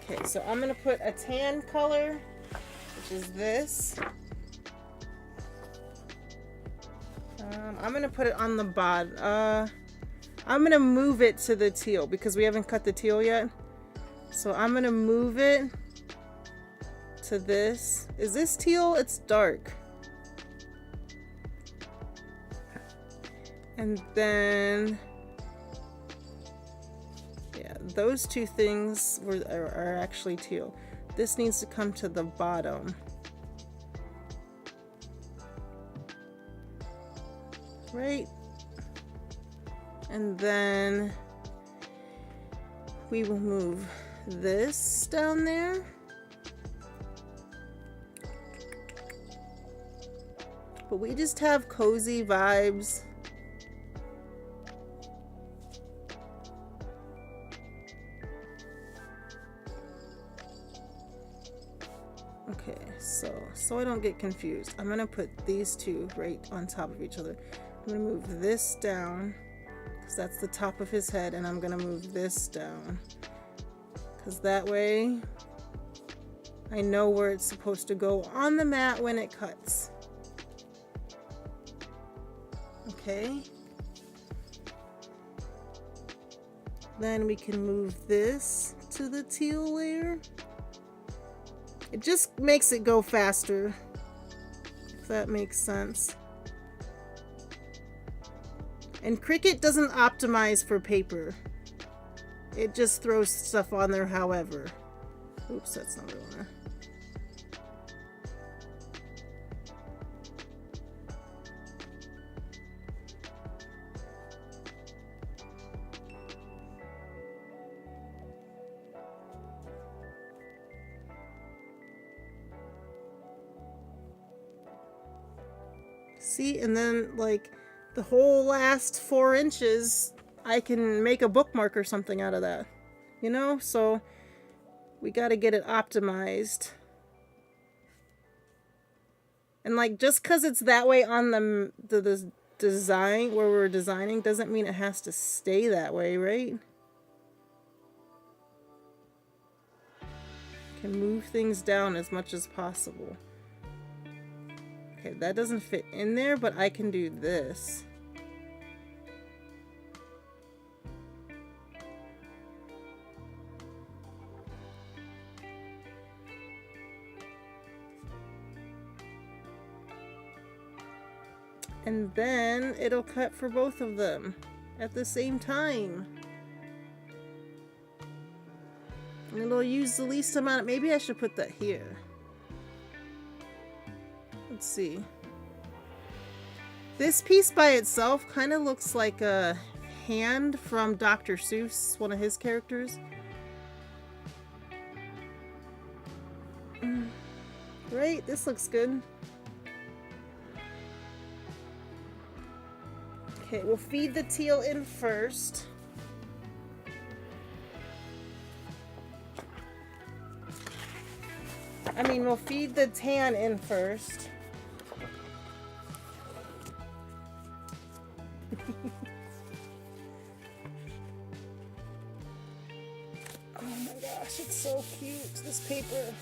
[SPEAKER 1] Okay, so I'm going to put a tan color, which is this. I'm going to put it on the bottom. I'm going to move it to the teal because we haven't cut the teal yet. So I'm going to move it to this. Is this teal? It's dark. And then, yeah, those two things are actually teal. This needs to come to the bottom. Right? And then we will move this down there. But we just have cozy vibes. Okay, so I don't get confused, I'm gonna put these two right on top of each other. I'm gonna move this down because that's the top of his head, and I'm gonna move this down because that way I know where it's supposed to go on the mat when it cuts. Okay. Then we can move this to the teal layer. It just makes it go faster, if that makes sense. And Cricut doesn't optimize for paper. It just throws stuff on there however. Oops, that's not what I want. See, and then like the whole last 4 inches, I can make a bookmark or something out of that. You know, so we got to get it optimized. And like just because it's that way on the design where we're designing doesn't mean it has to stay that way, right? Can move things down as much as possible. Okay, that doesn't fit in there, but I can do this. And then it'll cut for both of them at the same time. And it'll use the least amount. Maybe I should put that here. Let's see. This piece by itself kind of looks like a hand from Dr. Seuss, one of his characters. Right? This looks good. Okay, we'll feed the teal in first. I mean, we'll feed the tan in first. Oh my gosh, it's so cute, this paper.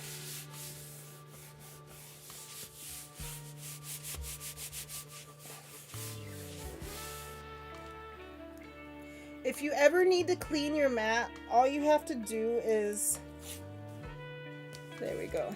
[SPEAKER 1] If you ever need to clean your mat, all you have to do is, there we go.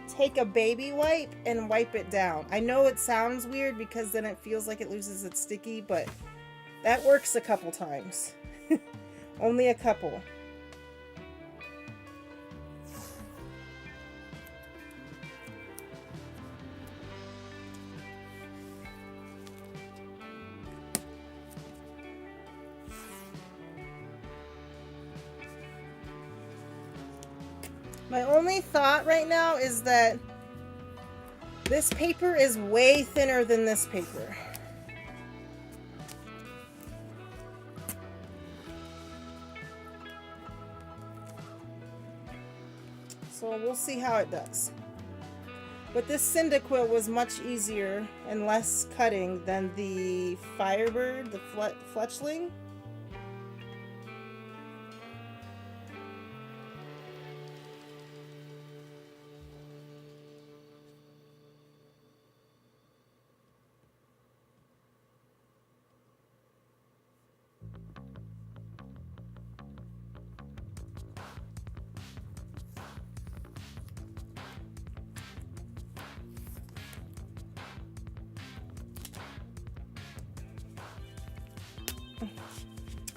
[SPEAKER 1] Take a baby wipe and wipe it down. I know it sounds weird because then it feels like it loses its sticky, but that works a couple times. Only a couple. My only thought right now is that this paper is way thinner than this paper. So we'll see how it does. But this Cyndaquil was much easier and less cutting than the Firebird, the Fletchling.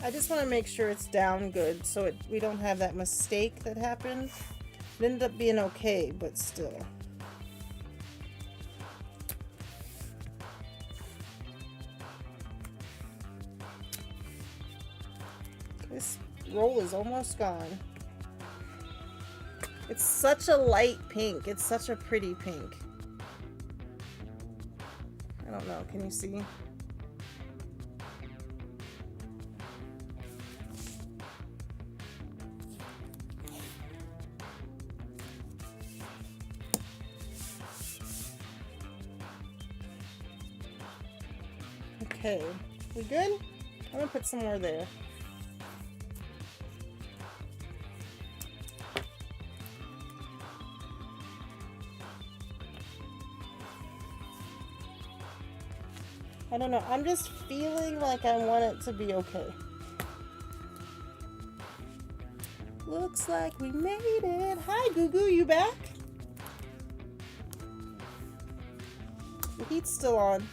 [SPEAKER 1] I just want to make sure it's down good so we don't have that mistake that happened. It ended up being okay, but still. This roll is almost gone. It's such a light pink. It's such a pretty pink. I don't know. Can you see? Okay, we good? I'm gonna put some more there. I don't know, I'm just feeling like I want it to be okay. Looks like we made it. Hi, Goo Goo, you back? The heat's still on.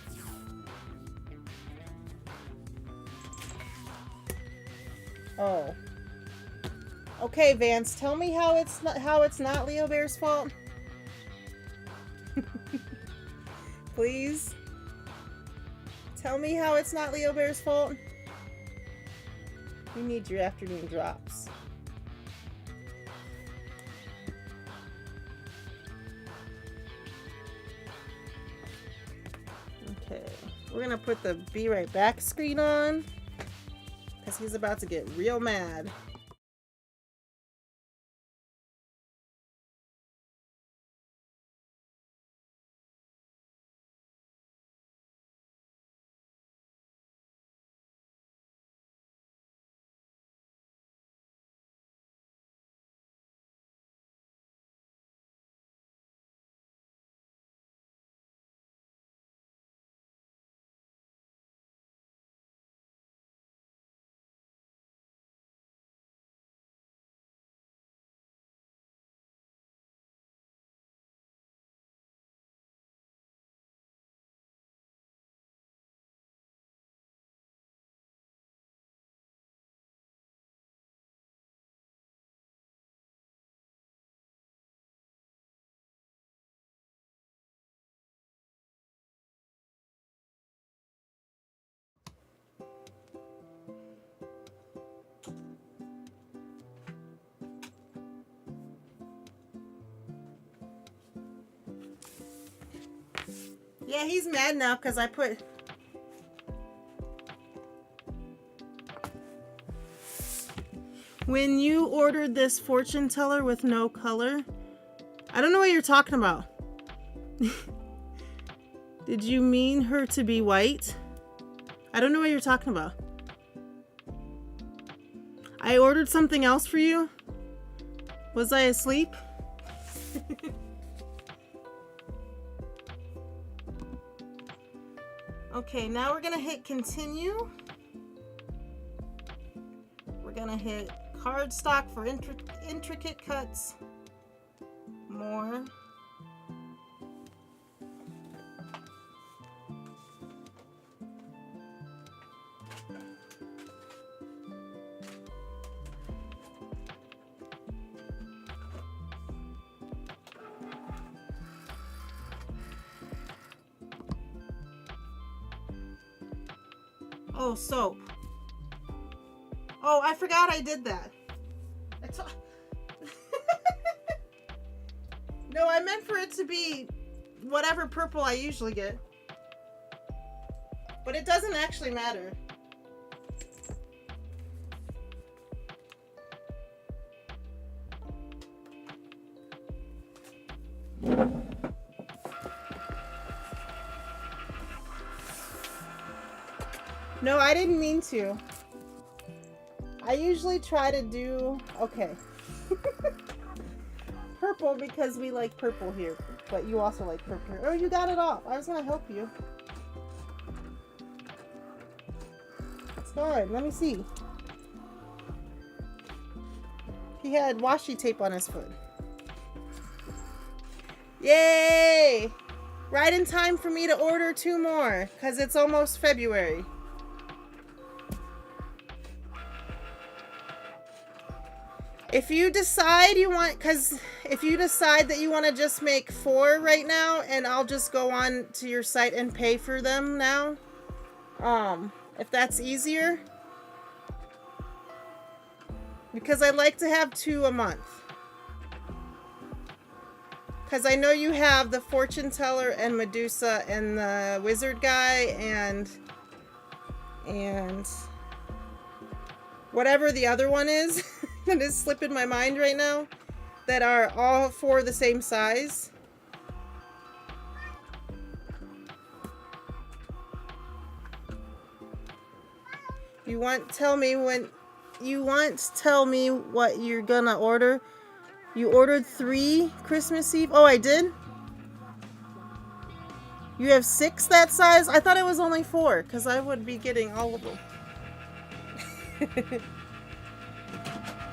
[SPEAKER 1] Oh. Okay, Vance, tell me how it's not LeoBear's fault. Please. Tell me how it's not LeoBear's fault. You need your afternoon drops. Okay, we're gonna put the Be Right Back screen on because he's about to get real mad. Yeah, he's mad now because I put... When you ordered this fortune teller with no color, I don't know what you're talking about. Did you mean her to be white? I don't know what you're talking about. I ordered something else for you? Was I asleep? Okay, now we're gonna hit continue. We're gonna hit cardstock for intricate cuts. More. Oh, soap. Oh, I forgot I did that. No, I meant for it to be whatever purple I usually get. But it doesn't actually matter. No, I didn't mean to. I usually try to do... Okay. Purple because we like purple here. But you also like purple here. Oh, you got it off. I was going to help you. It's fine. Let me see. He had washi tape on his foot. Yay! Right in time for me to order 2 more. Because it's almost February. If you decide you want, if you decide that you want to just make 4 right now, and I'll just go on to your site and pay for them now, if that's easier, because I like to have 2 a month, because I know you have the fortune teller and Medusa and the wizard guy and whatever the other one is. That is slipping my mind right now, that are all 4 the same size. You want tell me what you're gonna order. You ordered 3 Christmas Eve. Oh, I did? You have 6 that size? I thought it was only 4 because I would be getting all of them.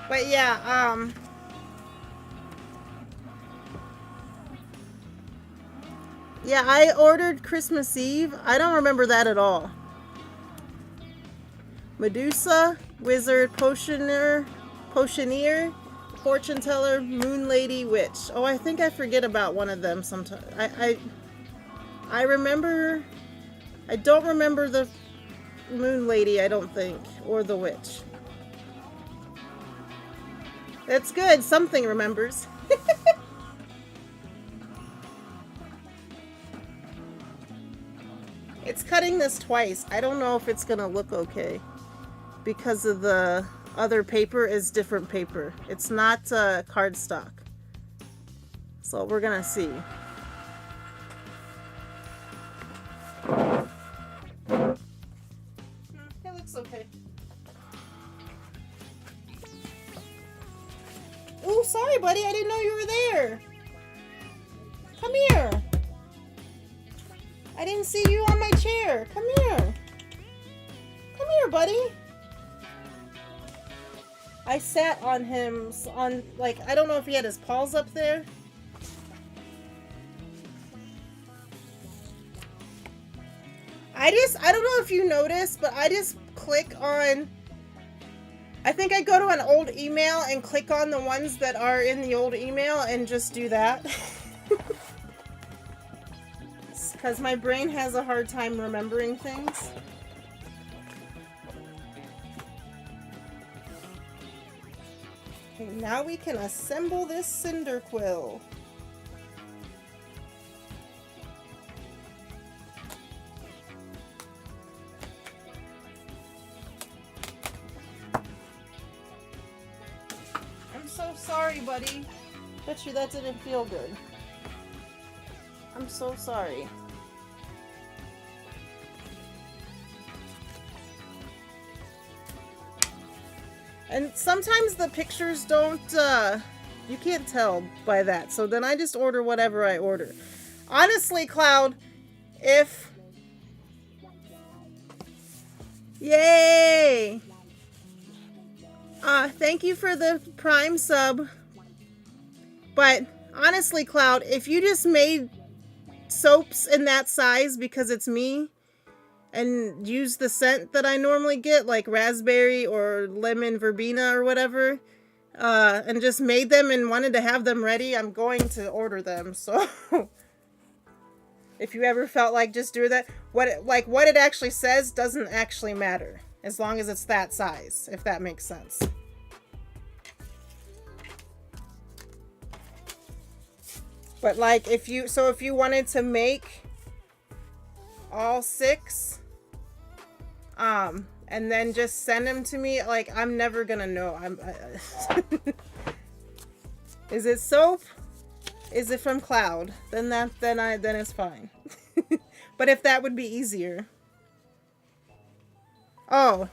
[SPEAKER 1] But yeah, yeah, I ordered Christmas Eve. I don't remember that at all. Medusa, Wizard, Potioneer, Fortune Teller, Moon Lady, Witch. Oh, I think I forget about one of them sometimes. I remember. I don't remember the Moon Lady, I don't think, or the Witch. That's good. Something remembers. It's cutting this twice. I don't know if it's gonna look okay because of the other paper is different paper. It's not cardstock. So we're gonna see. It looks okay. Oh, sorry, buddy. I didn't know you were there. Come here. I didn't see you on my chair. Come here. Come here, buddy. I sat on him on, like, I don't know if he had his paws up there. I don't know if you noticed, but I just click on, I think I go to an old email and click on the ones that are in the old email and just do that. Because my brain has a hard time remembering things. Okay, now we can assemble this cinder quill. I'm so sorry, buddy. Bet you that didn't feel good. I'm so sorry. And sometimes the pictures don't, you can't tell by that. So then I just order whatever I order. Honestly, Cloud, if... Yay! Thank you for the Prime sub. But honestly, Cloud, if you just made soaps in that size because it's me, and use the scent that I normally get, like raspberry or lemon verbena or whatever, and just made them and wanted to have them ready, I'm going to order them. So if you ever felt like just do that, what it actually says doesn't actually matter as long as it's that size, if that makes sense. But like if you wanted to make all 6, and then just send them to me, like, I'm never gonna know. Is it soap? Is it from Cloud? Then it's fine. But if that would be easier. Oh.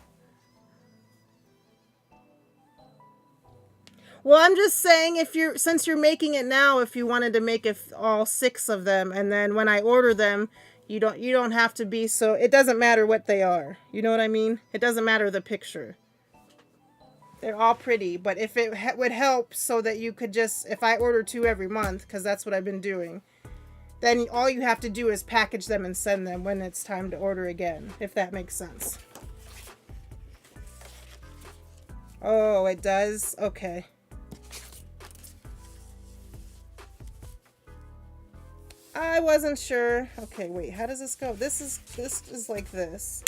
[SPEAKER 1] Well, I'm just saying, since you're making it now, if you wanted to make all 6 of them, and then when I order them, you don't have to be so, it doesn't matter what they are. You know what I mean? It doesn't matter the picture. They're all pretty, but if it would help so that you could just, if I order 2 every month, because that's what I've been doing, then all you have to do is package them and send them when it's time to order again, if that makes sense. Oh, it does? Okay. I wasn't sure. Okay, wait, how does this go? This is like this.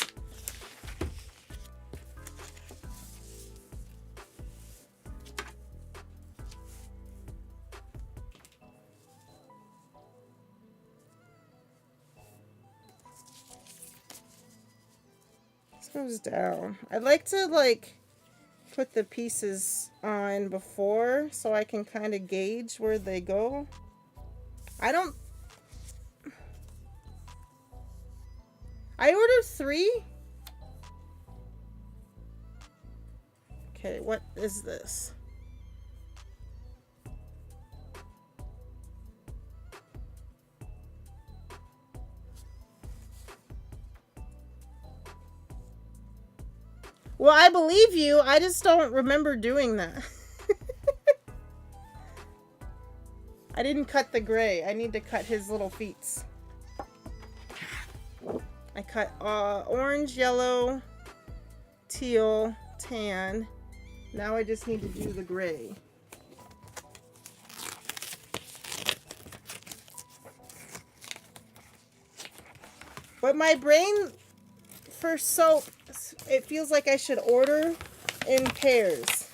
[SPEAKER 1] This goes down. I'd like to like put the pieces on before so I can kind of gauge where they go. I ordered 3. Okay, what is this? Well, I believe you. I just don't remember doing that. I didn't cut the gray. I need to cut his little feet. I cut orange, yellow, teal, tan. Now I just need to do the gray. But my brain for soap, it feels like I should order in pairs.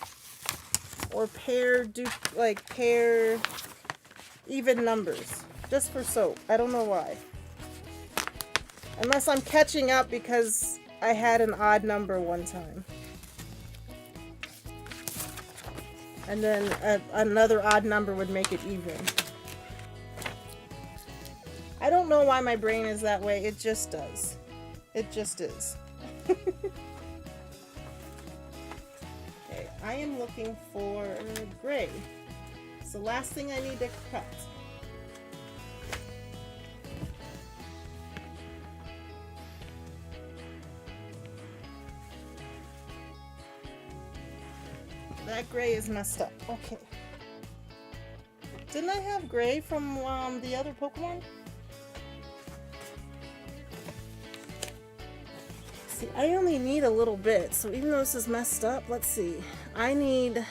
[SPEAKER 1] or pair even numbers. Just for soap. I don't know why. Unless I'm catching up because I had an odd number one time. And then another odd number would make it even. I don't know why my brain is that way. It just does. It just is. Okay, I am looking for gray. It's the last thing I need to cut. That gray is messed up. Okay. Didn't I have gray from the other Pokemon? See, I only need a little bit, so even though this is messed up, let's see. I need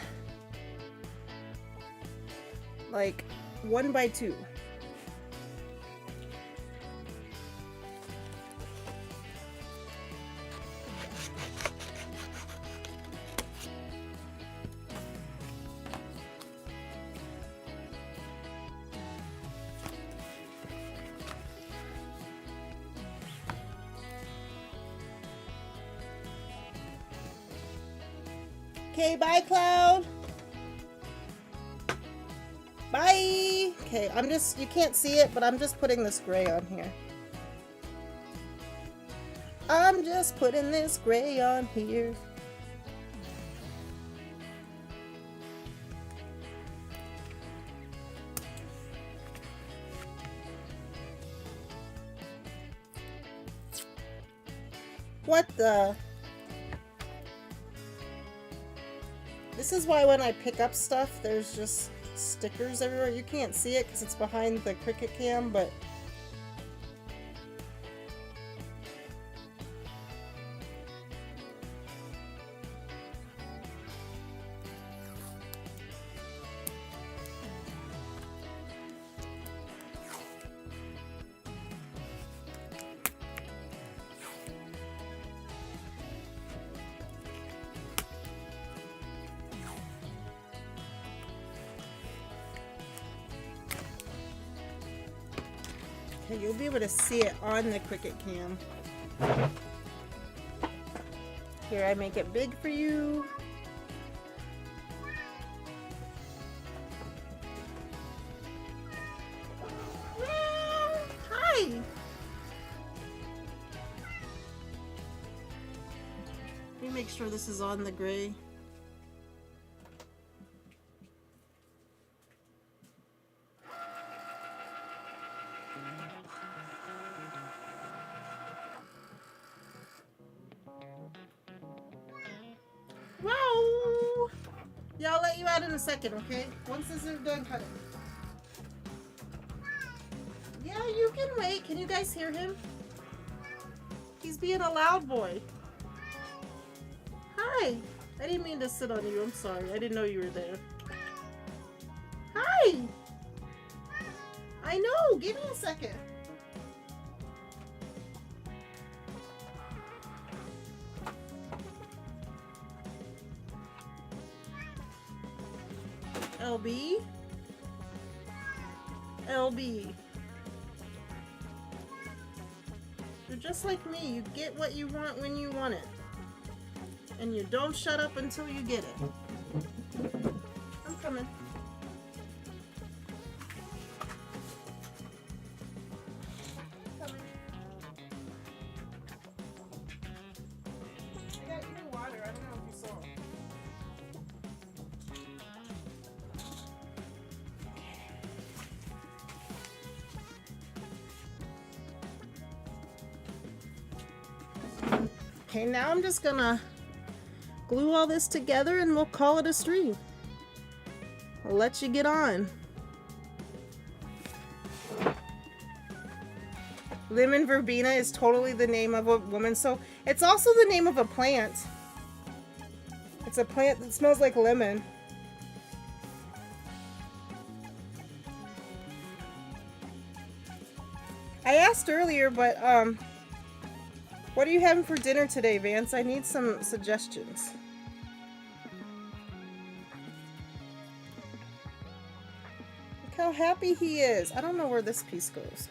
[SPEAKER 1] like 1 by 2. Okay, bye, Cloud. Bye. Okay, you can't see it, but I'm just putting this gray on here. I'm just putting this gray on here. What the? This is why when I pick up stuff, there's just stickers everywhere. You can't see it because it's behind the Cricut cam, but okay, you'll be able to see it on the Cricut cam. Here, I make it big for you. Hi! Let me make sure this is on the gray. Wow! Yeah, I'll let you out in a second, okay? Once this is done cutting. Yeah, you can wait. Can you guys hear him? He's being a loud boy. Hi! I didn't mean to sit on you. I'm sorry. I didn't know you were there. Hi! I know! Give me a second. LB. LB. You're just like me. You get what you want when you want it. And you don't shut up until you get it. I'm coming. Coming. I got you water. I don't know if you saw. Okay, now I'm just gonna glue all this together and we'll call it a stream. I'll let you get on. Lemon verbena is totally the name of a woman, so it's also the name of a plant. It's a plant that smells like lemon. I asked earlier, but what are you having for dinner today, Vance? I need some suggestions. how happy he is. I don't know where this piece goes.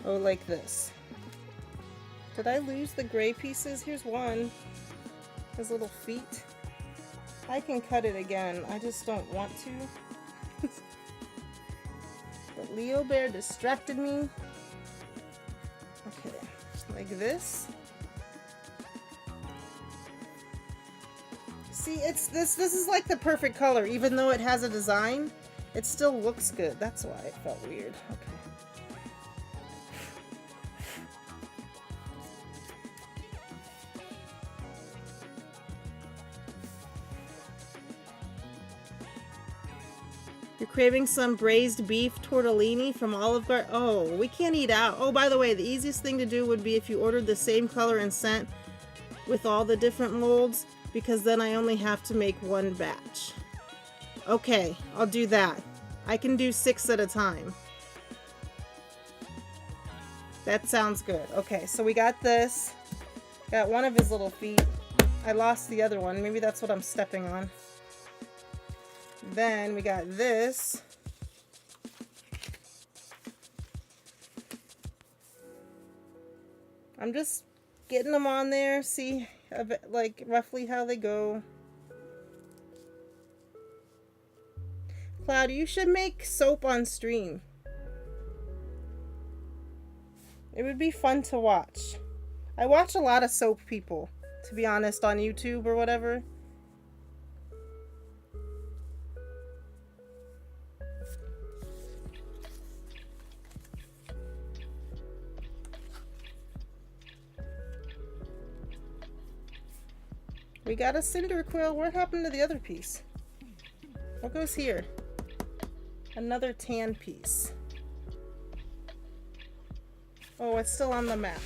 [SPEAKER 1] Oh, like this. Did I lose the gray pieces? Here's one. His little feet. I can cut it again. I just don't want to. But LeoBear distracted me. Okay, like this. See, it's this is like the perfect color. Even though it has a design, it still looks good. That's why it felt weird. Okay. You're craving some braised beef tortellini from Olive Garden. Oh, we can't eat out. Oh, by the way, the easiest thing to do would be if you ordered the same color and scent with all the different molds, because then I only have to make one batch. Okay, I'll do that. I can do 6 at a time. That sounds good. Okay, so we got this. Got one of his little feet. I lost the other one. Maybe that's what I'm stepping on. Then we got this. I'm just getting them on there, see like roughly how they go. Cloud, you should make soap on stream. It would be fun to watch. I watch a lot of soap people, to be honest, on YouTube or whatever. We got a cinder quill. What happened to the other piece? What goes here? Another tan piece. Oh, it's still on the map.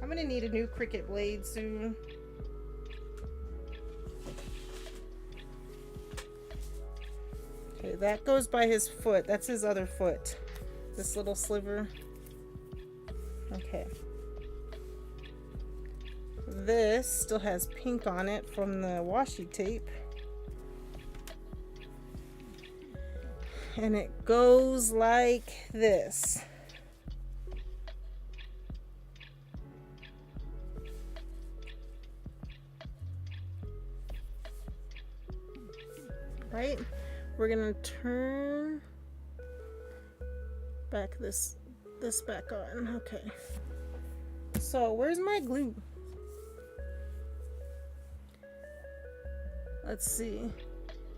[SPEAKER 1] I'm gonna need a new Cricut blade soon. Okay, that goes by his foot. That's his other foot. This little sliver. Okay. This still has pink on it from the washi tape. And it goes like this. Right? We're gonna turn back this back on. Okay. So where's my glue? Let's see.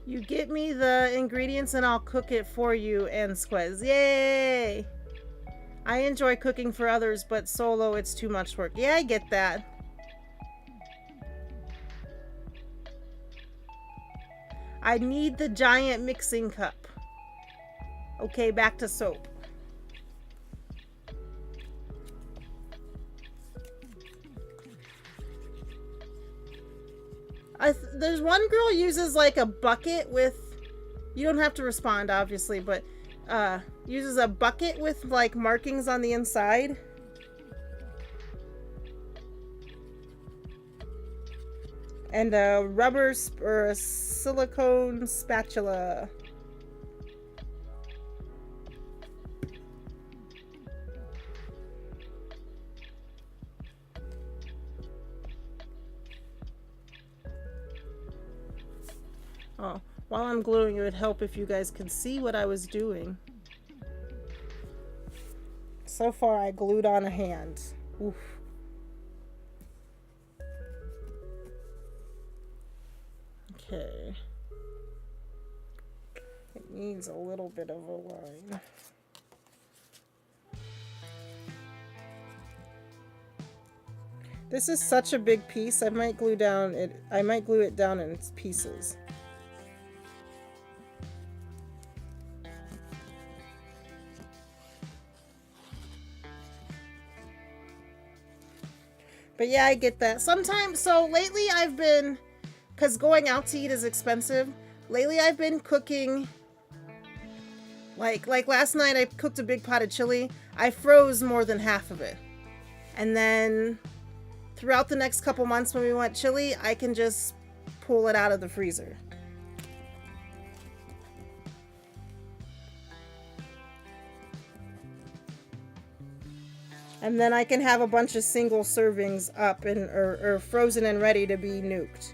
[SPEAKER 1] You get me the ingredients and I'll cook it for you and Squez. Yay! I enjoy cooking for others, but solo it's too much work. Yeah, I get that. I need the giant mixing cup. Okay, back to soap. There's one girl uses like a bucket with, you don't have to respond obviously, but uses a bucket with like markings on the inside. And a rubber or a silicone spatula. Oh, while I'm gluing, it would help if you guys could see what I was doing. So far, I glued on a hand. Oof. Okay. It needs a little bit of a line. This is such a big piece. I might glue it down in pieces. But yeah, I get that. Sometimes, so lately I've been, because going out to eat is expensive, lately I've been cooking Like last night I cooked a big pot of chili. I froze more than half of it. And then throughout the next couple months when we want chili, I can just pull it out of the freezer. And then I can have a bunch of single servings up and or frozen and ready to be nuked.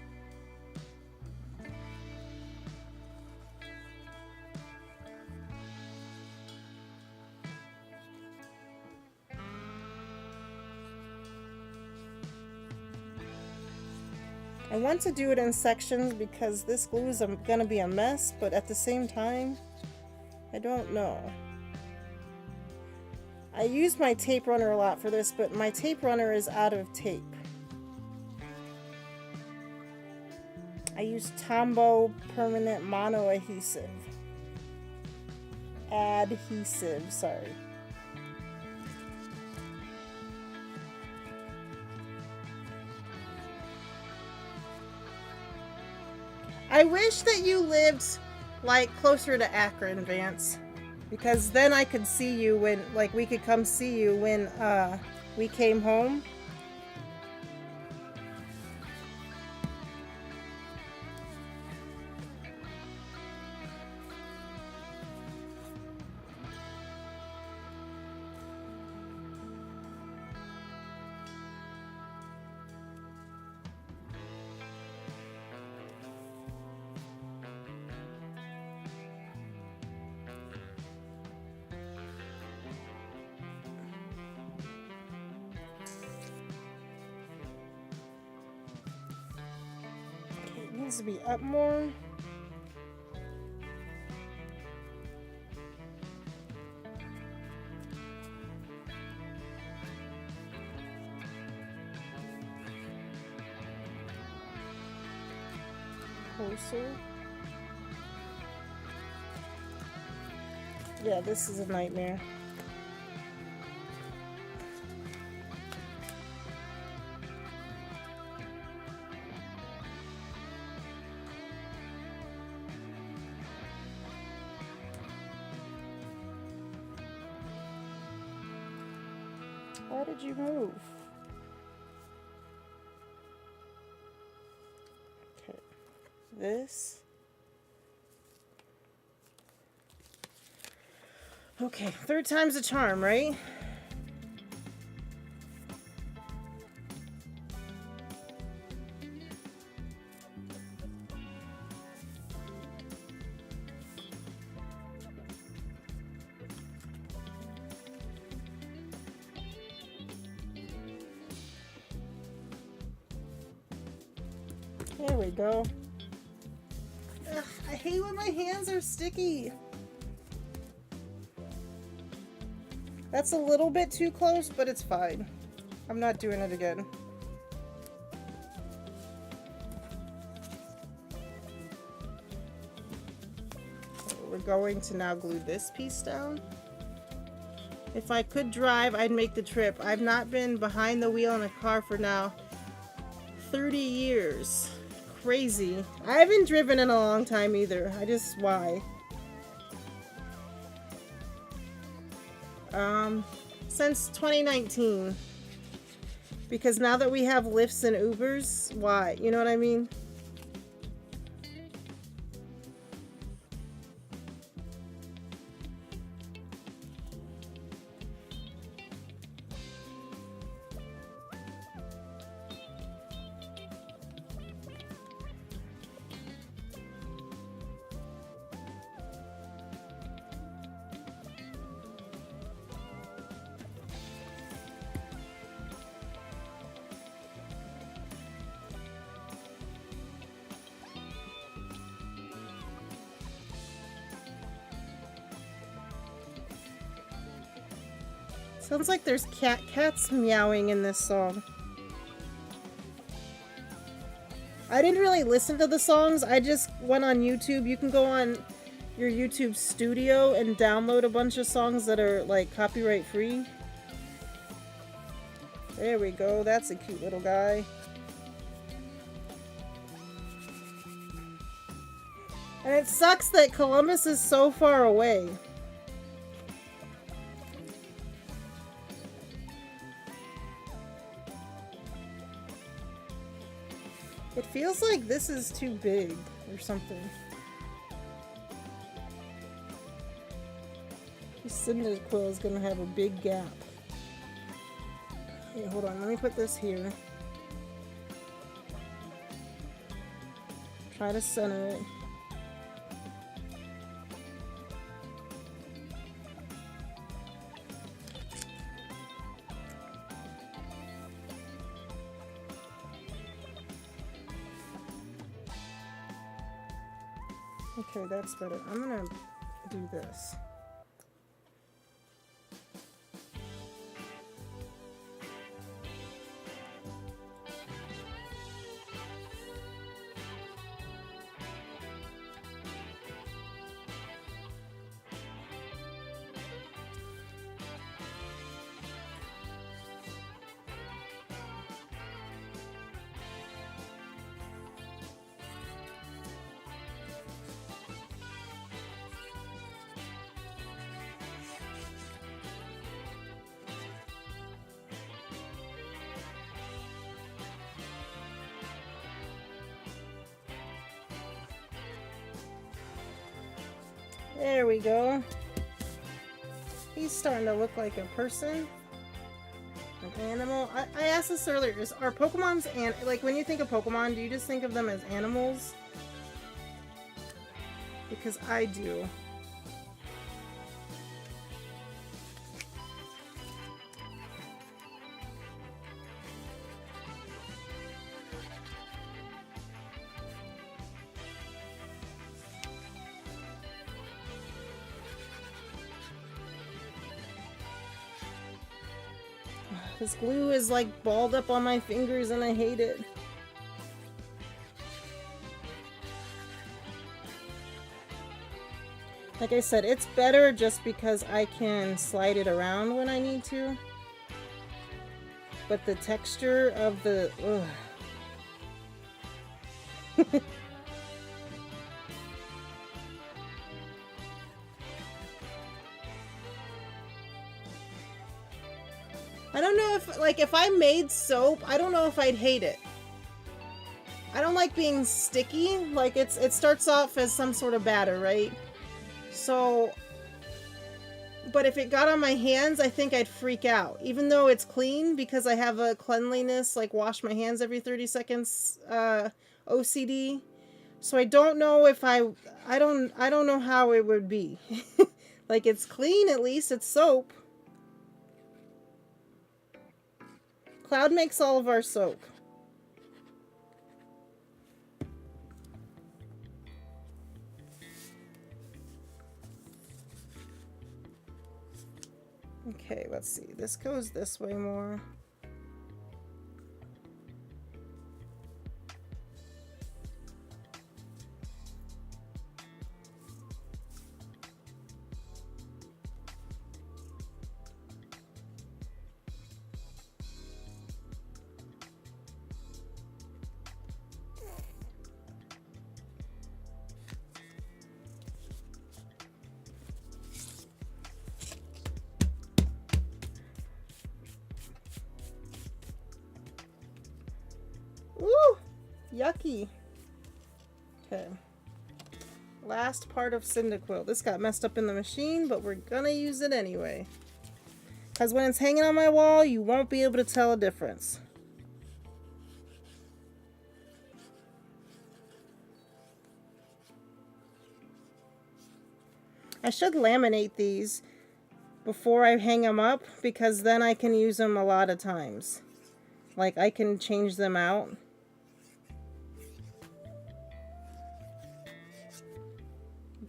[SPEAKER 1] I want to do it in sections because this glue is going to be a mess, but at the same time, I don't know. I use my tape runner a lot for this, but my tape runner is out of tape. I use Tombow permanent mono adhesive. Sorry. I wish that you lived like closer to Akron, Vance, because then I could see you when, like, we could come see you when we came home. Needs to be up more. Closer. Yeah, this is a nightmare. Why did you move? Okay, this. Okay, third time's a charm, right? There we go. Ugh, I hate when my hands are sticky. That's a little bit too close, but it's fine. I'm not doing it again. We're going to now glue this piece down. If I could drive, I'd make the trip. I've not been behind the wheel in a car for now 30 years. Crazy. I haven't driven in a long time either. Why? Since 2019. Because now that we have Lyfts and Ubers, why? You know what I mean? Sounds like there's cats meowing in this song. I didn't really listen to the songs. I just went on YouTube. You can go on your YouTube studio and download a bunch of songs that are like copyright free. There we go. That's a cute little guy. And it sucks that Columbus is so far away. It feels like this is too big or something. This Cyndaquil is gonna have a big gap. Okay, hold on, let me put this here. Try to center it. Okay, that's better. I'm gonna do this. There we go. He's starting to look like a person. An animal. I asked this earlier. Are Pokemons, and like when you think of Pokemon, do you just think of them as animals? Because I do. This glue is like balled up on my fingers and I hate it. Like I said, it's better just because I can slide it around when I need to. But the texture of the... ugh. I don't know if, like, if I made soap, I don't know if I'd hate it. I don't like being sticky. Like, it starts off as some sort of batter, right? So, but if it got on my hands, I think I'd freak out. Even though it's clean, because I have a cleanliness, like, wash my hands every 30 seconds, OCD. So I don't know if I don't know how it would be. Like, it's clean, at least, it's soap. Cloud makes all of our soap. Okay, let's see. This goes this way more. Woo! Yucky. Okay. Last part of Cyndaquil. This got messed up in the machine, but we're gonna use it anyway. Because when it's hanging on my wall, you won't be able to tell a difference. I should laminate these before I hang them up, because then I can use them a lot of times. Like, I can change them out.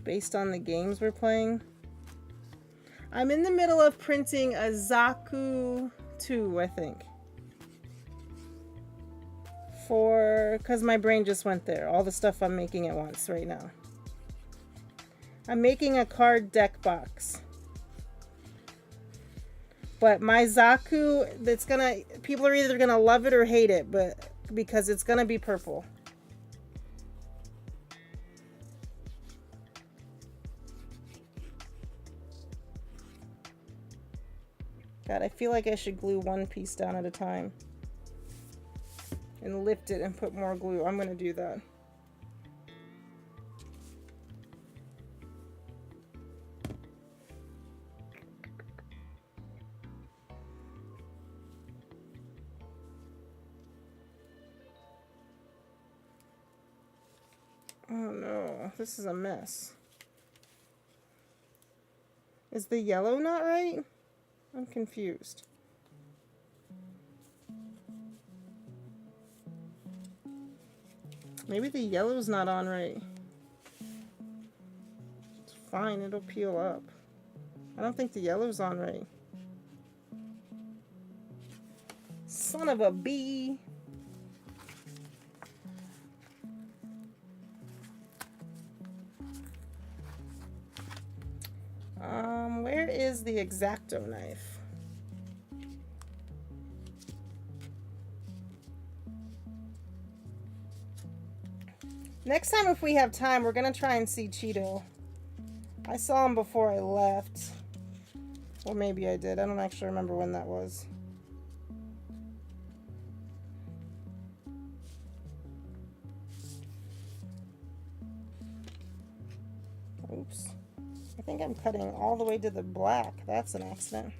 [SPEAKER 1] Based on the games we're playing. I'm in the middle of printing a Zaku 2, I think. Because my brain just went there. All the stuff I'm making at once right now. I'm making a card deck box. But my Zaku, people are either gonna love it or hate it, but because it's gonna be purple. God, I feel like I should glue one piece down at a time. and lift it and put more glue. I'm gonna do that. Oh no, this is a mess. Is the yellow not right? I'm confused. Maybe the yellow's not on right. It's fine, it'll peel up. I don't think the yellow's on right. Son of a bee. Where is the X-Acto knife? Next time, if we have time, we're gonna try and see Cheeto. I saw him before I left. Or maybe I did. I don't actually remember when that was. Oops. I think I'm cutting all the way to the black. That's an accident.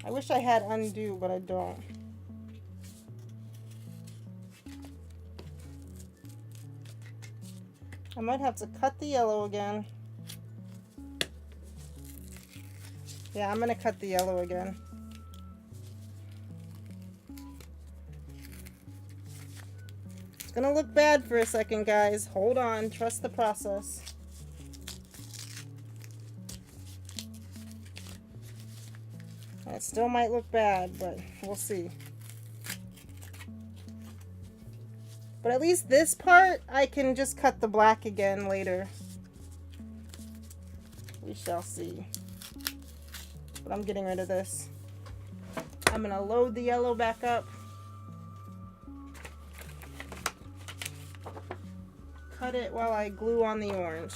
[SPEAKER 1] I wish I had undo, but I don't. I might have to cut the yellow again. Yeah, I'm gonna cut the yellow again. It's gonna look bad for a second, guys. Hold on, trust the process. It still might look bad, but we'll see. But at least this part, I can just cut the black again later. We shall see. But I'm getting rid of this. I'm gonna load the yellow back up. Cut it while I glue on the orange.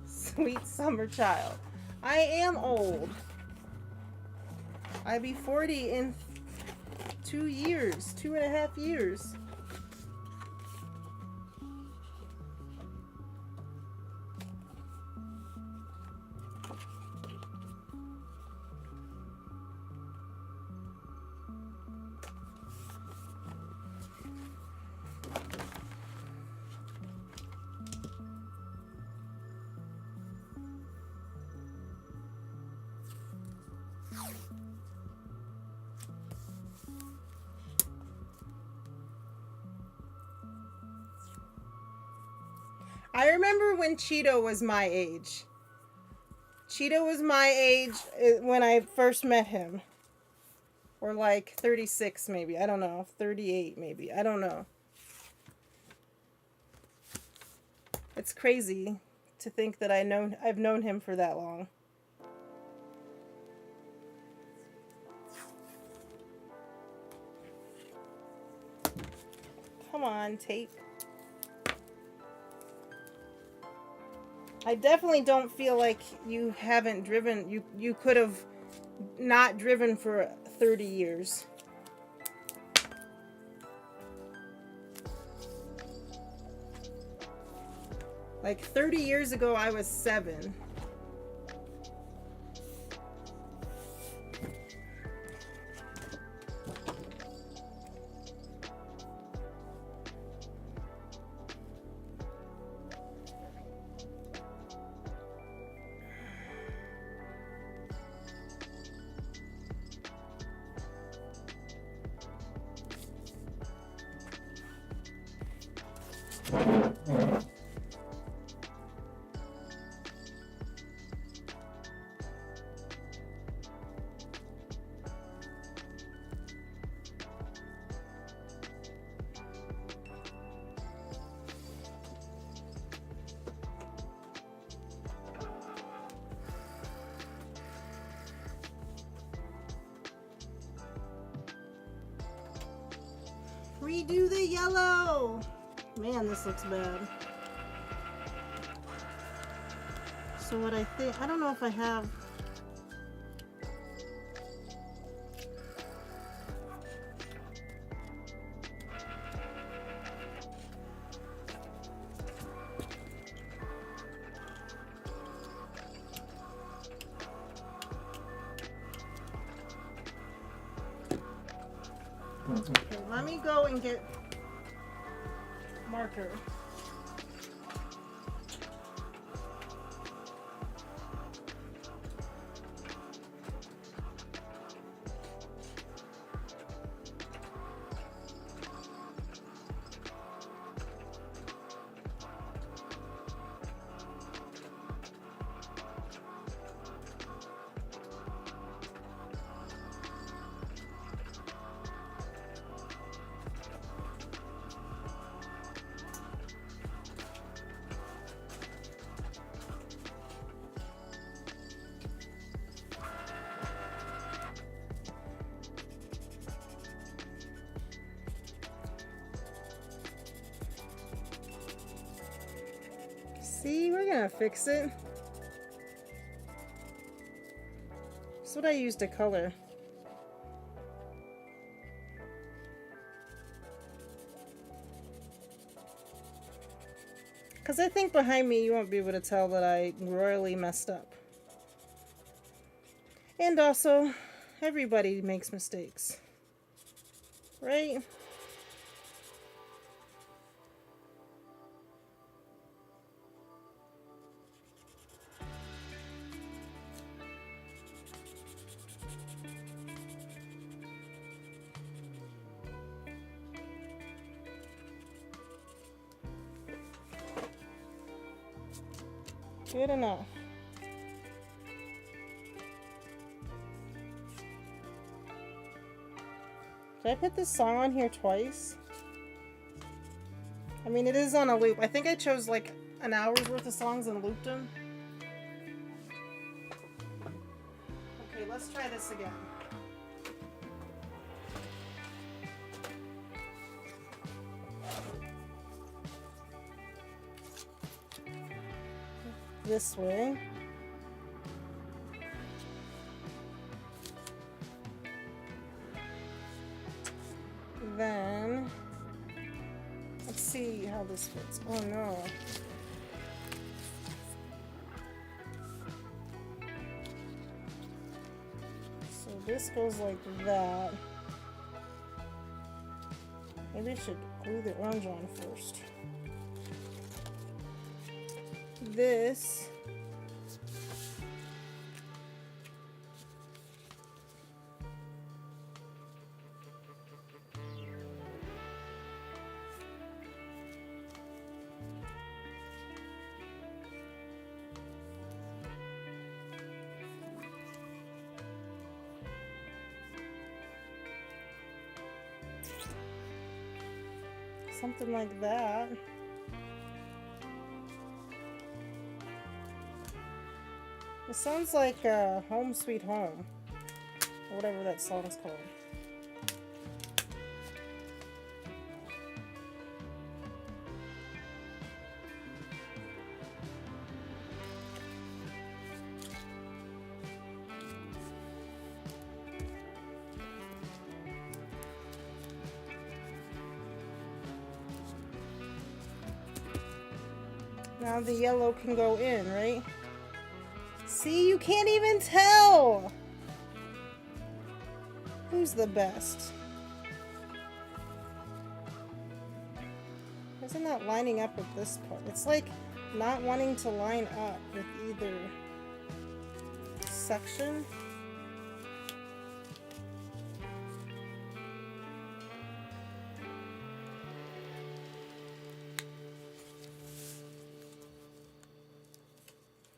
[SPEAKER 1] Sweet summer child. I am old. I'll be 40 in 2 years, 2.5 years. I remember when Cheeto was my age. Cheeto was my age when I first met him. Or like 36 maybe. I don't know. 38 maybe. I don't know. It's crazy to think that I've known him for that long. Come on, tape. I definitely don't feel like you haven't driven. You could have not driven for 30 years. Like 30 years ago, I was 7. Redo the yellow. Man, this looks bad. So what I think, I don't know if I have. Okay, let me go and get marker. See, we're gonna fix it. That's what I used to color. Because I think behind me you won't be able to tell that I royally messed up. And also, everybody makes mistakes. Right? Good enough. Did I put this song on here twice? I mean, it is on a loop. I think I chose like an hour's worth of songs and looped them. Okay, let's try this again. This way. Then, let's see how this fits. Oh no. So this goes like that. Maybe I should glue the orange on first. This something like that. It sounds like Home Sweet Home, or whatever that song's called. Now the yellow can go in, right? See, you can't even tell who's the best. Isn't that lining up with this part? It's like not wanting to line up with either section.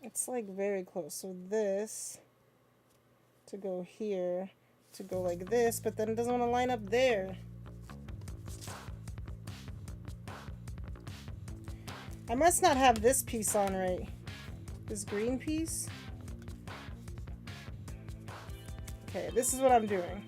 [SPEAKER 1] It's like very close. So this to go here, to go like this, but then it doesn't want to line up there. I must not have this piece on right. This green piece. Okay, this is what I'm doing.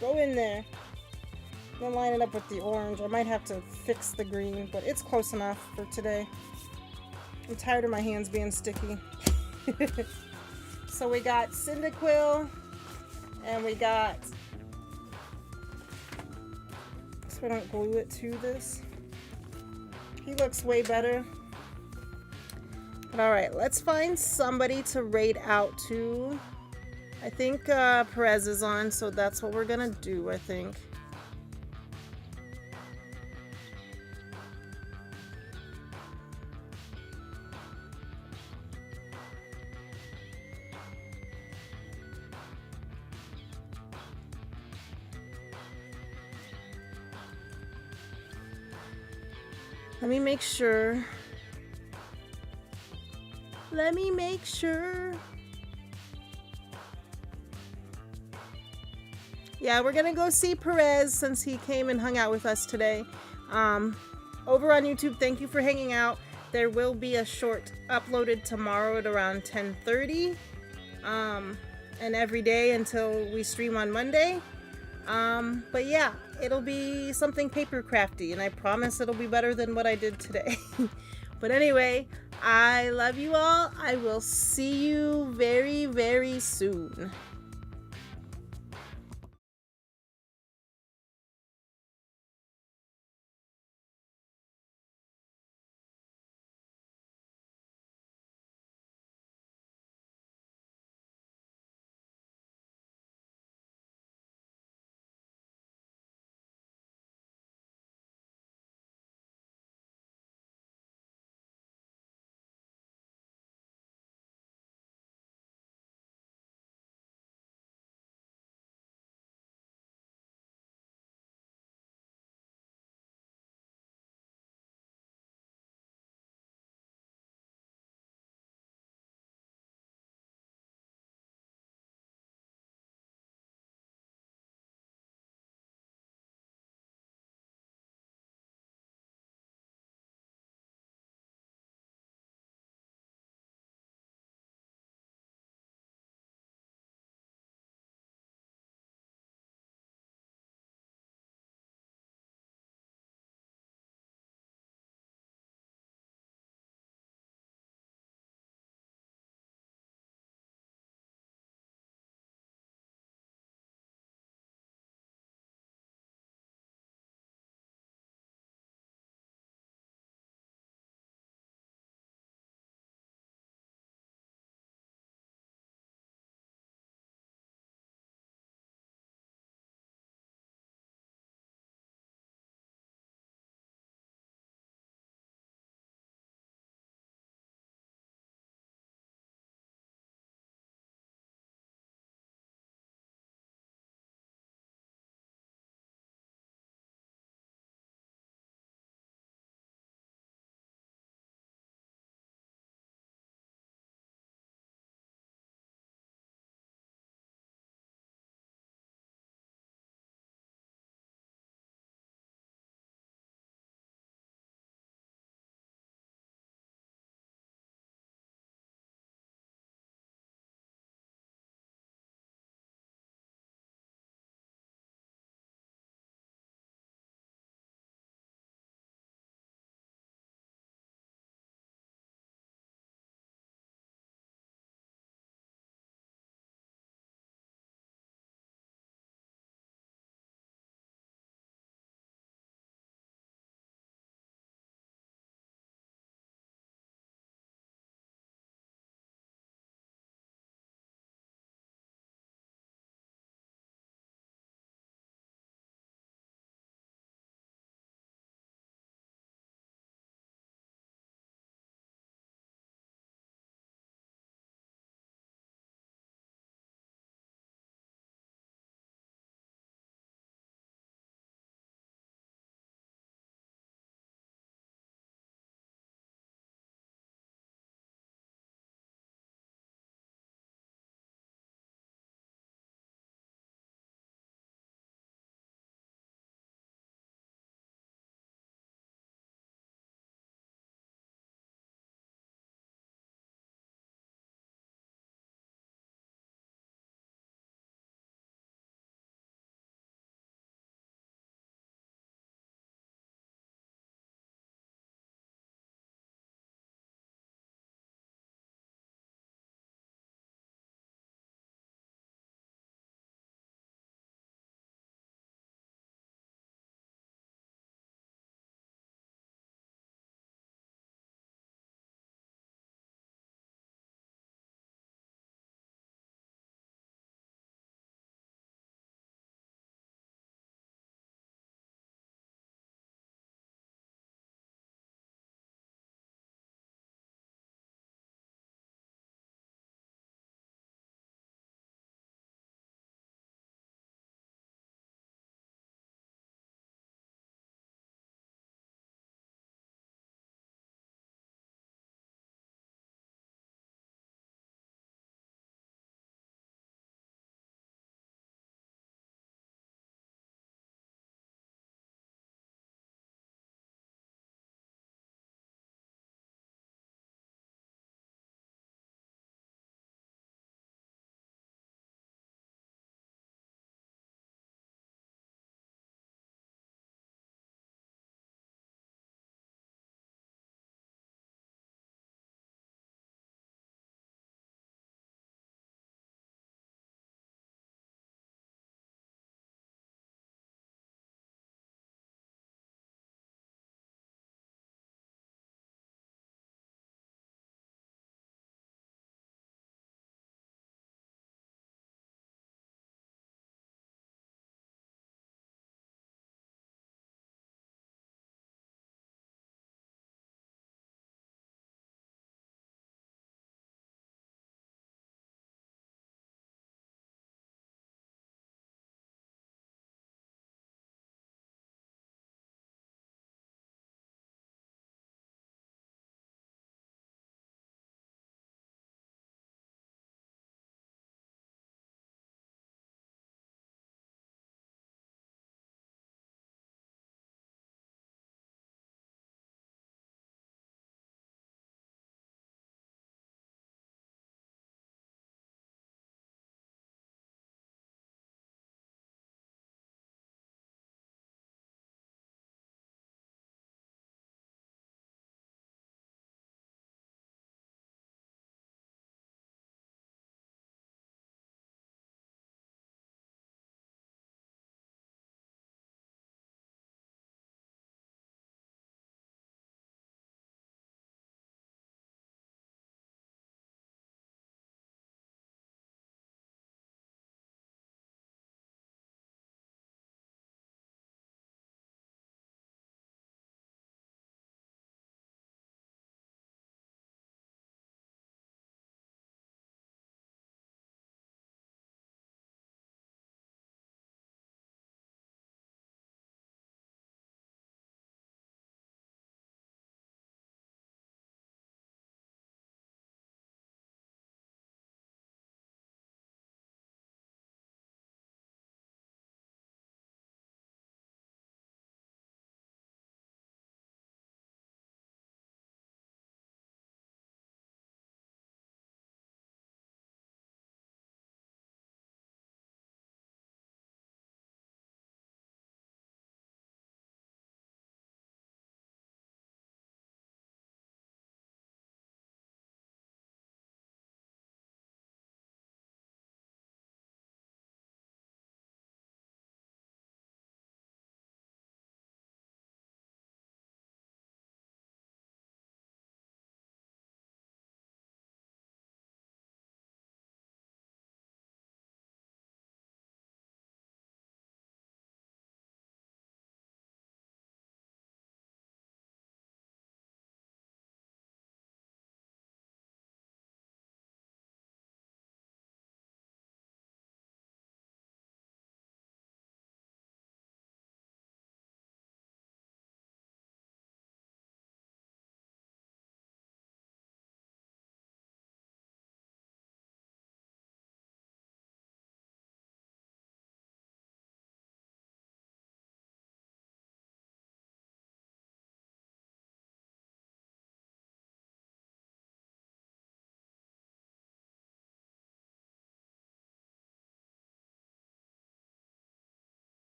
[SPEAKER 1] Go in there. I'm gonna line it up with the orange. I might have to fix the green, but it's close enough for today. I'm tired of my hands being sticky. So we got Cyndaquil, and we got, so I don't glue it to this. He looks way better. But all right, let's find somebody to raid out to. I think Perez is on, so that's what we're gonna do, I think. Let me make sure. Let me make sure. Yeah, we're gonna go see Perez since he came and hung out with us today. Over on YouTube, thank you for hanging out. There will be a short uploaded tomorrow at around 10:30, and every day until we stream on Monday. But yeah, it'll be something paper crafty, and I promise it'll be better than what I did today. But anyway, I love you all. I will see you very, very soon.